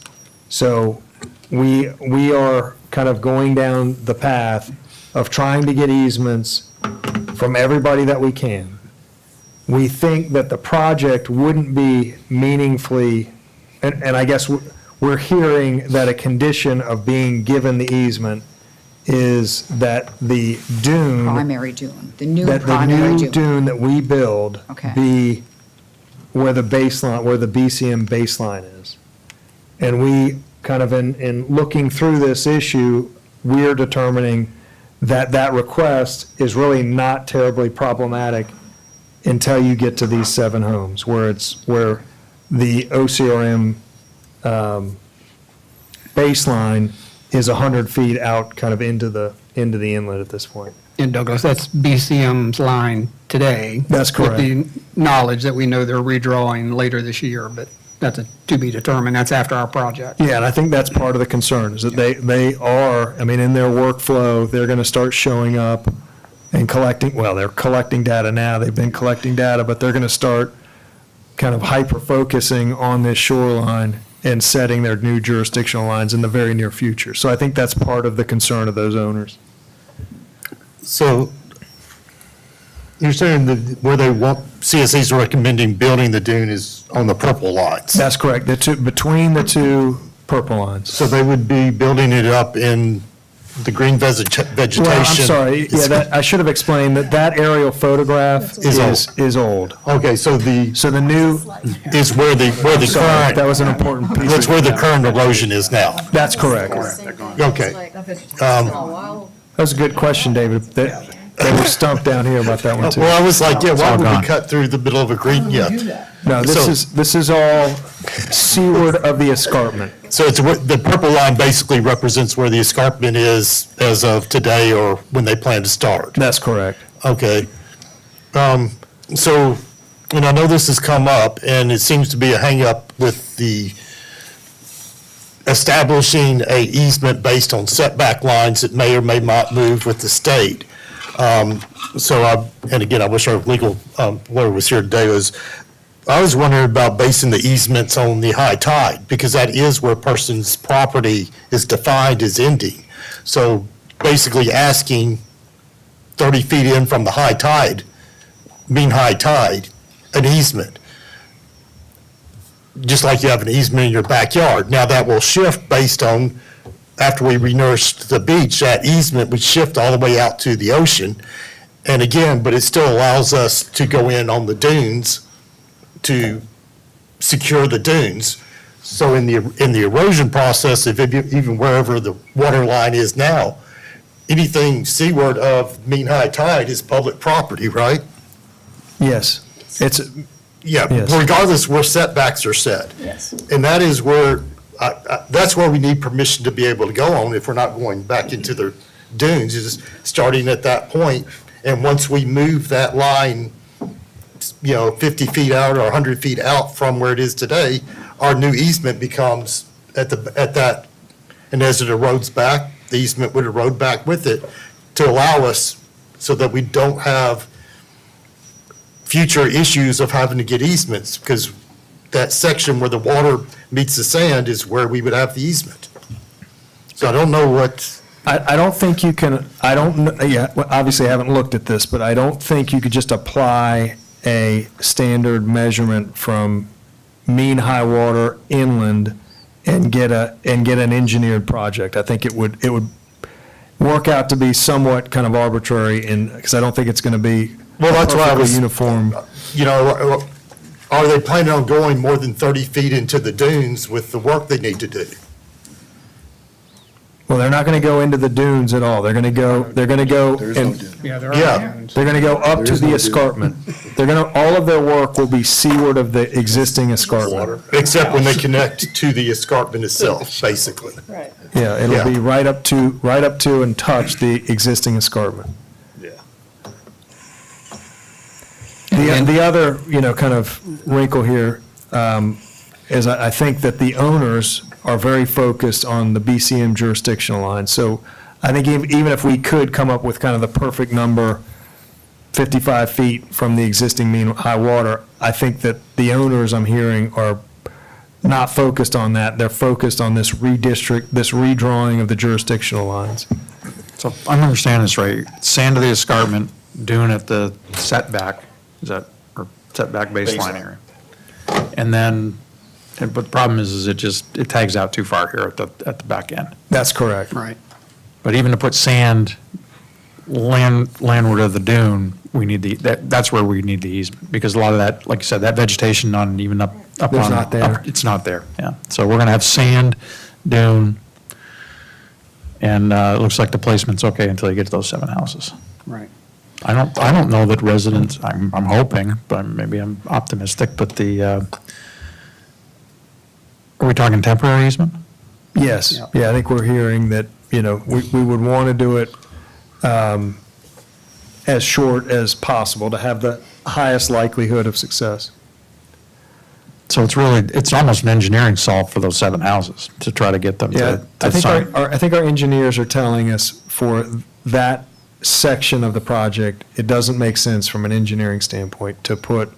So we are kind of going down the path of trying to get easements from everybody that we can. We think that the project wouldn't be meaningfully, and I guess we're hearing that a condition of being given the easement is that the dune. Primary dune, the new That the primary new dune. dune that we build Okay. be where the baseline, where the BCM baseline is. And we kind of, in looking through this issue, we're determining that that request is really not terribly problematic until you get to these 7 homes, where the OCRM baseline is 100 feet out, kind of into the inlet at this point. And Douglas, that's BCM's line today. That's correct. With the knowledge that we know they're redrawing later this year, but that's to be determined. That's after our project. Yeah, and I think that's part of the concern, is that they are, I mean, in their workflow, they're going to start showing up and collecting, well, they're collecting data now, they've been collecting data, but they're going to start kind of hyper-focusing on this shoreline and setting their new jurisdictional lines in the very near future. So I think that's part of the concern of those owners. So you're saying that where they want, CSE's recommending building the dune is on the purple lines? That's correct, between the two purple lines. So they would be building it up in the green vegetation? Well, I'm sorry, I should have explained that aerial photograph is old. Okay, so the new, is where the sorry, that current, was an important piece. that's where the current erosion is now? That's correct. Okay. That was a good question, David. They were stumped down here about that one, too. Well, I was like, yeah, why all would gone. we cut through the middle of a green, yeah. No, So- this is all seaward of the escarpment. So it's, the purple line basically represents where the escarpment is as of today or when they plan to start? That's correct. Okay. So, and I know this has come up, and it seems to be a hangup with the establishing a easement based on setback lines that may or may not move with the state. And again, I wish our legal lawyer was here today, I was wondering about basing the easements on the high tide, because that is where a person's property is defined as ending. So basically asking 30 feet in from the high tide, mean high tide, an easement. Just like you have an easement in your backyard. Now, that will shift based on, after we renourished the beach, that easement would shift all the way out to the ocean. And again, but it still allows us to go in on the dunes to secure the dunes. So in the erosion process, even wherever the water line is now, anything seaward of mean high tide is public property, right? Yes. It's, Yeah, Yes. regardless where setbacks are set. Yes. And that is where, that's where we need permission to be able to go on if we're not going back into the dunes, is starting at that point. And once we move that line, 50 feet out or 100 feet out from where it is today, our new easement becomes at that, and as it erodes back, the easement would erode back with it to allow us so that we don't have future issues of having to get easements, because that section where the water meets the sand is where we would have the easement. So I don't know what, I don't think you can, I don't, well, obviously I haven't looked at this, but I don't think you could just apply a standard measurement from mean high water inland and get an engineered project. I think it would work out to be somewhat kind of arbitrary because I don't think it's going to be Well, that's why I perfectly was- uniform. You know, are they planning on going more than 30 feet into the dunes with the work they need to do? Well, they're not going to go into the dunes at all. They're going to go, and Yeah, there Yeah. they're going to go up to the escarpment. All of their work will be seaward of the existing escarpment. Except when they connect to the escarpment itself, basically. Right. Yeah, it'll Yeah. be right up to and touch the existing escarpment. Yeah. The other, kind of wrinkle here is I think that the owners are very focused on the BCM jurisdictional line. So I think even if we could come up with kind of the perfect number, 55 feet from the existing mean high water, I think that the owners I'm hearing are not focused on that. They're focused on this redrawing of the jurisdictional lines. So if I'm understanding this right, sand to the escarpment, dune at the setback, or setback baseline area. And then, but the problem is it tags out too far here at the back end. That's correct. Right. But even to put sand landward of the dune, we need that's where we need the easement, because a lot of that, like you said, that vegetation not even up There's on. not there. It's not there, yeah. So we're gonna have sand, dune, and it looks like the placement's okay until you get to those 7 houses. Right. I don't know that residents, I'm hoping, but maybe I'm optimistic, but are we talking temporary easement? Yes, yeah, I think we're hearing that, we would want to do it as short as possible to have the highest likelihood of success. So it's almost an engineering solve for those 7 houses to try to get them Yeah, to sign. I think our engineers are telling us for that section of the project, it doesn't make sense from an engineering standpoint to put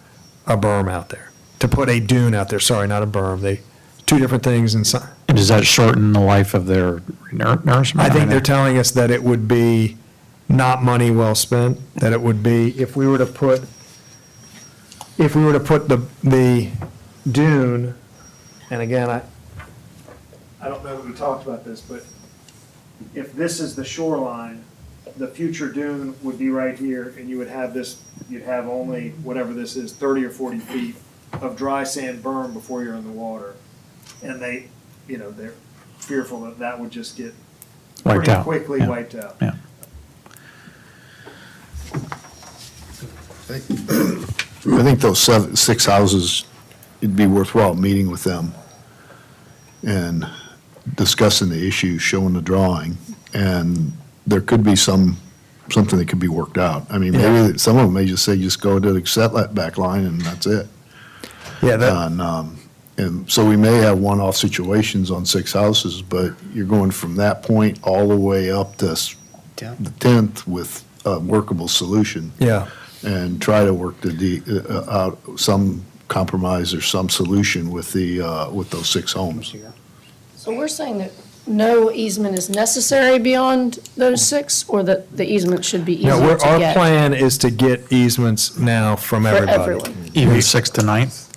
a berm out there, to put a dune out there, sorry, not a berm. Two different things inside. And does that shorten the life of their nourishment? I think they're telling us that it would be not money well spent, that it would be, if we were to put the dune, and again, I don't know that we talked about this, but if this is the shoreline, the future dune would be right here, and you would have you'd have only, whatever this is, 30 or 40 feet of dry sand berm before you're in the water. And they're fearful that would just get Wiped pretty out, quickly yeah. wiped out. Yeah. I think those 6 houses, it'd be worthwhile meeting with them and discussing the issue, showing the drawing, and there could be something that could be worked out. I mean, maybe some of them may just say, just go to the setback line and that's it. Yeah, And so we may have one-off situations on 6 houses, but you're going from that point all the way up to the 10th with a workable solution. yeah. And try to work out some compromise or some solution with those 6 homes. So we're saying that no easement is necessary beyond those 6, or that the easement should be easier No, to our get? plan is to get easements now from For everybody. everyone. Even 6th to 9th?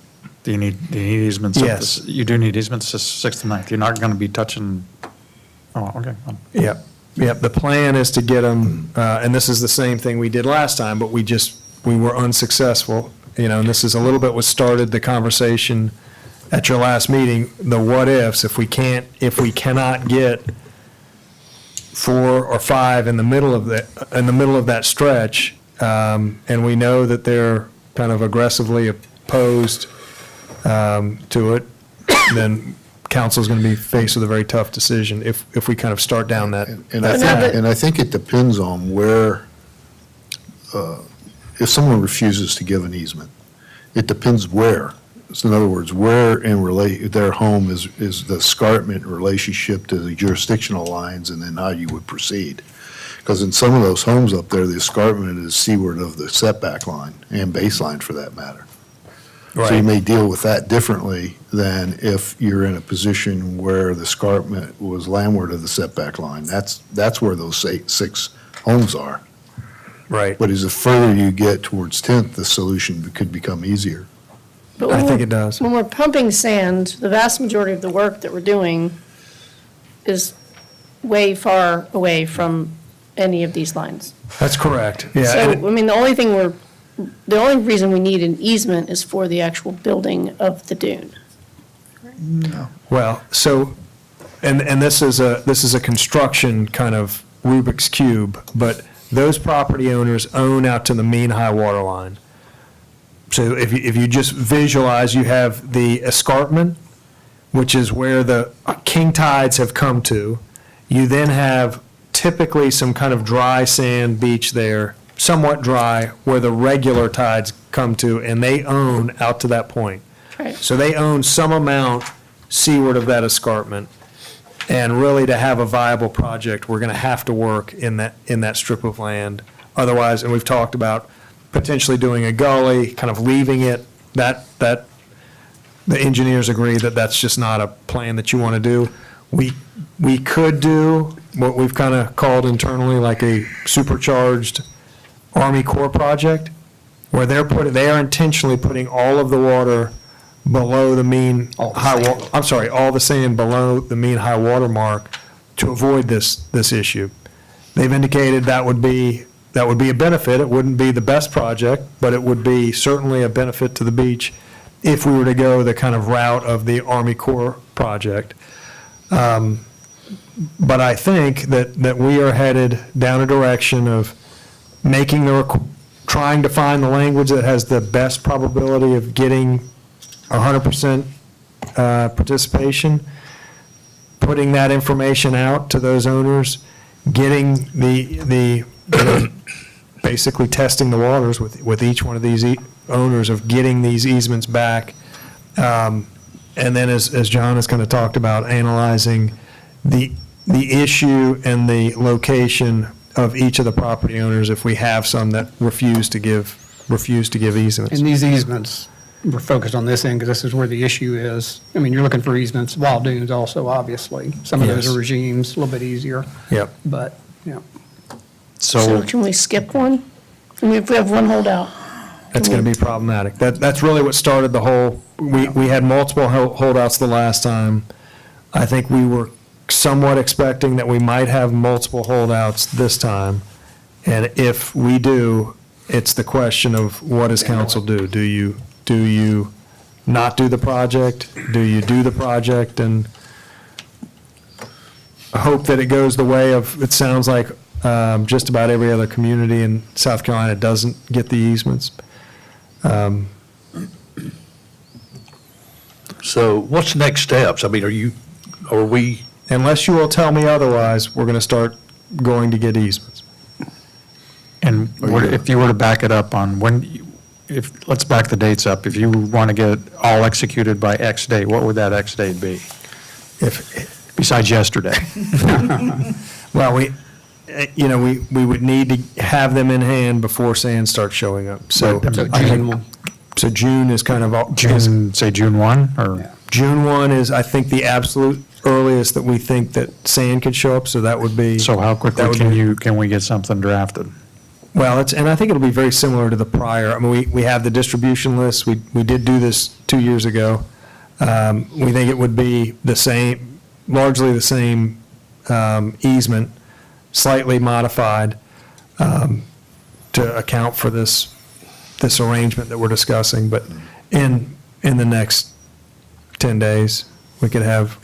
Do you need easements? up to Yes. You do need easements to 6th to 9th. You're not going to be touching, oh, okay. Yep, the plan is to get them, and this is the same thing we did last time, but we were unsuccessful, and this is a little bit what started the conversation at your last meeting, the what-ifs, if we cannot get 4 or 5 in the middle of that stretch, and we know that they're kind of aggressively opposed to it, then council's going to be faced with a very tough decision if we kind of start down that. And I think it depends on where, if someone refuses to give an easement, it depends where. So in other words, where in their home is the escarpment relationship to the jurisdictional lines, and then how you would proceed. Because in some of those homes up there, the escarpment is seaward of the setback line and baseline for that matter. So you may deal with that differently than if you're in a position where the escarpment was landward of the setback line. That's where those 6 homes are. Right. But as the further you get towards 10th, the solution could become easier. But I when think we're- it does. When we're pumping sand, the vast majority of the work that we're doing is way far away from any of these lines. That's correct, yeah. So, and I mean, the only reason we need an easement is for the actual building of the dune. Well, so, and this is a construction kind of Rubik's Cube, but those property owners own out to the mean high water line. So if you just visualize, you have the escarpment, which is where the king tides have come to. You then have typically some kind of dry sand beach there, somewhat dry, where the regular tides come to, and they own out to that point. Right. So they own some amount seaward of that escarpment. And really, to have a viable project, we're going to have to work in that strip of land. Otherwise, and we've talked about potentially doing a gully, kind of leaving it, that the engineers agree that that's just not a plan that you want to do. We could do what we've kind of called internally like a supercharged Army Corps project, where they are intentionally putting all of the water below the mean all the sand below the mean high water mark to avoid this issue. They've indicated that would be a benefit. It wouldn't be the best project, but it would be certainly a benefit to the beach if we were to go the kind of route of the Army Corps project. But I think that we are headed down a direction of trying to find the language that has the best probability of getting 100% participation, putting that information out to those owners, getting the basically testing the waters with each one of these owners of getting these easements back. And then as John has kind of talked about, analyzing the issue and the location of each of the property owners if we have some that refuse to give easements. And these easements, we're focused on this end because this is where the issue is. I mean, you're looking for easements, Wild Dunes also, obviously. Some of those Yes. are regimes, a little bit easier, Yep. but, yeah. So can we skip one? I mean, if we have one holdout. That's going to be problematic. That's really what started the whole, we had multiple holdouts the last time. I think we were somewhat expecting that we might have multiple holdouts this time. And if we do, it's the question of what does council do? Do you not do the project? Do you do the project and hope that it goes the way of, it sounds like just about every other community in South Carolina doesn't get the easements? So what's the next steps? I mean, are we, Unless you will tell me otherwise, we're going to start going to get easements. And if you were to back it up on let's back the dates up. If you want to get all executed by X date, what would that X date be? Besides yesterday? Well, we would need to have them in hand before sand starts showing up. So So I June think, so June is kind of, Say June 1, or? June 1 is, I think, the absolute earliest that we think that sand could show up, so that would be. So how that quickly would be- can we get something drafted? Well, and I think it'll be very similar to the prior. I mean, we have the distribution list. We did do this 2 years ago. We think it would be the same, largely the same easement, slightly modified to account for this arrangement that we're discussing. But in the next 10 days, we could have,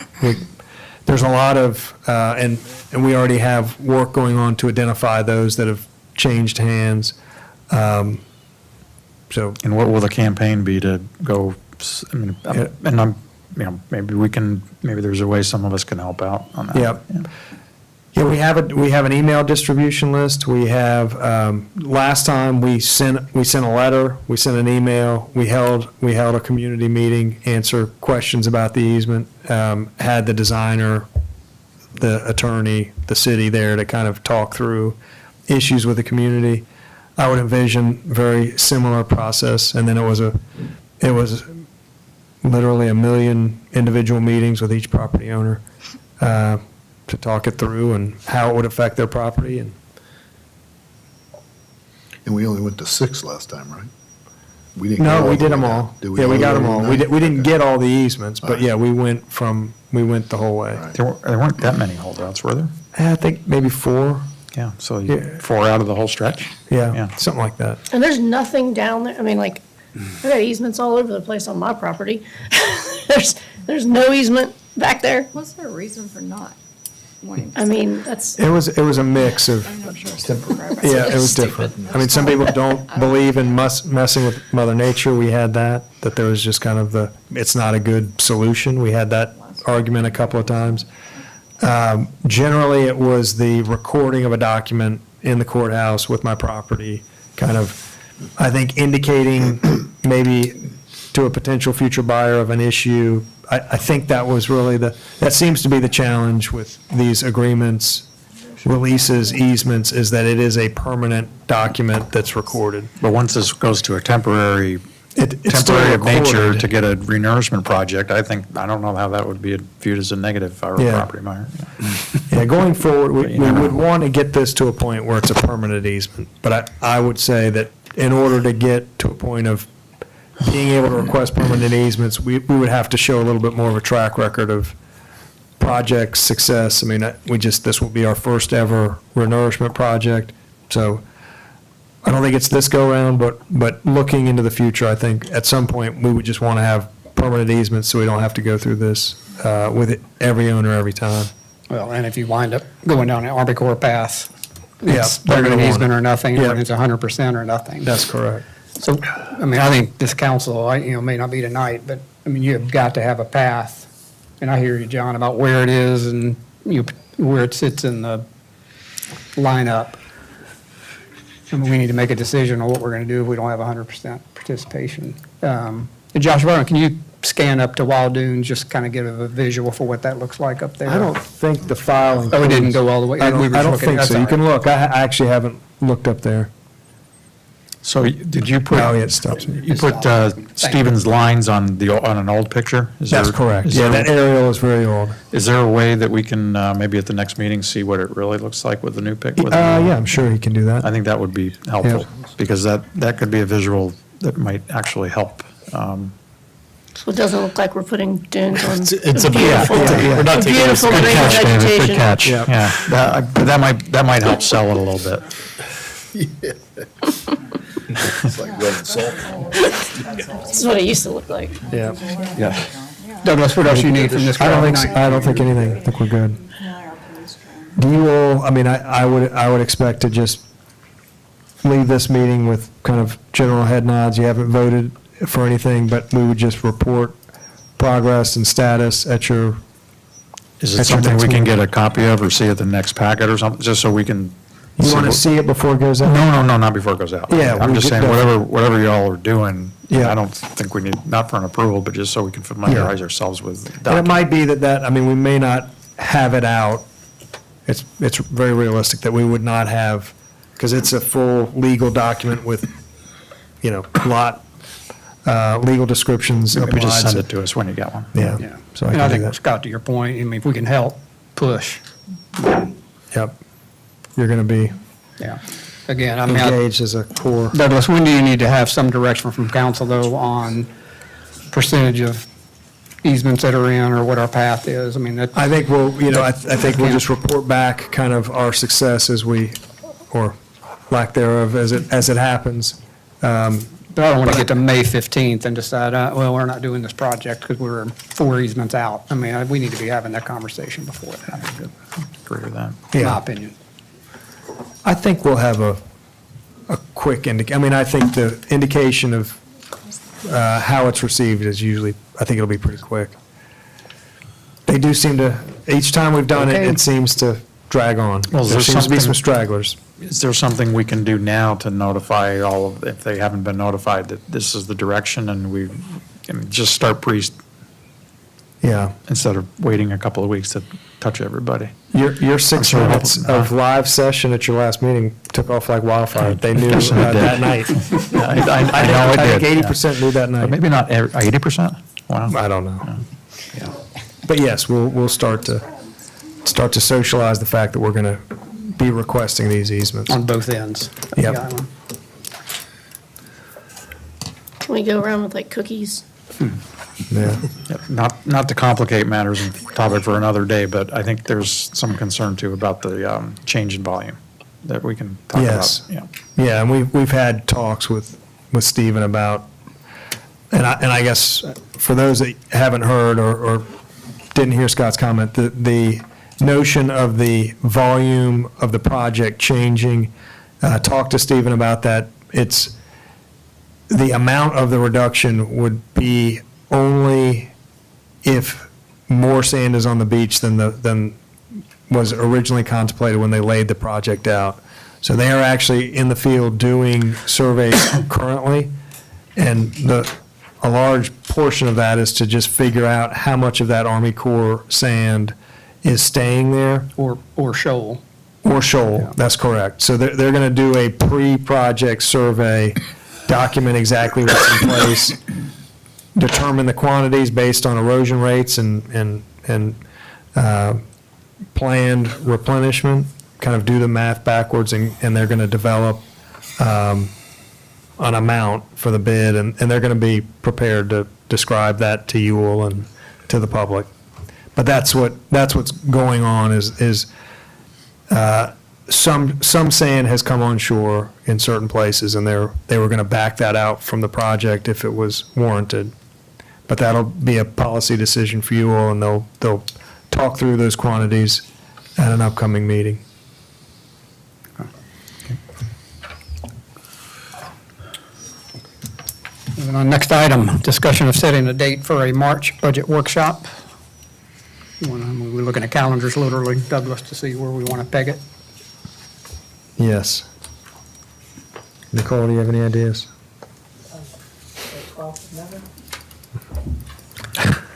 there's a lot of, and we already have work going on to identify those that have changed hands. So, And what will the campaign be to go, and maybe there's a way some of us can help out on that. yeah. Yeah, we have an email distribution list. We have, last time we sent a letter, we sent an email, we held a community meeting, answer questions about the easement, had the designer, the attorney, the city there to kind of talk through issues with the community. I would envision very similar process, and then it was literally 1 million individual meetings with each property owner to talk it through and how it would affect their property. And And we only went to 6 last time, right? We didn't go No, all we the did way them down. all. Did Yeah, we go got all them the way all. down? We didn't Okay. get all the easements, but Alright. yeah, we went the whole way. Alright. There weren't that many holdouts, were there? I think maybe 4, Yeah, so Yeah. 4 out of the whole stretch? yeah, something like that. And there's nothing down there, I mean, like, I got easements all over the place on my property. There's no easement back there. What's their reason for not wanting to? I mean, that's, It was a mix of, I'm sure it's different. yeah, it was different. I mean, some people don't believe in messing with Mother Nature. We had that there was just kind of it's not a good solution. We had that argument a couple of times. Generally, it was the recording of a document in the courthouse with my property, kind of, I think, indicating maybe to a potential future buyer of an issue. I think that was really that seems to be the challenge with these agreements, releases, easements, is that it is a permanent document that's recorded. But once this goes to a temporary, It's still temporary of nature recorded. to get a renourishment project, I don't know how that would be viewed as a negative if I were a Yeah. property buyer. Yeah, going forward, But we you never would know. want to get this to a point where it's a permanent easement. But I would say that in order to get to a point of being able to request permanent easements, we would have to show a little bit more of a track record of project success. I mean, this will be our first ever renourishment project. So I don't think it's this go-round, but looking into the future, I think at some point, we would just want to have permanent easements so we don't have to go through this with every owner every time. Well, and if you wind up going down the Army Corps path, Yeah, it's they're gonna an want easement it. or nothing, Yeah. or it's 100% or nothing. That's correct. So, I mean, I think this council, may not be tonight, but, I mean, you've got to have a path. And I hear you, John, about where it is and where it sits in the lineup. I mean, we need to make a decision on what we're going to do if we don't have 100% participation. And Josh Varner, can you scan up to Wild Dunes, just kind of give a visual for what that looks like up there? I don't think the file includes. Oh, it didn't go all the way? I We don't, were I don't looking- think that's so. all You can right. look. I actually haven't looked up there. So did you put? No, it stops me. You put Stevens' lines on an old picture? Is That's there- correct. is Yeah, there- that aerial is very old. Is there a way that we can, maybe at the next meeting, see what it really looks like with the new pic? with the new- Yeah, I'm sure he can do I that. think that would be helpful, because that could be a visual that might actually help. so it doesn't look like we're putting dunes on. It's a beautiful, we're not taking a beautiful good green Catch, David, good vegetation. catch. Yeah. Yeah, that might help sell it a little bit. It's like red salt. This is what it used to look like. Yeah. Yeah. Douglas, what else you need from this I don't crowd think, tonight? I don't think anything. I think we're good. Do you all, I mean, I would expect to just leave this meeting with kind of general head nods. You haven't voted for anything, but we would just report progress and status at your, Is it At your something next we can meeting. get a copy of or see at the next packet or something, just so we can? you want to what- see it before it goes out? No, not before it goes out. Yeah, I'm we just did saying, that. whatever y'all are doing, Yeah. I don't think we need, not for an approval, but just so we can familiarize ourselves with the And it document. might be I mean, we may not have it out. It's very realistic that we would not have, because it's a full legal document with, legal descriptions applied. Maybe just send so- it to us when you get one. Yeah, Yeah. so I And I can do think, that. Scott, to your point, I mean, if we can help push, Yep. You're going to be yeah. Again, I mean, engaged as a core. Douglas, when do you need to have some direction from council, though, on percentage of easements that are in, or what our path is? I mean, that, I think I think we'll just report back kind of our success or lack thereof as it happens. but I don't want to get to May 15th and decide, well, we're not doing this project because we're 4 easements out. I mean, we need to be having that conversation before that, Agree with that. in Yeah. my opinion. I think we'll have a quick I mean, I think the indication of how it's received is usually, I think it'll be pretty quick. They do seem to, each time we've done it, Okay. it seems to drag on. Well, is There there seems to be some something- stragglers. Is there something we can do now to notify all of, if they haven't been notified, that this is the direction and we can just start Yeah. instead of waiting a couple of weeks to touch everybody? Your 6 sure minutes hopefully not. of live session at your last meeting took off like wildfire. They knew Yes, it did. that night. I know it I think did. 80% knew that But night. maybe not 80%? Wow. I don't know. But yes, we'll start to socialize the fact that we're going to be requesting these easements. On both ends of Yep. the island. Can we go around with like cookies? Yeah. Not to complicate matters, and topic for another day, but I think there's some concern too about the change in volume that we can talk about. Yes. Yeah. Yeah, and we've had talks with Stephen about, and I guess for those that haven't heard or didn't hear Scott's comment, the notion of the volume of the project changing, talk to Stephen about that. It's, the amount of the reduction would be only if more sand is on the beach than was originally contemplated when they laid the project out. So they are actually in the field doing surveys currently, and a large portion of that is to just figure out how much of that Army Corps sand is staying there. Or shoal. Or shoal, that's correct. So they're going to do a pre-project survey, document exactly what's in place, determine the quantities based on erosion rates and planned replenishment, kind of do the math backwards, and they're going to develop an amount for the bid, and they're going to be prepared to describe that to you all and to the public. But that's what's going on is some sand has come on shore in certain places, and they were going to back that out from the project if it was warranted. But that'll be a policy decision for you all, and they'll talk through those quantities at an upcoming meeting. And on next item, discussion of setting a date for a March budget workshop. We're looking at calendars literally, Douglas, to see where we want to peg it. Yes. Nicole, do you have any ideas?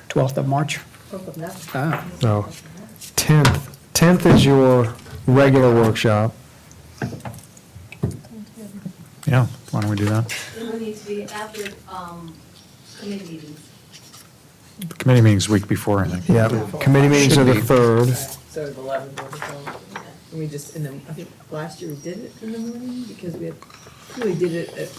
12th of March. Ah, No. 10th is your regular workshop. Yeah, why don't we do that? It would need to be after, committee meetings. Committee meetings week before, I think. Yeah, committee meetings are the Should be. 3rd. So the 11th or the 12th. And we just, I think last year we did it in the morning because we did it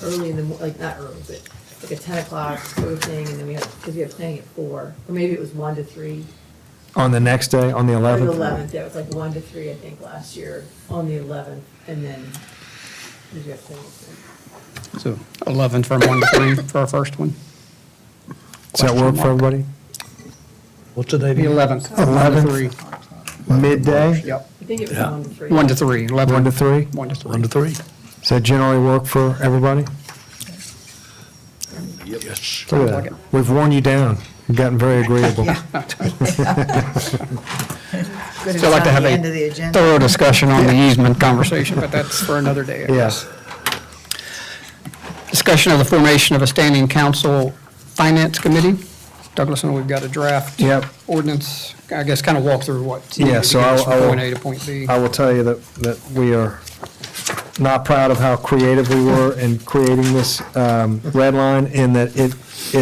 early in the, like not early, but like a 10 o'clock sort of thing, and then because we had planning at 4, or maybe it was 1 to 3. On the next day, on the Or the 11th? 11th, yeah, it was like 1 to 3, I think, last year, on the 11th, and then, did you have planning? so 11 from 1 to 3 for our first one. Does that work for everybody? What's the date? The 11th. 11th. Midday? Yep, I think it was Yeah. 1 to 3. 1 to 3, 11. 1 to 3? 1 to 3. 1 to 3? Does that generally work for everybody? Yes. Look at that. We've worn you down. You've gotten very agreeable. Still like to have a thorough discussion on the easement conversation, but that's for another day, I guess. Yes. Discussion of the formation of a standing council finance committee. Douglas, I know we've got a draft Yep. ordinance, I guess kind of walk through what. Yeah, so gets from I will- point A to point B. I will tell you that we are not proud of how creative we were in creating this red line, in that it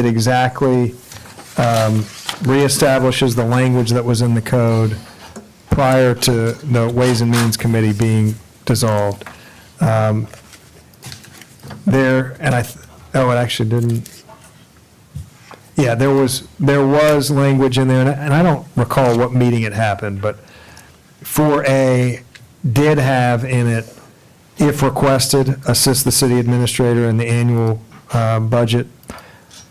exactly reestablishes the language that was in the code prior to the Ways and Means Committee being dissolved. It actually didn't. Yeah, there was language in there, and I don't recall what meeting it happened, but 4A did have in it, if requested, assist the city administrator in the annual budget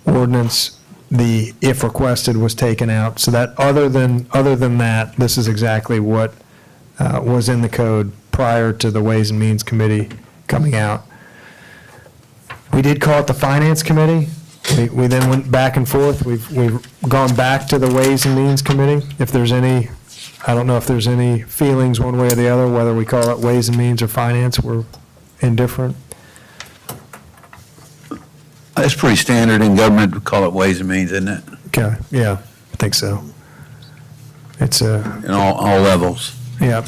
ordinance. The if requested was taken out, so that other than that, this is exactly what was in the code prior to the Ways and Means Committee coming out. We did call it the Finance Committee. We then went back and forth. We've gone back to the Ways and Means Committee. If there's any, I don't know if there's any feelings one way or the other, whether we call it Ways and Means or Finance, we're indifferent. It's pretty standard in government to call it Ways and Means, isn't it? Okay, yeah, I think so. It's In all levels. yeah,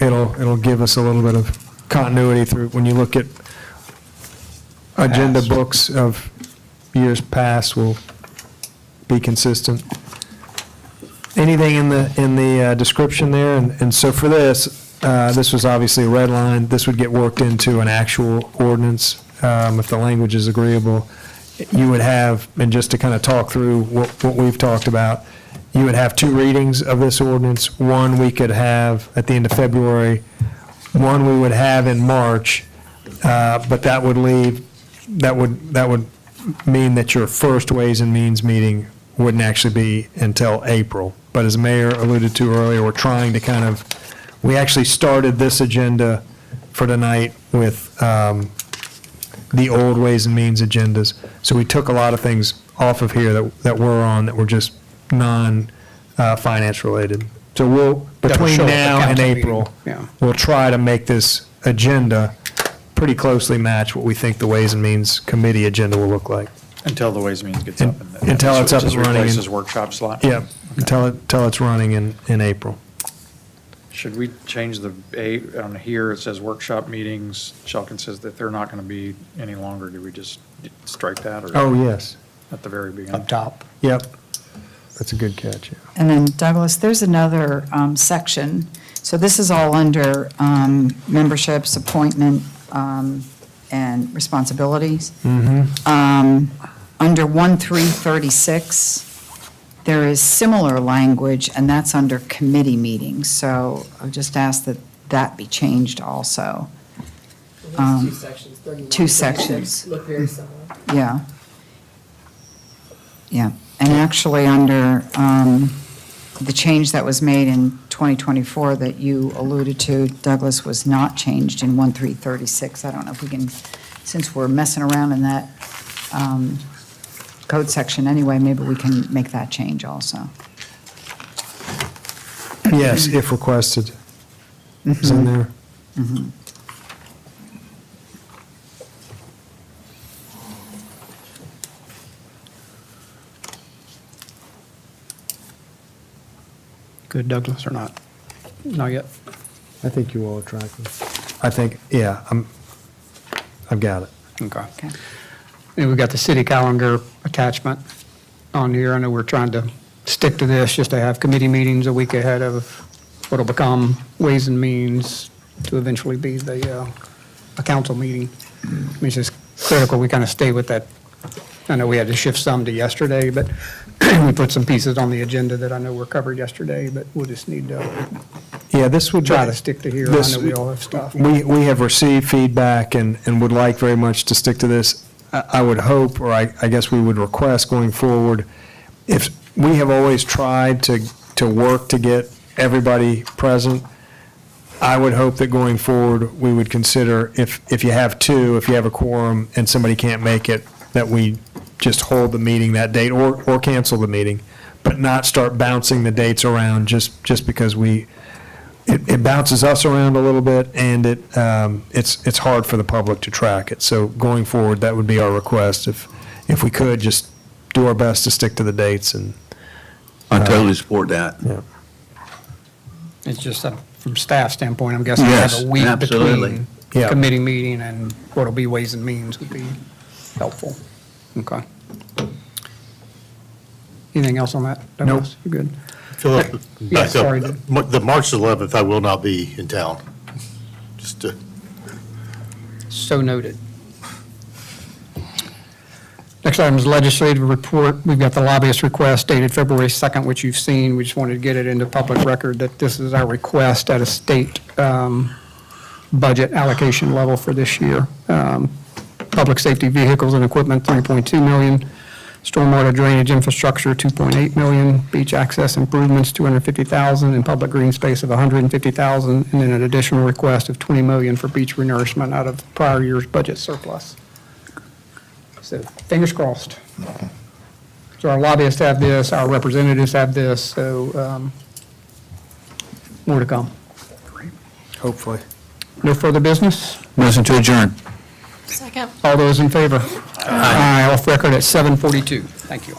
it'll give us a little bit of continuity through, when you look at agenda books of years past will be consistent. Anything in the description there? And so for this was obviously a red line. This would get worked into an actual ordinance if the language is agreeable. you would have, and just to kind of talk through what we've talked about, you would have 2 readings of this ordinance. One we could have at the end of February, one we would have in March, but that would mean that your first Ways and Means meeting wouldn't actually be until April. But as Mayor alluded to earlier, we're trying to we actually started this agenda for tonight with the old Ways and Means agendas. So we took a lot of things off of here that we're on that were just non-finance related. So between show up at now and council meeting, April, yeah. we'll try to make this agenda pretty closely match what we think the Ways and Means Committee agenda will look like. Until the Ways and Means gets up. and Until it's up and running. Replaces workshop slot. Yeah, until it's running in April. Should we change on here, it says workshop meetings, Shelton says that they're not going to be any longer, do we just strike that, or? Oh, yes. At the very beginning? Up top. Yep. That's a good catch, yeah. And then Douglas, there's another section. So this is all under memberships, appointment, and responsibilities. Under 1336, there is similar language, and that's under committee meetings. So I'll just ask that that be changed also. There's 2 sections, 31. 2 sections. Look very similar. Yeah. Yeah. And actually, under the change that was made in 2024 that you alluded to, Douglas, was not changed in 1336. I don't know if we can, since we're messing around in that code section anyway, maybe we can make that change also. Yes, if requested. Is in there. Good, Douglas, or not? Not yet. I think you all are tracking. I think, yeah, I've got it. Okay. Okay. And we've got the city calendar attachment on here. I know we're trying to stick to this, just to have committee meetings a week ahead of what'll become Ways and Means to eventually be a council meeting. I mean, it's just critical we kind of stay with that. I know we had to shift some to yesterday, but we put some pieces on the agenda that I know were covered yesterday, but we'll just need to Yeah, this would. try to stick to here. I know we all have stuff. We have received feedback and would like very much to stick to this. I would hope, or I guess we would request going forward, if, we have always tried to work to get everybody present. I would hope that going forward, we would consider if you have 2, if you have a quorum and somebody can't make it, that we just hold the meeting that date or cancel the meeting, but not start bouncing the dates around just because it bounces us around a little bit, and it's hard for the public to track it. So going forward, that would be our request. If we could, just do our best to stick to the dates and. I totally support that. Yeah. It's just from staff standpoint, I'm guessing we have Yes, a week absolutely. between Yeah. committee meeting and what'll be Ways and Means would be helpful. Okay. Anything else on that? Douglas? You good? Philip, Yeah, back sorry, up. The March 11th, I will not be in town. Just to, So noted. Next item is legislative report. We've got the lobbyist request dated February 2nd, which you've seen. We just wanted to get it into public record that this is our request at a state budget allocation level for this year. Public safety vehicles and equipment, 3.2 million. Stormwater drainage infrastructure, 2.8 million. Beach access improvements, 250,000. And public green space of 150,000. And then an additional request of 20 million for beach renourishment out of prior year's budget surplus. So fingers crossed. So our lobbyists have this, our representatives have this, so more to come. Hopefully. No further business? Motion to adjourn. Second. All those in favor? Aye. Off record at 7:42. Thank you.